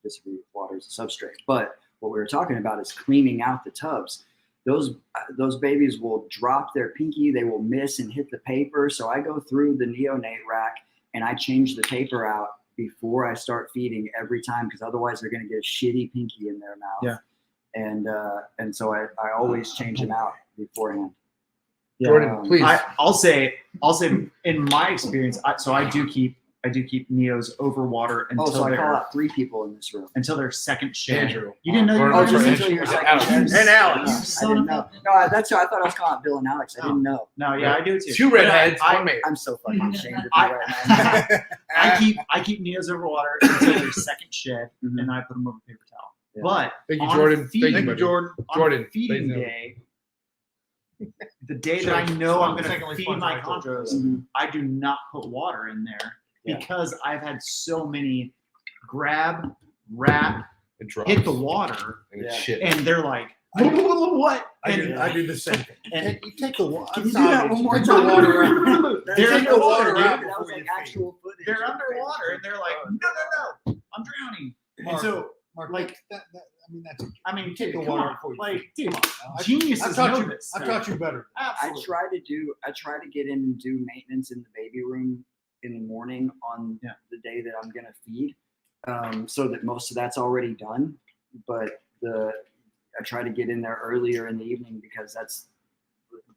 disagree with water as a substrate. But what we were talking about is cleaning out the tubs. Those babies will drop their pinky, they will miss and hit the paper. So I go through the neonate rack and I change the paper out before I start feeding every time, because otherwise they're going to get a shitty pinky in their mouth. Yeah. And so I always change them out beforehand. Yeah. Jordan, please. I'll say in my experience, I do keep Neos over water So until I call they're out 3 people in this room. until their second shed. Andrew. You didn't know you Or- were or- just sorry, until your second Alex. shed. And Alex. I didn't know. No, that's why I thought I was calling out Bill and Alex. I didn't know. No, yeah, I do too. 2 redheads, I- 1 mate. I'm so fucking ashamed of you I- right now. I keep Neos over water until their second shed, Mhm. and I put them over paper towel. Yeah. But Thank you, on Jordan. feeding- Thank you, Jordan. on Jordan, feeding ladies and day, the day that I know I'm going to feed my chondros, Mhm. I do not put water in there Yeah. because I've had so many grab, wrap, And drops. hit the water, And Yeah. shit. and they're like, what? I And, do the same thing. and You take the water. Can you do that one more Take the time? water out. they're Take the underwater, water out dude. That was before like you feed. actual footage. They're underwater, and they're like, no, I'm drowning. Mark, And so, Mark, like- that's I mean, take the come water on, before you like, feed. dude, I geniuses taught know you. this. I taught you better. I Absolutely. try to get in and do maintenance in the baby room in the morning on Yeah. the day that I'm gonna feed, so that most of that's already done. But I try to get in there earlier in the evening because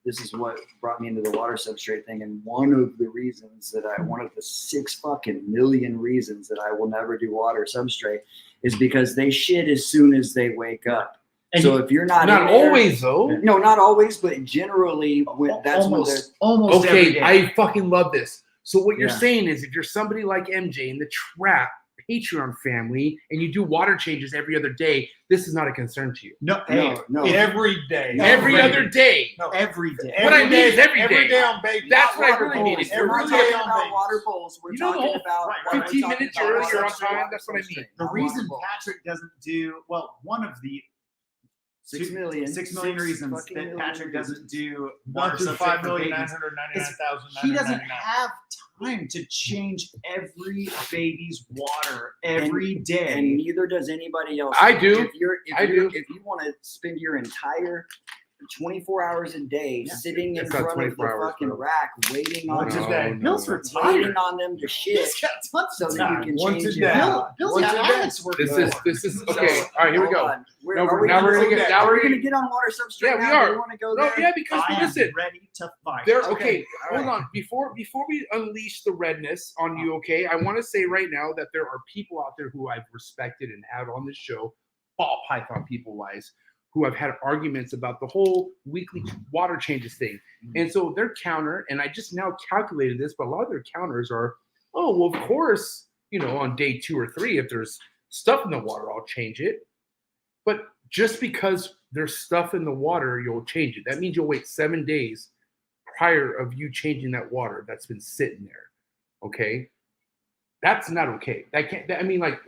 this is what brought me into the water substrate thing. And one of the 6 fucking million reasons that I will never do water substrate is because they shit as soon as they wake up. And So if you're not Not in there- always, though. no, not always, but generally, that's when they're almost every Okay, day. I fucking love this. So what you're Yeah. saying is if you're somebody like MJ in the Trap Patreon family and you do water changes every other day, this is not a concern to you. no, no. Every day. Every other day. No. every day. What I mean is every Every day. day on baby. That's what I Water really bowls. needed. We're not Every talking day on about babies. water bowls. We're You know the talking whole- about right, we're 15 talking minutes about earlier water on substrate, time, that's what I water mean. substrate, The not reason water bowls. Patrick doesn't do one of the 6 million 6 million reasons fucking that million Patrick reasons. doesn't do 1 water through substrate for babies 5,999,999. he doesn't have time to change every baby's water every day. And neither does anybody else. I do. If you want to spend your entire 24 hours a day sitting in It's not front of the 24 hours, fucking bro. rack, waiting on Once a them, day. Bill's waiting retired. on them to shit, Bill's got tons so of that time. you can Once change a it day. out. Bill's Once got a day. Alex working This for him. is okay. All right, here we Hold go. on. No, Are we now we're gonna gonna go get- there? now Are we're we gonna- gonna get on water substrate? Yeah, we now? are. Do you want to go No, there? yeah, because I am listen, ready to fight. there. Okay, Okay, all hold right. on. Before we unleash the redness on you, okay, I want to say right now that there are people out there who I've respected and had on this show ball python people wise who have had arguments about the whole weekly water changes thing. And so their counter, and I just now calculated this, but a lot of their counters are, oh, well, of course, you know, on day 2 or 3, if there's stuff in the water, I'll change it. But just because there's stuff in the water, you'll change it. That means you'll wait 7 days prior of you changing that water that's been sitting there. Okay? That's not okay. That can't, I mean, like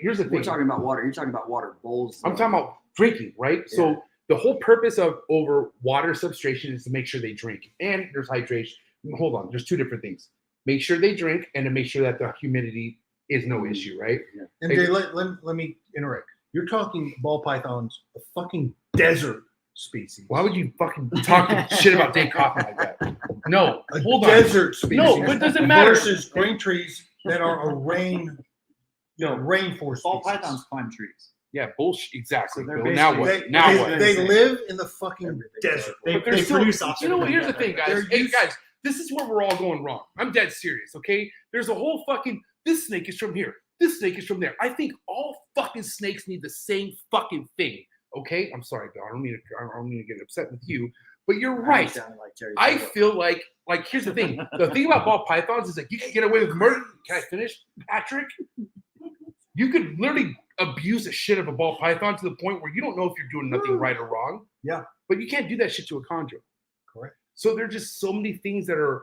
here's the thing. We're talking about water. You're talking about water bowls. I'm talking about drinking, right? Yeah. So the whole purpose of over water substration is to make sure they drink. And there's hydration. Hold on, there's 2 different things. Make sure they drink and to make sure that the humidity is no issue, right? Yeah. And Jay, let me interrupt. You're talking ball pythons, a fucking desert species. Why would you fucking talk shit about Dave Kaufman like that? No, A hold on. desert species. No, but it doesn't matter. Versus green trees that are a rainforest Ball species. pythons climb trees. Yeah, bullshit. Exactly. So they're Bill. Now basically- what? Now they, what? They live in the fucking desert. But they're they still, produce you oxygen know what? Here's the together. thing, guys. They're Hey, used- guys, this is where we're all going wrong. I'm dead serious, okay? There's a whole fucking, this snake is from here. This snake is from there. I think all fucking snakes need the same fucking thing, okay? I'm sorry, Bill. I don't mean to get upset with you, but you're right. Sounded like Terry I Pratchett. feel like here's the thing. The thing about ball pythons is like you can get away with murder. Can I finish, Patrick? You could literally abuse the shit of a ball python to the point where you don't know if you're doing nothing right or wrong. Yeah. But you can't do that shit to a chondro. Correct. So there are just so many things that are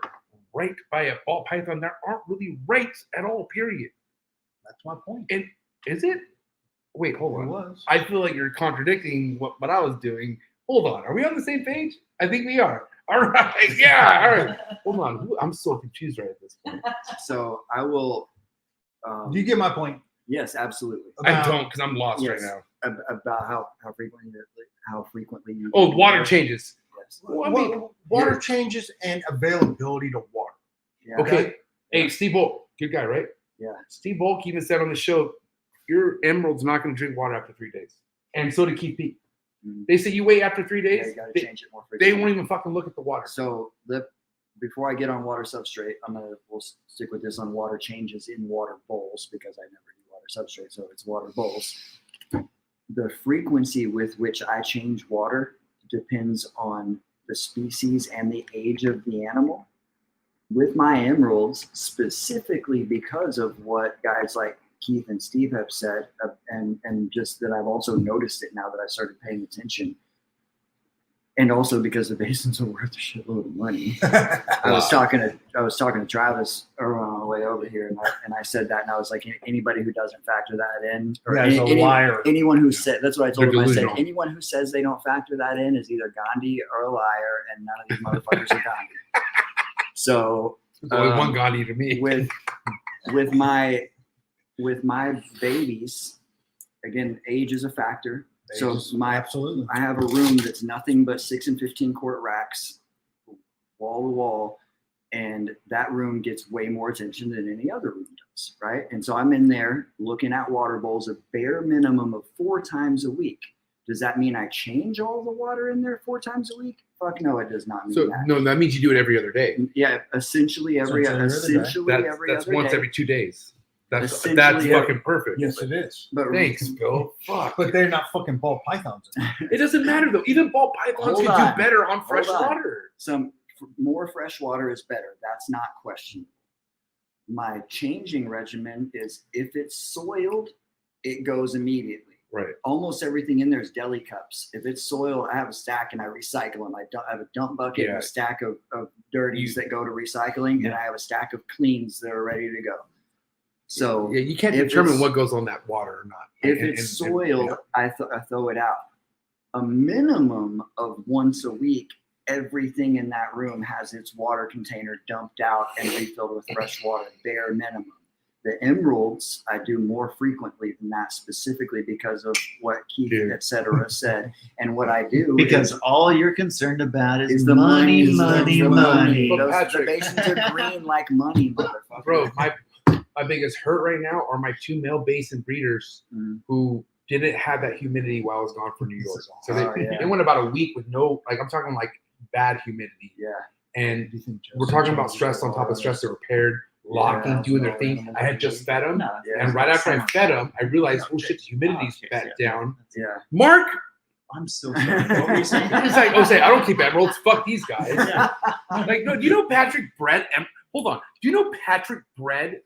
right by a ball python that aren't really right at all, period. That's my point. And is it? Wait, hold It on. was. I feel like you're contradicting what I was doing. Hold on. Are we on the same page? I think we are. All right. Yeah. All right. Hold on. I'm so confused right at this point. So I will. Do you get my point? Yes, absolutely. I About- don't because I'm lost Yes. right now. About how frequently you Oh, water changes. Yes. Well, I mean, water here- changes and availability to water. Yeah. okay. Hey, Steve Volk, good guy, right? Yeah. Steve Volk even said on the show, your emerald's not going to drink water after 3 days. And so did Keith Pete. Mhm. They say you wait after 3 Yeah, days, you got to they, change it more they frequently. won't even fucking look at the water. So before I get on water substrate, we'll stick with this on water changes in water bowls because I never do water substrate, so it's water bowls. The frequency with which I change water depends on the species and the age of the animal. With my emeralds, specifically because of what guys like Keith and Steve have said, and just that I've also noticed it now that I started paying attention. And also because the basins are worth a shitload of money. I was talking to Travis on the way over here, and I said that, and I was like, anybody who doesn't factor that in, or You guys are a liar. anyone who said, that's what I told They're him. I said, delusional. anyone who says they don't factor that in is either Gandhi or a liar, and none of these motherfuckers are Gandhi. So There's only one Gandhi to me. with my babies, again, age is a factor. So Absolutely. I have a room that's nothing but 6 and 15 quart racks, wall to wall, and that room gets way more attention than any other room does, right? And so I'm in there looking at water bowls a bare minimum of 4 times a week. Does that mean I change all the water in there 4 times a week? Fuck no, it does not mean So that. no, that means you do it every other day. Yeah, essentially every That's other once day. every 2 days. That's Essentially, fucking perfect. Yes, it is. But Thanks, Bill. Fuck. But they're not fucking ball pythons. It doesn't matter though. Even ball pythons Hold can on. do better on fresh Hold on. water. some more fresh water is better. That's not questionable. My changing regimen is if it's soiled, it goes immediately. Right. Almost everything in there is deli cups. If it's soiled, I have a stack and I recycle them. I have a dump bucket and a stack of dirties that go to recycling, and I have a stack of cleans that are ready to go. So yeah, you can't if determine it's- what goes on that water or not. if And- it's and- soiled, I throw it out. A minimum of once a week, everything in that room has its water container dumped out and refilled with fresh water, bare minimum. The emeralds, I do more frequently than that, specifically because of what Keith, Yeah. et cetera, said. And what I do Because is, all you're concerned about is the money, is money, the money. But Those, the Patrick- basins are green like money, motherfucker. Bro, my biggest hurt right now are my 2 male basin breeders Mhm. who didn't have that humidity while I was gone for New York. So Oh, yeah. they went about a week with no, like I'm talking like bad humidity. Yeah. And we're talking about stress on top of stress. They were paired locking, Yeah, doing their small thing. animals I had just fed them, Yeah. and right after I fed them, I realized, Yeah, oh shit, the humidity's back down. Yeah. Mark, I'm so sorry. What were you saying? he's like, Jose, I don't keep emeralds. Fuck these guys. Yeah. Like, no, do you know Patrick bred? Hold on. Do you know Patrick bred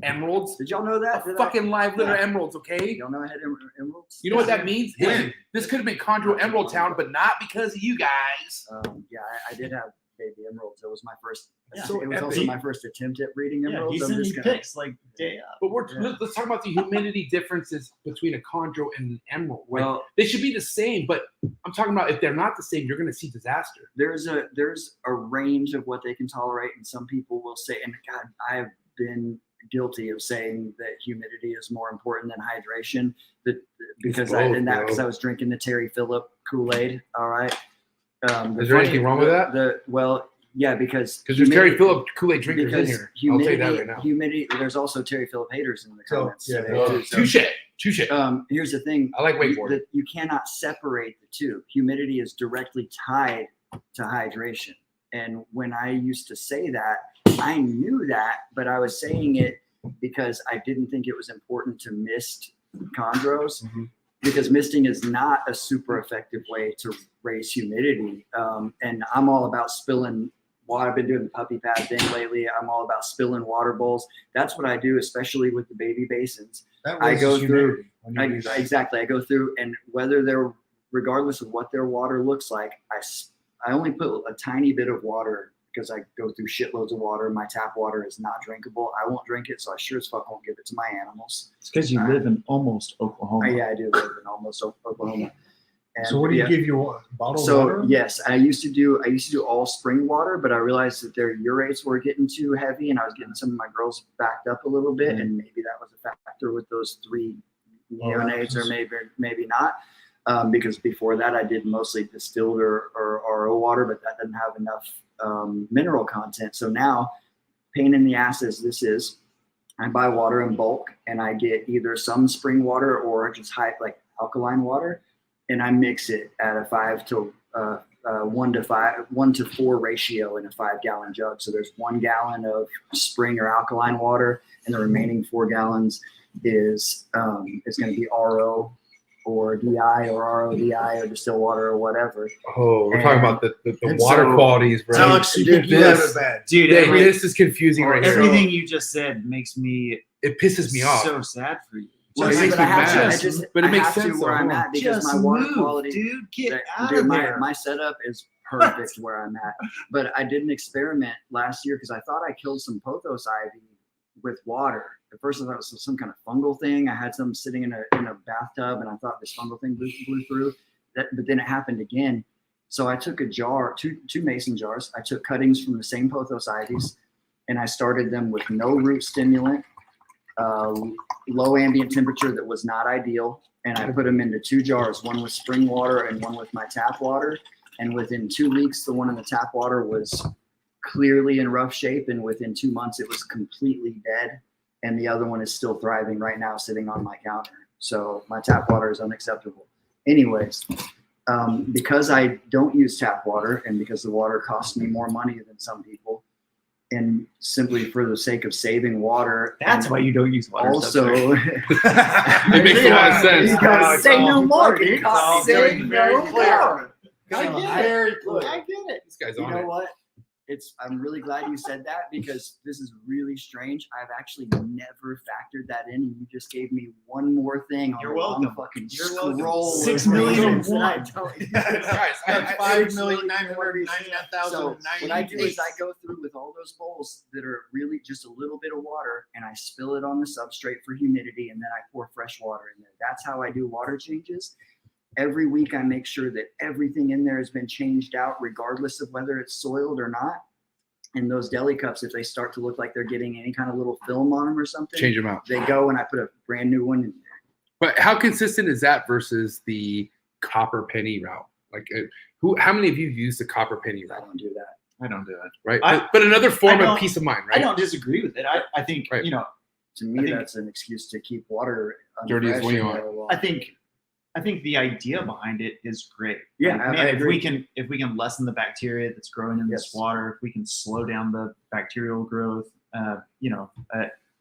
emeralds? Did y'all know that? A fucking live litter emeralds, okay? Y'all know I had emeralds? You know what that means? Yeah. This could have been Chondro Emerald Town, but not because of you guys. Yeah, I did have baby emeralds. It was my first. Yeah. So it was also my first attempt at breeding Yeah, emeralds. he I'm sent me just gonna- pics like day up. But let's talk about the humidity differences between a Chondro and an emerald. Like, Well, they should be the same, but I'm talking about if they're not the same, you're going to see disaster. there's a range of what they can tolerate, and some people will say, and God, I've been guilty of saying that humidity is more important than hydration. Because I was drinking the Terry Phillip Kool-Aid. All right. Is there anything wrong with that? Well, yeah, because There's Terry Phillip Kool-Aid drinkers in because here. I'll tell you that right now. Humidity. There's also Terry Phillip haters in the So, comments. yeah, today, too, so- Touche. Here's the thing. I like wakeboarding. That you cannot separate the two. Humidity is directly tied to hydration. And when I used to say that, I knew that, but I was saying it because I didn't think it was important to mist chondros, because misting is not a super effective way to raise humidity. And I'm all about spilling water. I've been doing the puppy pad thing lately. I'm all about spilling water bowls. That's what I do, especially with the baby basins. That I go raises through. humidity when you do that. Exactly. I go through, and whether they're, regardless of what their water looks like, I only put a tiny bit of water because I go through shitloads of water. My tap water is not drinkable. I won't drink it, so I sure as fuck won't give it to my animals. It's because you live in almost Oklahoma. Yeah, I do live in almost Oklahoma. And So what do you give your bottled So water? yes, I used to do all spring water, but I realized that their urates were getting too heavy, and I was getting some of my girls backed up a little bit, and maybe that was a factor with those 3 neonates, or maybe not. Because before that, I did mostly distilled or RO water, but that didn't have enough mineral content. So now, pain in the ass as this is, I buy water in bulk, and I get either some spring water or just like alkaline water, and I mix it at a 1 to 4 ratio in a 5-gallon jug. So there's 1 gallon of spring or alkaline water, and the remaining 4 gallons is going to be RO or DI or RODI or distilled water or whatever. Oh, we're talking about the and water so- qualities, bro. Alex, you Dude, have this- it bad. Dude, This is confusing right here. everything you just said makes me It pisses me off. so sad for you. Well, Just- it makes but I me have to. mad. I just. But it I makes have to sense, where though. I'm at because Just my water move, quality. dude. Get out Dude, of there. my setup is perfect where I'm at. But I did an experiment last year because I thought I killed some pothos ivy with water. At first I thought it was some kind of fungal thing. I had some sitting in a bathtub, and I thought this fungal thing blew through. But then it happened again. So I took a jar, two mason jars. I took cuttings from the same pothos ivies, and I started them with no root stimulant, low ambient temperature that was not ideal. And I put them into 2 jars, one with spring water and one with my tap water. And within 2 weeks, the one in the tap water was clearly in rough shape. And within 2 months, it was completely dead. And the other one is still thriving right now, sitting on my counter. So my tap water is unacceptable. Anyways, because I don't use tap water, and because the water costs me more money than some people, and simply for the sake of saving water. That's why you don't use water. Also, It makes a lot of sense. You gotta say no more. It's all Say very no more. I get it. Look, I get it. This guy's you on know it. what? I'm really glad you said that, because this is really strange. I've actually never factored that in, and you just gave me one more thing on You're the long welcome. fucking You're welcome. scroll. 6 of million reasons that I and don't- Guys, That's I- 5,999,090. So what I do is I go through with all those bowls that are really just a little bit of water, and I spill it on the substrate for humidity, and then I pour fresh water in there. That's how I do water changes. Every week I make sure that everything in there has been changed out, regardless of whether it's soiled or not. And those deli cups, if they start to look like they're getting any kind of little film on them or something, Change them out. they go, and I put a brand new one in there. But how consistent is that versus the copper penny route? Like, how many of you use the copper penny I route? don't do that. I don't do it. Right, I- but another form I of don't- peace of mind, I right? don't disagree with it. I think, Right. you know, To me, I think- that's an excuse to keep water Dirty as unfresh we and are. go along. I think the idea behind it is great. Yeah, Like, I man, agree. if we can lessen the bacteria that's growing in this Yes. water, if we can slow down the bacterial growth, I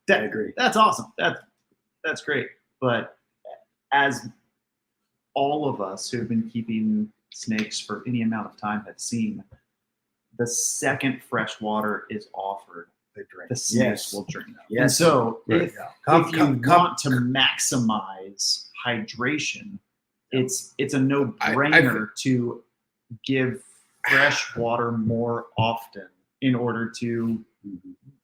agree. That's awesome. That's great. But as all of us who have been keeping snakes for any amount of time have seen, the second fresh water is offered, They drink. the snakes Yes. will drink. Yes. And so Right. if Come- if you come- want to maximize hydration, it's a no-brainer to give fresh water more often in order to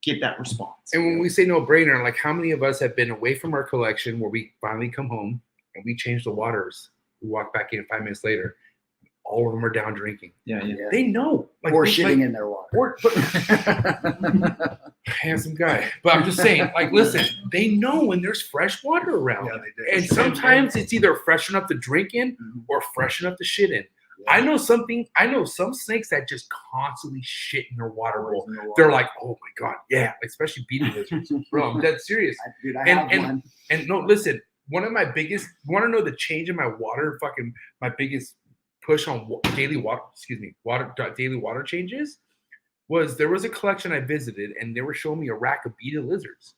get that response. And when we say no brainer, like how many of us have been away from our collection where we finally come home and we change the waters? We walk back in 5 minutes later. All of them are down drinking. Yeah. Yeah. They know. Like, Or they- shitting in their water. handsome guy. But I'm just saying, like, listen, they know when there's fresh water around. Yeah, they do. And sometimes it's either fresh enough to drink in or fresh enough to shit in. I know some snakes that just constantly shit in their water bowl. They're like, oh my God, yeah, especially beetle lizards. Bro, I'm dead serious. Dude, I And- have one. And no, listen, one of my biggest, want to know the change in my water, my biggest push on daily water changes was there was a collection I visited and they were showing me a rack of beetle lizards.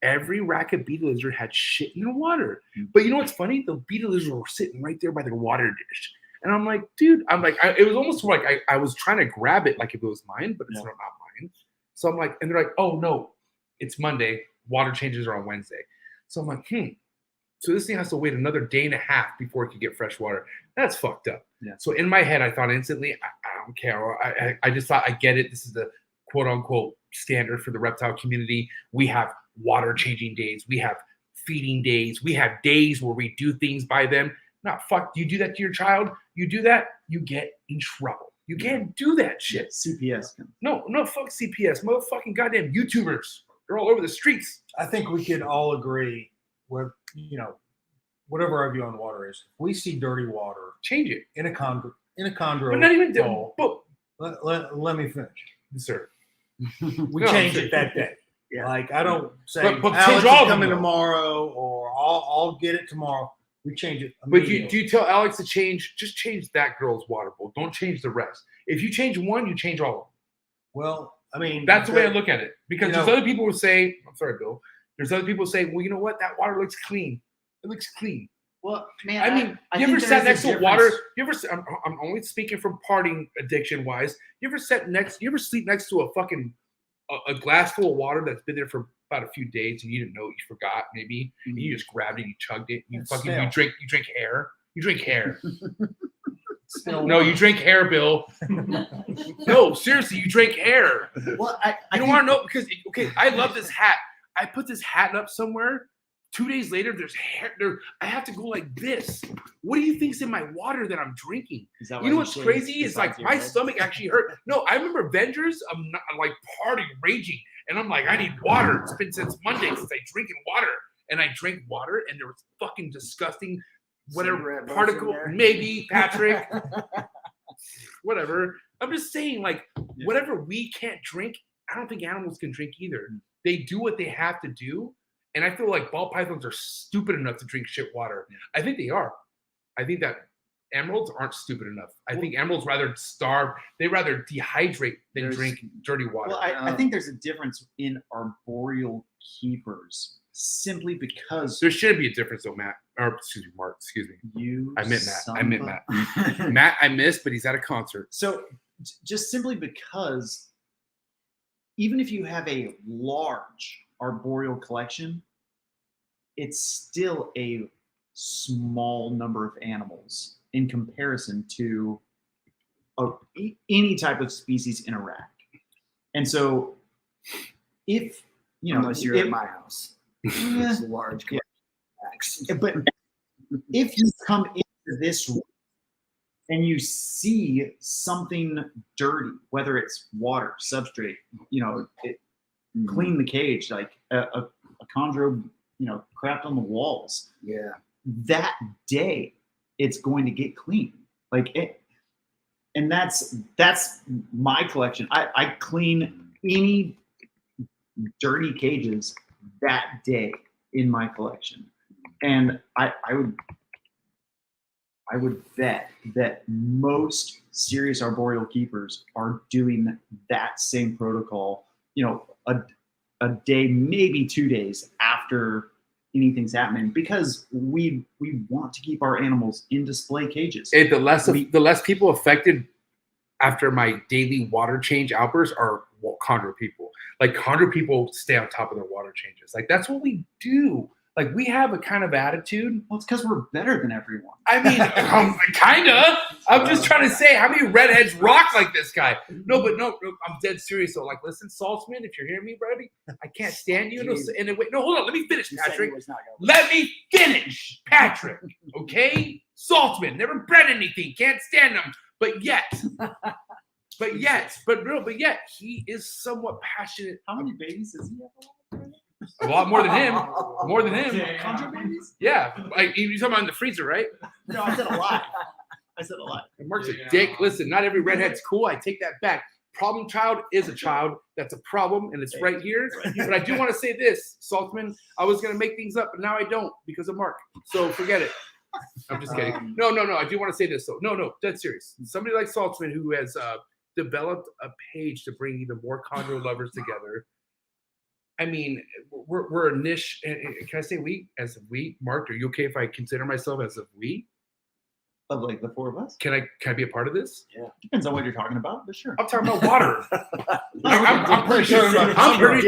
Every rack of beetle lizard had shit in their water. But you know what's funny? The beetle lizards were sitting right there by their water dish. And I'm like, dude, it was almost like I was trying to grab it like if it was mine, but it's not mine. So I'm like, and they're like, oh no, it's Monday. Water changes are on Wednesday. So I'm like, so this thing has to wait another day and a half before it can get fresh water. That's fucked up. Yeah. So in my head, I thought instantly, I don't care. I just thought, I get it. This is the quote unquote standard for the reptile community. We have water changing days. We have feeding days. We have days where we do things by them. Not fuck. You do that to your child. You do that, you get in trouble. You can't do that shit. CPS. No, fuck CPS. Motherfucking goddamn YouTubers. They're all over the streets. I think we could all agree with, whatever our view on water is. If we see dirty water Change it. in a chondro But not even bowl, but let me finish. sir. We No, change I'm it that day. Yeah. Like I don't say But Alex change is all of them, coming though. tomorrow or I'll get it tomorrow. We change it. But do immediately. you tell Alex to change? Just change that girl's water bowl. Don't change the rest. If you change one, you change all of them. Well, I mean, That's the way I look at it. Because You there's know- other people who say, I'm sorry, Bill. There's other people who say, well, you know what? That water looks clean. It looks clean. Well, man, I mean, you ever sat next to water? You ever? I'm only speaking from partying addiction wise. You ever sleep next to a fucking a glass full of water that's been there for about a few days and you didn't know it, you forgot maybe, and you just grabbed it, you chugged it, you It's fucking stale. you drink hair. You drink hair. Still No, you drink hair, Bill. No, seriously, you drink hair. Well, I don't want to know because I love this hat. I put this hat up somewhere. 2 days later, there's hair there. I have to go like this. What do you think's in my water that I'm drinking? You know what's crazy? It's like my stomach actually hurt. No, I remember Avengers. I'm like party raging, and I'm like, I need water. It's been since Monday since I drinking water, and I drank water, and there was fucking disgusting whatever Cigarette butts particle. in there. Maybe Patrick. Whatever. I'm just saying, like, whatever we can't drink, I don't think animals can drink either. They do what they have to do. And I feel like ball pythons are stupid enough to drink shit water. I think they are. I think that emeralds aren't stupid enough. I think emeralds rather starve. They rather dehydrate than drink dirty water. Well, I think there's a difference in arboreal keepers simply because There shouldn't be a difference though, Matt. Or excuse me, Mark. Excuse me. you. I meant Matt. son I meant of a- Matt. Matt, I missed, but he's at a concert. So just simply because even if you have a large arboreal collection, it's still a small number of animals in comparison to any type of species in a rack. And so if, Unless you're if- at my house. Yeah. It's large racks. But if you come into this room and you see something dirty, whether it's water, substrate, clean the cage, like a chondro, crapped on the walls, Yeah. that day it's going to get clean. Like it, and that's my collection. I clean any dirty cages that day in my collection. And I would bet that most serious arboreal keepers are doing that same protocol, a day, maybe 2 days after anything's happening, because we want to keep our animals in display cages. And the less people affected after my daily water change outbursts are chondro people. Like chondro people stay on top of their water changes. Like that's what we do. Like we have a kind of attitude. Well, it's because we're better than everyone. I mean, kind of. I'm just trying to say, how many redheads rock like this guy? No, I'm dead serious though. Like, listen, Saltzman, if you're hearing me, buddy, I can't stand you. And wait, no, hold on. Let me finish, Patrick. Let me finish, Patrick. Okay, Saltzman, never bred anything, can't stand him, but yet, he is somewhat passionate. How many babies does he have? A lot more than him. More than him. Chondro babies? Yeah. Like you're talking about in the freezer, right? No, I said a lot. And Mark's a dick. Listen, not every redhead's cool. I take that back. Problem child is a child. That's a problem, and it's right here. But I do want to say this, Saltzman. I was going to make things up, but now I don't because of Mark. So forget it. I'm just kidding. No. I do want to say this, though. No, dead serious. Somebody like Saltzman who has developed a page to bring even more chondro lovers together. I mean, we're a niche. And can I say we? As we, Mark, are you okay if I consider myself as a we? Of like the four of us? Can I be a part of this? Yeah. Depends on what you're talking about, but sure. I'm talking about water. I'm pretty sure.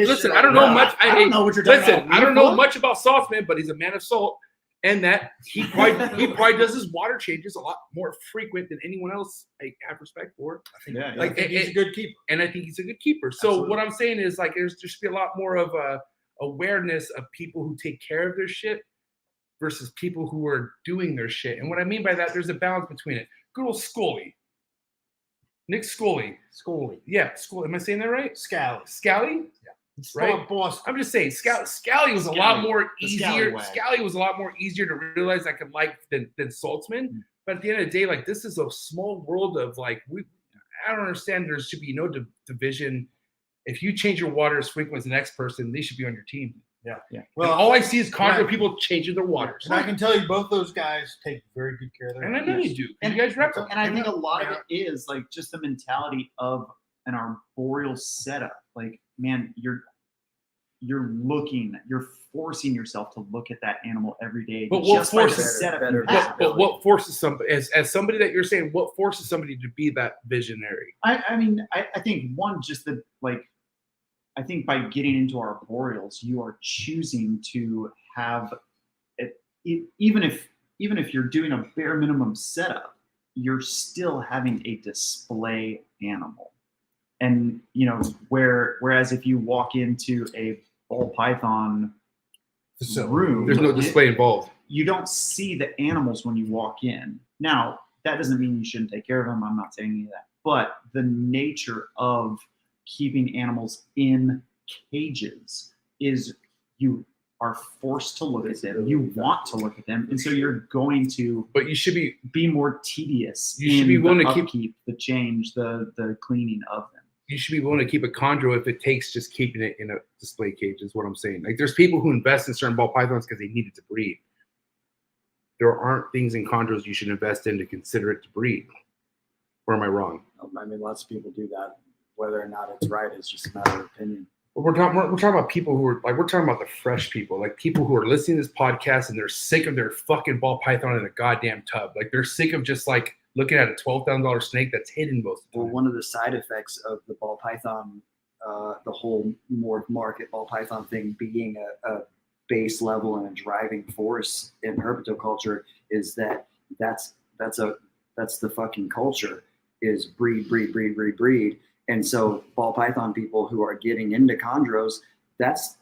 Listen, I don't know much. I don't know what you're talking about. Listen, I don't know much about Saltzman, but he's a man of salt. And that he probably does his water changes a lot more frequent than anyone else I have respect for. I think he's a good keeper. And I think he's a good keeper. So Absolutely. What I'm saying is like there should be a lot more of a awareness of people who take care of their shit versus people who are doing their shit. And what I mean by that, there's a balance between it. Good old Scully. Nick Scully. Yeah, Scully. Am I saying that right? Scally? Yeah. Right, boss. I'm just saying, Scally was a lot more easier. Scally was a lot more easier to realize I could like than Saltzman. Mm-hmm. But at the end of the day, like this is a small world of like I don't understand. There should be no division. If you change your water as frequent as the next person, they should be on your team. Yeah. Well, and all I see is chondro people changing their waters. And I can tell you, both those guys take very good care of their. And I know you do. And you guys rep them. And I think a lot of it is like just the mentality of an arboreal setup. Like, man, you're forcing yourself to look at that animal every day. But what forces what forces somebody as somebody that you're saying, what forces somebody to be that visionary? I mean, I think one, just the I think by getting into arboreals, you are choosing to have it, even if you're doing a bare minimum setup, you're still having a display animal. And whereas if you walk into a ball python room, there's no display involved. You don't see the animals when you walk in. Now, that doesn't mean you shouldn't take care of them. I'm not saying any of that. But the nature of keeping animals in cages is you are forced to look at them. You want to look at them, and so you're going to. But you should be more tedious. You should be willing to keep the change, the cleaning of them. You should be willing to keep a chondro if it takes just keeping it in a display cage. Is what I'm saying. Like there's people who invest in certain ball pythons because they need it to breed. There aren't things in chondros you should invest in to consider it to breed. Or am I wrong? I mean, lots of people do that. Whether or not it's right is just a matter of opinion. But we're talking about people who are like, we're talking about the fresh people, like people who are listening to this podcast and they're sick of their fucking ball python in a goddamn tub. Like they're sick of just like looking at a $12,000 snake that's hidden most of the time. Well, one of the side effects of the ball python, the whole MORPH market ball python thing being a base level and a driving force in herpetoculture is that's the fucking culture is breed. And so ball python people who are getting into chondros, that's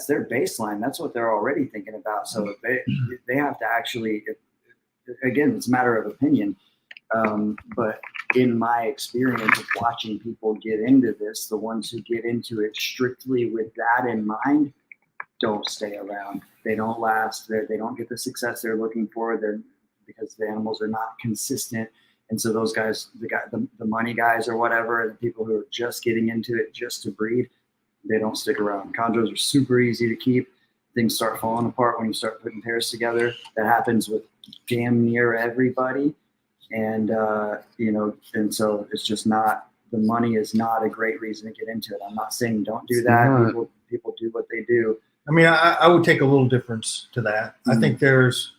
their baseline. That's what they're already thinking about. So they have to actually, again, it's a matter of opinion. But in my experience of watching people get into this, the ones who get into it strictly with that in mind don't stay around. They don't last. They don't get the success they're looking for. Because the animals are not consistent. And so those guys, the money guys or whatever, the people who are just getting into it just to breed, they don't stick around. Chondros are super easy to keep. Things start falling apart when you start putting pairs together. That happens with damn near everybody. And, and so it's just not, the money is not a great reason to get into it. I'm not saying don't do that. people do what they do. I mean, I would take a little difference to that. I think there's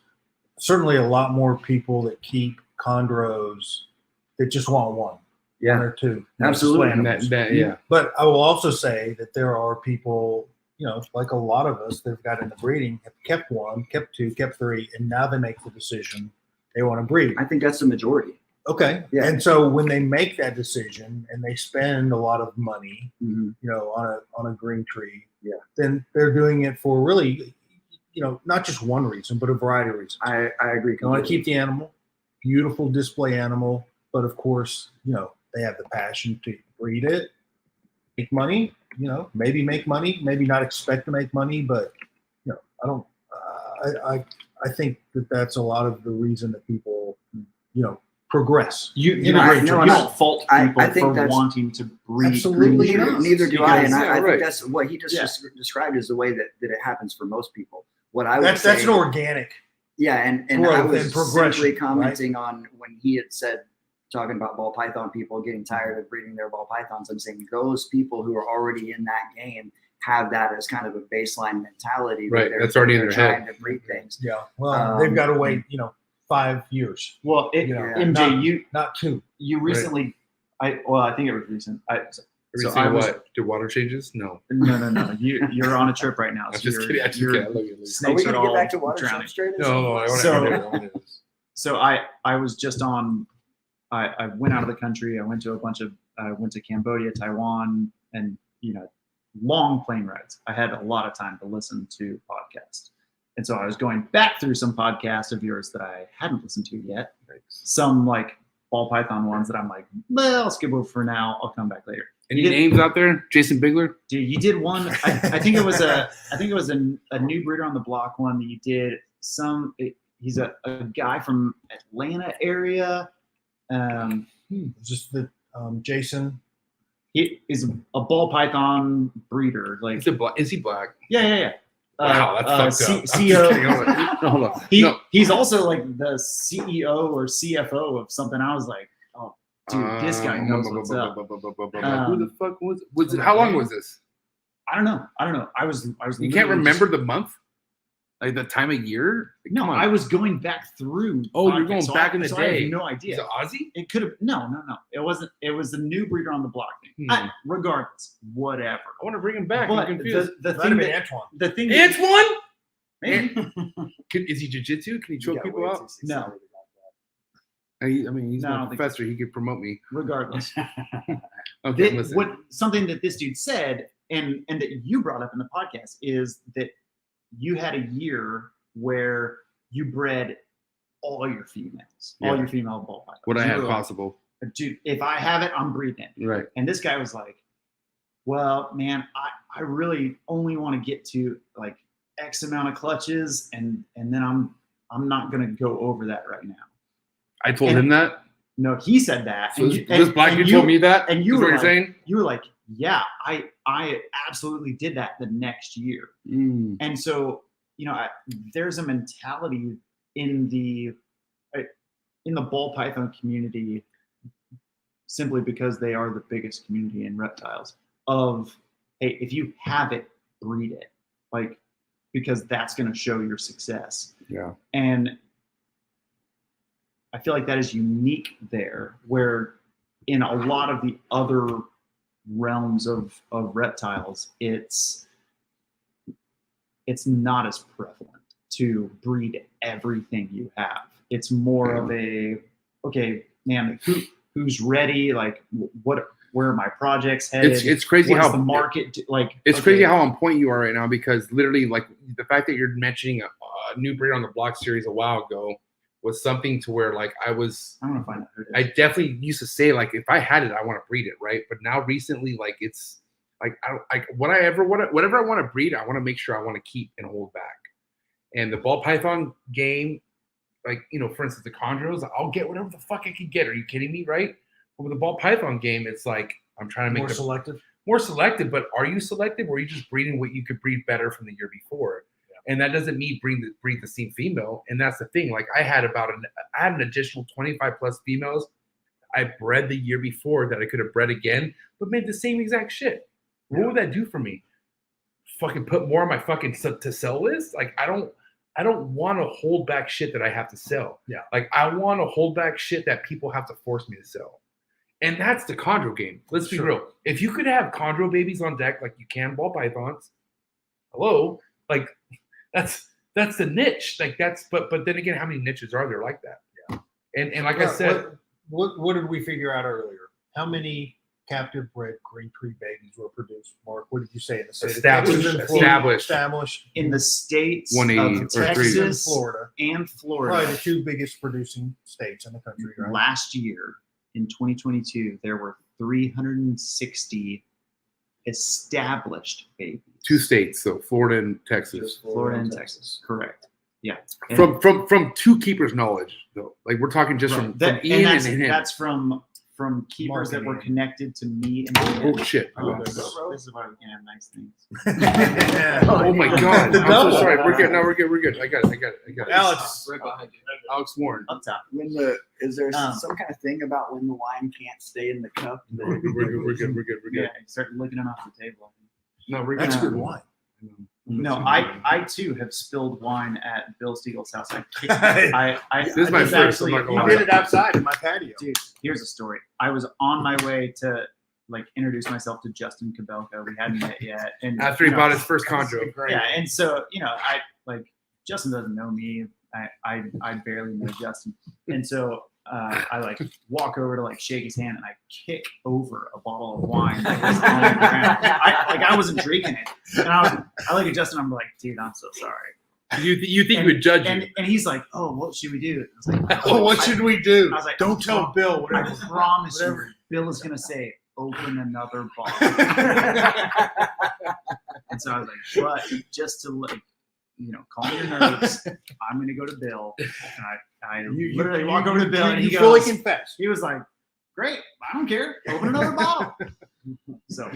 certainly a lot more people that keep chondros that just want one or two. Absolutely. Yeah. But I will also say that there are people, like a lot of us that have got into breeding, have kept one, kept two, kept three, and now they make the decision they want to breed. I think that's the majority. Okay. Yeah. And so when they make that decision and they spend a lot of money, on a green tree, then they're doing it for really, not just one reason, but a variety of reasons. I agree. They want to keep the animal, beautiful display animal, but of course, they have the passion to breed it, make money, maybe make money, maybe not expect to make money, but I think that that's a lot of the reason that people, progress. You don't fault people I think for wanting to breed. Absolutely green not. trees. Neither do I. And Yeah, I right. think that's what he just described is the way that it happens for most people. What I would say, That's an organic. yeah, and I growth was and progression, simply commenting on when he had said, talking about ball python people getting tired of breeding their ball pythons. I'm saying those people who are already in that game have that as kind of a baseline mentality. Right, They're, that's already in they're their head. trying to breed things. Yeah. Well, they've got to wait, 5 years. Well, MJ, not 2. you recently, I think it was recent. So I what? Do water changes? No. No. You're on a trip right now. I'm So just kidding. I love you. Are we snakes going are to get all back to water drowning. substrate? No, I want to. So I was just on. I went out of the country. I went to went to Cambodia, Taiwan, and long plane rides. I had a lot of time to listen to podcasts, and so I was going back through some podcasts of yours that I hadn't listened to yet. Some like ball python ones that I'm like, well, I'll skip over for now. I'll come back later. Any names out there? Jason Bigler? Dude, you did one. I think it was a new breeder on the block one that you did. He's a guy from Atlanta area. Just the Jason. He is a ball python breeder. Like, Is he black? Yeah. Wow, that's fucked up. CEO. Hold on. He's also like the CEO or CFO of something. I was like, oh, dude, this guy knows what's up. Who the fuck was it? How long was this? I don't know. I was. You can't remember the month? Like the time of year? No, I was going back through. Oh, you're going back in the so day. I have no idea. Is it Aussie? It could have. No. It wasn't. It was the new breeder on the block thing. Regardless, whatever. I want to bring him back. But I'm confused. the Might thing have been that, Antoine. the thing. Antoine? Maybe. Is he jiu-jitsu? Can he choke people out? No. I mean, he's No, I my don't think professor. He could promote me. Regardless. Okay, listen. Something that this dude said and that you brought up in the podcast is that you had a year where you bred all your females, all your female ball pythons. What I had possible. Dude, if I have it, I'm breeding. Right. And this guy was like, well, man, I really only want to get to like X amount of clutches and then I'm not going to go over that right now. I told him that? No, he said that. So this black dude told me that? And you is were what like, you're saying? You were like, yeah, I absolutely did that the next year. And so, there's a mentality in the ball python community, simply because they are the biggest community in reptiles, of, hey, if you have it, breed it. Like, because that's going to show your success. Yeah. And I feel like that is unique there, where in a lot of the other realms of reptiles, it's not as prevalent to breed everything you have. It's more of a, okay, man, who's ready? Like, where are my projects headed? It's crazy What's how the market like. It's crazy how on point you are right now, because literally, like, the fact that you're mentioning a new breed on the block series a while ago was something to where, like, I'm gonna find out who it is. I definitely used to say, like, if I had it, I want to breed it, right? But now recently, like, it's like whatever I want to breed, I want to make sure I want to keep and hold back. And the ball python game, like, for instance, the chondros, I'll get whatever the fuck I can get. Are you kidding me, right? But with the ball python game, it's like I'm trying to make more selective. But are you selective, or are you just breeding what you could breed better from the year before? Yeah. And that doesn't mean breed the same female. And that's the thing. Like, I had an additional 25 plus females I bred the year before that I could have bred again, but made the same exact shit. What would that do for me? fucking put more on my fucking to sell list. Like I don't want to hold back shit that I have to sell. Yeah. Like I want to hold back shit that people have to force me to sell. And that's the chondro game. Let's be real. If you could have chondro babies on deck like you can ball pythons, hello, like that's the niche. Like that's but then again, how many niches are there like that? Yeah. And like I said, what did we figure out earlier? How many captive bred green tree babies were produced, Mark? What did you say in the state? Established in the states 180 of or 3. Texas, Florida, and Florida. probably the 2 biggest producing states in the country, right? Last year, in 2022, there were 360 established babies. 2 states, so Florida and Texas. Florida and Texas, correct? Yeah. And From 2 keepers' knowledge, though. Like we're talking just from Ian and him. that's from keepers that were connected to me and Ian. Oh shit! This is why we can have nice things. Oh my god! I'm so sorry. We're good. No, we're good. I got it. Alex, Right behind you. Alex Warren. Up top. Is there some kind of thing about when the wine can't stay in the cup? We're good. Yeah, you start licking it off the table. No, we're that's good. good wine. No, I too have spilled wine at Bill Stiegel's house. This is my first. I'm not gonna I lie. did it outside in my patio. Dude, here's a story. I was on my way to like introduce myself to Justin Kabelka. We hadn't met yet, and After he bought his first chondro. yeah, and so I like Justin doesn't know me. I barely know Justin, and so I like walk over to like shake his hand, and I kick over a bottle of wine that was on the ground. I wasn't drinking it, and I look at Justin. I'm like, dude, I'm so sorry. You think he would judge you? And he's like, oh, what should we do? I was like, Oh, what should we do? I was like, don't tell Bill. I Whatever. promise Whatever. you, Bill is gonna say, open another bottle. And so I was like, but just to like, calm your nerves, I'm gonna go to Bill. And I literally walk over to Bill, and he you fully goes, confess. he was like, great, I don't care, open another bottle. So,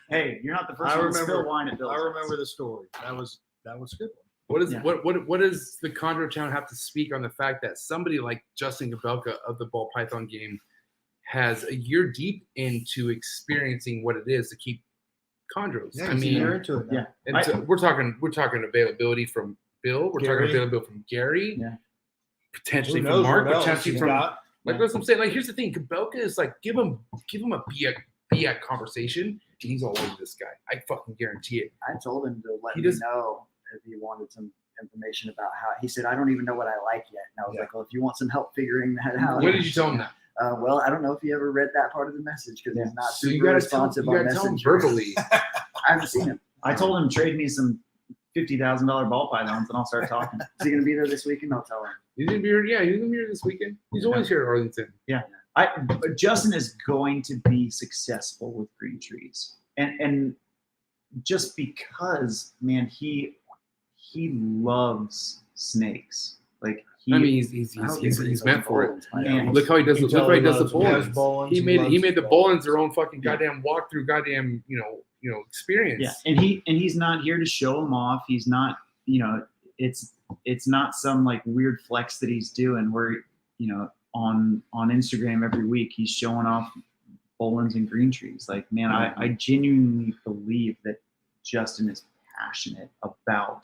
hey, you're not the first one to spill wine at Bill's. I remember the story. That was a good one. What does the Chondrotown have to speak on the fact that somebody like Justin Kabelka of the ball python game has a year deep into experiencing what it is to keep chondros? Yeah, I mean, you're into it. Yeah. and so we're talking availability from Bill. We're Gary. talking availability from Gary. Yeah. Potentially Who from knows Mark. what else Potentially he's from got? like that's what I'm saying. Like here's the thing, Kabelka is like give him a BX conversation, and he's all over this guy. I fucking guarantee it. I told him to let He me doesn't- know if he wanted some information about how. He said, I don't even know what I like yet. And I was like, well, if you want some help figuring that out. When did you tell him that? Well, I don't know if he ever read that part of the message because he's not So you super gotta responsive on tell him Messenger. verbally. I haven't seen him. I told him trade me some $50,000 ball pythons, and I'll start talking. Is he going to be there this weekend? I'll tell him. He's gonna be here. Yeah, he's gonna be here this weekend. He's always here at Arlington. But Justin is going to be successful with green trees, and just because, man, he loves snakes. Like I mean, he's meant for it. And Look how he does. You Look tell how he he does the loves- he has Bolins. Bolins, He made loves the Bolins. Bolins their own fucking Yeah. goddamn walkthrough, goddamn experience. Yeah, and he's not here to show them off. He's not, it's not some like weird flex that he's doing where, on Instagram every week he's showing off Bolins and green trees. Like, man, I genuinely believe that Justin is passionate about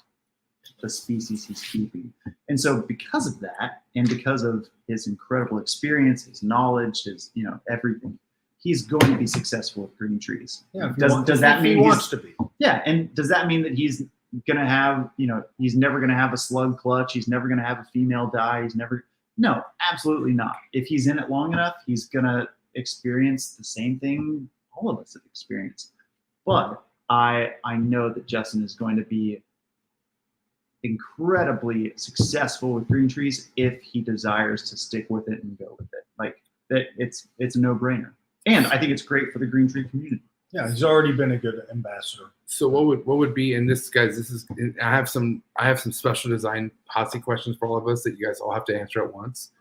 the species he's keeping. And so because of that, and because of his incredible experience, his knowledge, his, everything, he's going to be successful with green trees. Yeah, Does that mean he he's- wants to be? Yeah, and does that mean that he's gonna have, he's never gonna have a slug clutch? He's never gonna have a female die? No, absolutely not. If he's in it long enough, he's gonna experience the same thing all of us have experienced. But I know that Justin is going to be incredibly successful with green trees if he desires to stick with it and go with it. Like that, it's a no-brainer, and I think it's great for the green tree community. Yeah, he's already been a good ambassador. So what would be, and this, guys, this is, I have some special design hot seat questions for all of us that you guys all have to answer at once.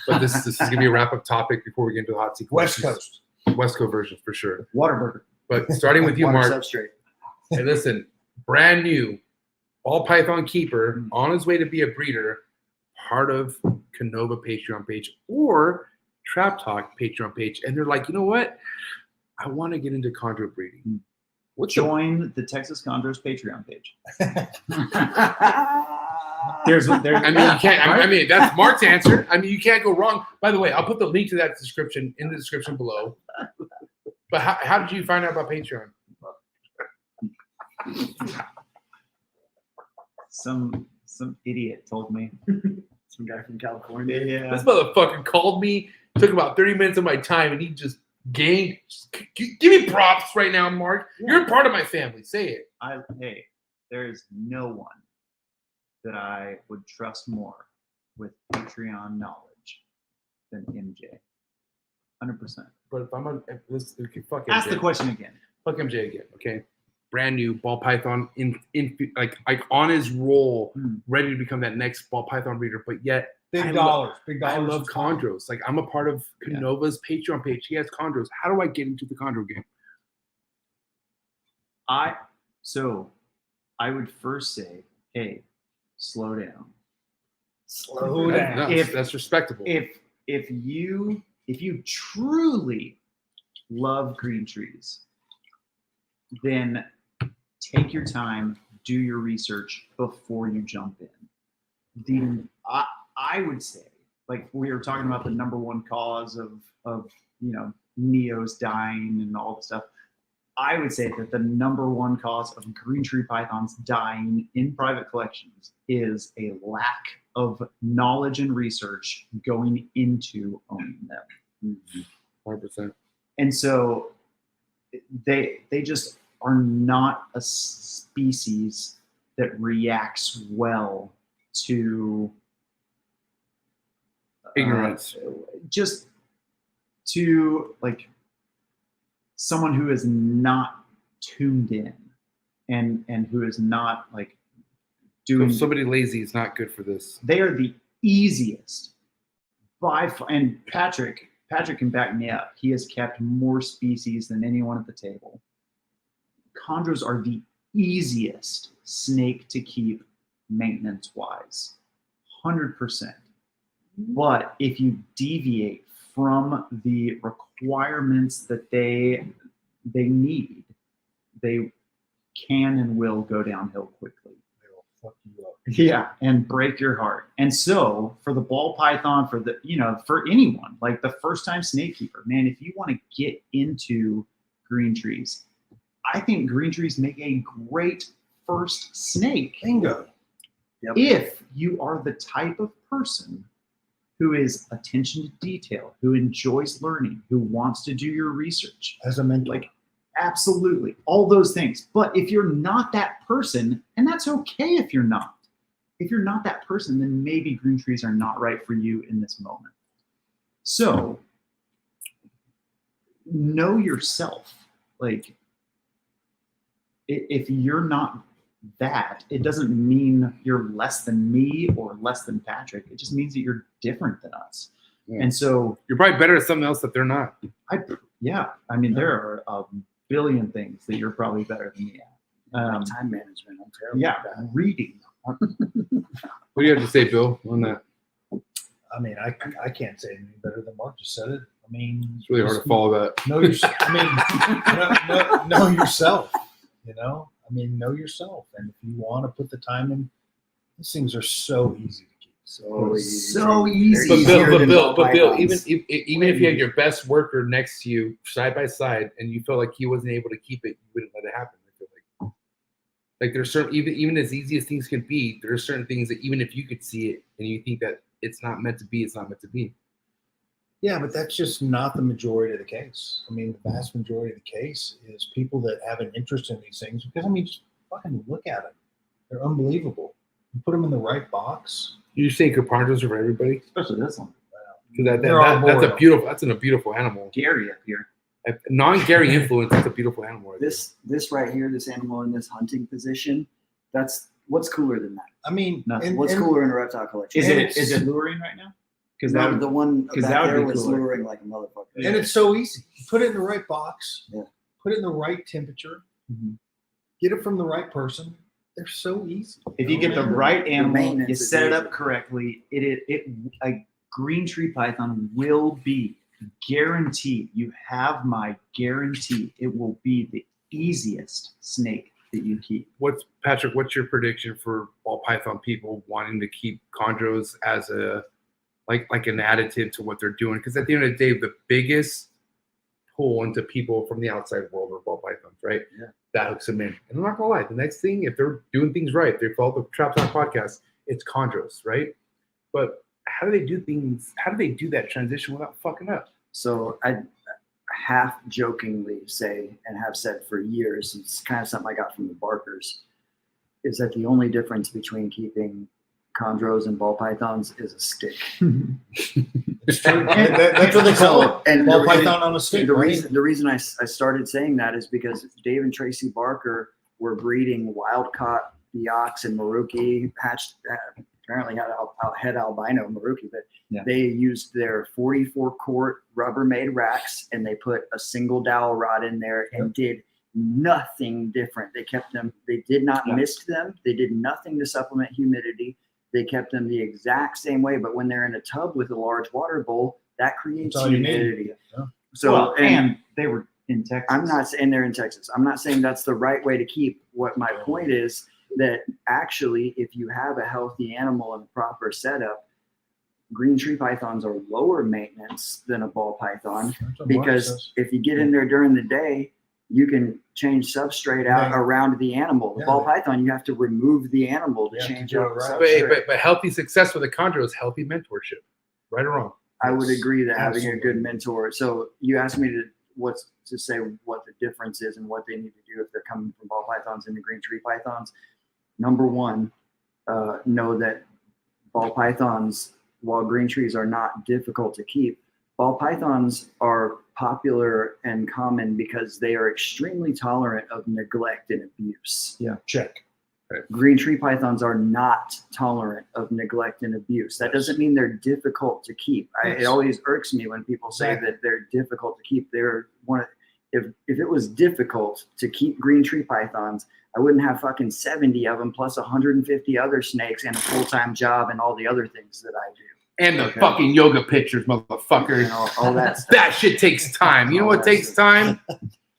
But this is gonna be a wrap up topic before we get into the hot seat West questions. Coast. West Coast version for sure. Waterburger. But starting with you, Water Mark. substrate. Hey, listen, brand new ball python keeper on his way to be a breeder, part of Canova Patreon page or Trap Talk Patreon page, and they're like, you know what? I want to get into chondro breeding. Join the Texas Chondros Patreon page. There's I mean, you can't. I mean, that's Mark's answer. I mean, you can't go wrong. By the way, I'll put the link to that description in the description below. But how did you find out about Patreon? Some idiot told me. some guy from California. Yeah. This motherfucker called me, took about 30 minutes of my time, and he just gained. Give me props right now, Mark. You're a part of my family. Say it. Hey, there is no one that I would trust more with Patreon knowledge than MJ. 100%. But if I'm on, let's fuck MJ. Ask the question again. Fuck MJ again, okay? Brand new ball python in like on his roll, ready to become that next ball python breeder, but yet Big dollars. I love chondros. Like I'm a part of Canova's Patreon page. He has chondros. How do I get into the chondro game? I would first say, hey, slow down. Slow down. That's respectable. If you truly love green trees, then take your time, do your research before you jump in. I would say, like we were talking about the number one cause of neos dying and all the stuff. I would say that the number one cause of green tree pythons dying in private collections is a lack of knowledge and research going into owning them. 100%. And so they just are not a species that reacts well to Ignorance. Just to like someone who is not tuned in and who is not like doing. So if somebody lazy is not good for this. They are the easiest by far. And Patrick can back me up. He has kept more species than anyone at the table. Chondros are the easiest snake to keep maintenance-wise, 100%. But if you deviate from the requirements that they need, they can and will go downhill quickly. They will fuck you up. Yeah, and break your heart. And so for the ball python, for anyone, like the first time snake keeper, man, if you want to get into green trees, I think green trees make a great first snake. Bingo. Yep. If you are the type of person who is attention to detail, who enjoys learning, who wants to do your research. As a mentor. Like, absolutely, all those things. But if you're not that person, and that's okay if you're not. If you're not that person, then maybe green trees are not right for you in this moment. So, know yourself. Like, if you're not that, it doesn't mean you're less than me or less than Patrick. It just means that you're different than us. Yeah. And so You're probably better at something else that they're not. I mean, there are a billion things that you're probably better than me at. Time management. I'm terrible. Yeah, at that. reading. What do you have to say, Bill, on that? I mean, I can't say anything better than Mark just said it. I mean, It's really hard to follow that. know yourself. I mean, know yourself. You know, I mean, know yourself, and if you want to put the time in, these things are so easy to keep. So easy. So easy. But Easier Bill, than even pythons. if you had your best worker next to you side by side and you felt like he wasn't able to keep it, you wouldn't let it happen. I feel like there's certain even as easy as things can be, there are certain things that even if you could see it and you think that it's not meant to be, it's not meant to be. Yeah, but that's just not the majority of the case. I mean, the vast majority of the case is people that have an interest in these things because, I mean, just fucking look at them. They're unbelievable. You put them in the right box. You think chondros are for everybody? Especially this one. Because They're that's a beautiful animal. Gary up here. Non-Gary influence, that's a beautiful animal. Right This right here, this animal in this hunting position, that's what's cooler than that. I mean, Nothing. What's cooler in a reptile collection? Is it luring right now? Because No, that the one back that would there be was cooler. luring like a motherfucker. and it's so easy. You put it in the right box. Yeah. Put it in the right temperature. Mhm. Get it from the right person. They're so easy. If you know, get the man? right animal, maintenance you is set it easy. up correctly, a green tree python will be guaranteed. You have my guarantee. It will be the easiest snake that you keep. Patrick? What's your prediction for ball python people wanting to keep chondros as a like an additive to what they're doing? Because at the end of the day, the biggest pull into people from the outside world are ball pythons, right? Yeah. That hooks them in. And I'm not gonna lie, the next thing, if they're doing things right, they follow the Trap Talk podcast, it's chondros, right? But how do they do things? How do they do that transition without fucking up? So I half jokingly say, and have said for years, it's kind of something I got from the Barkers, is that the only difference between keeping chondros and ball pythons is a stick. It's true. That's what they call it. And Ball python on a stick. The right? reason I started saying that is because Dave and Tracy Barker were breeding wild-caught Biox and Maruki, hatched, apparently had albino Maruki, but they used their 44 quart Rubbermaid RHACS, and they put a single dowel rod in there and did nothing different. They kept them, they did not mist them. They did nothing to supplement humidity. They kept them the exact same way, but when they're in a tub with a large water bowl, that creates humidity. Yeah. So, and they were in Texas. I'm not saying they're in Texas. I'm not saying that's the right way to keep. What my point is that actually, if you have a healthy animal and a proper setup, green tree pythons are lower maintenance than a ball python, because if you get in there during the day, you can change substrate out around the animal. The ball python, you have to remove the animal to change out the substrate. But healthy success with a chondro is healthy mentorship, right or wrong? I would agree that having a good mentor. So you asked me to say what the difference is and what they need to do if they're coming from ball pythons into green tree pythons. Number one, know that ball pythons, while green trees are not difficult to keep, ball pythons are popular and common because they are extremely tolerant of neglect and abuse. Yeah, check. Green tree pythons are not tolerant of neglect and abuse. That doesn't mean they're difficult to keep. It always irks me when people say that they're difficult to keep. They're one. If it was difficult to keep green tree pythons, I wouldn't have fucking 70 of them plus 150 other snakes and a full-time job and all the other things that I do. And the fucking yoga pictures, motherfucker. And all that stuff. That shit takes time. You know what takes time?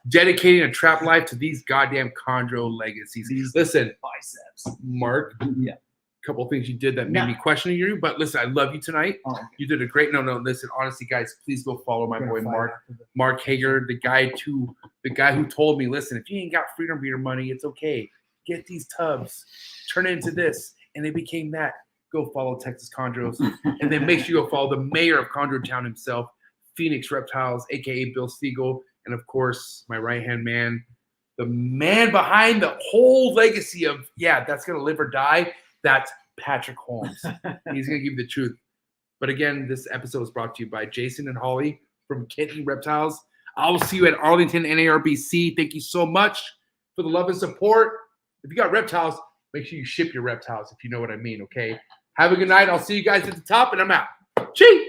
Dedicating a trap life to these goddamn chondro legacies. Listen, biceps. Mark. Yeah. A couple of things you did that made me question you, but listen, I love you tonight. Oh, okay. You did a great. No, listen, honestly, guys, please go follow my boy Mark Hager, the guy who told me, listen, if you ain't got freedom breeder money, it's okay. Get these tubs, turn it into this, and they became that. Go follow Texas Chondros, and then make sure you go follow the mayor of Chondrotown himself, Phoenix Reptiles, aka Bill Siegel, and of course my right-hand man, the man behind the whole legacy of that's gonna live or die. That's Patrick Holmes. He's gonna give you the truth. But again, this episode is brought to you by Jason and Holly from Kitten Reptiles. I will see you at Arlington NARBC. Thank you so much for the love and support. If you got reptiles, make sure you ship your reptiles, if you know what I mean, okay? Have a good night. I'll see you guys at the top, and I'm out. Cheers.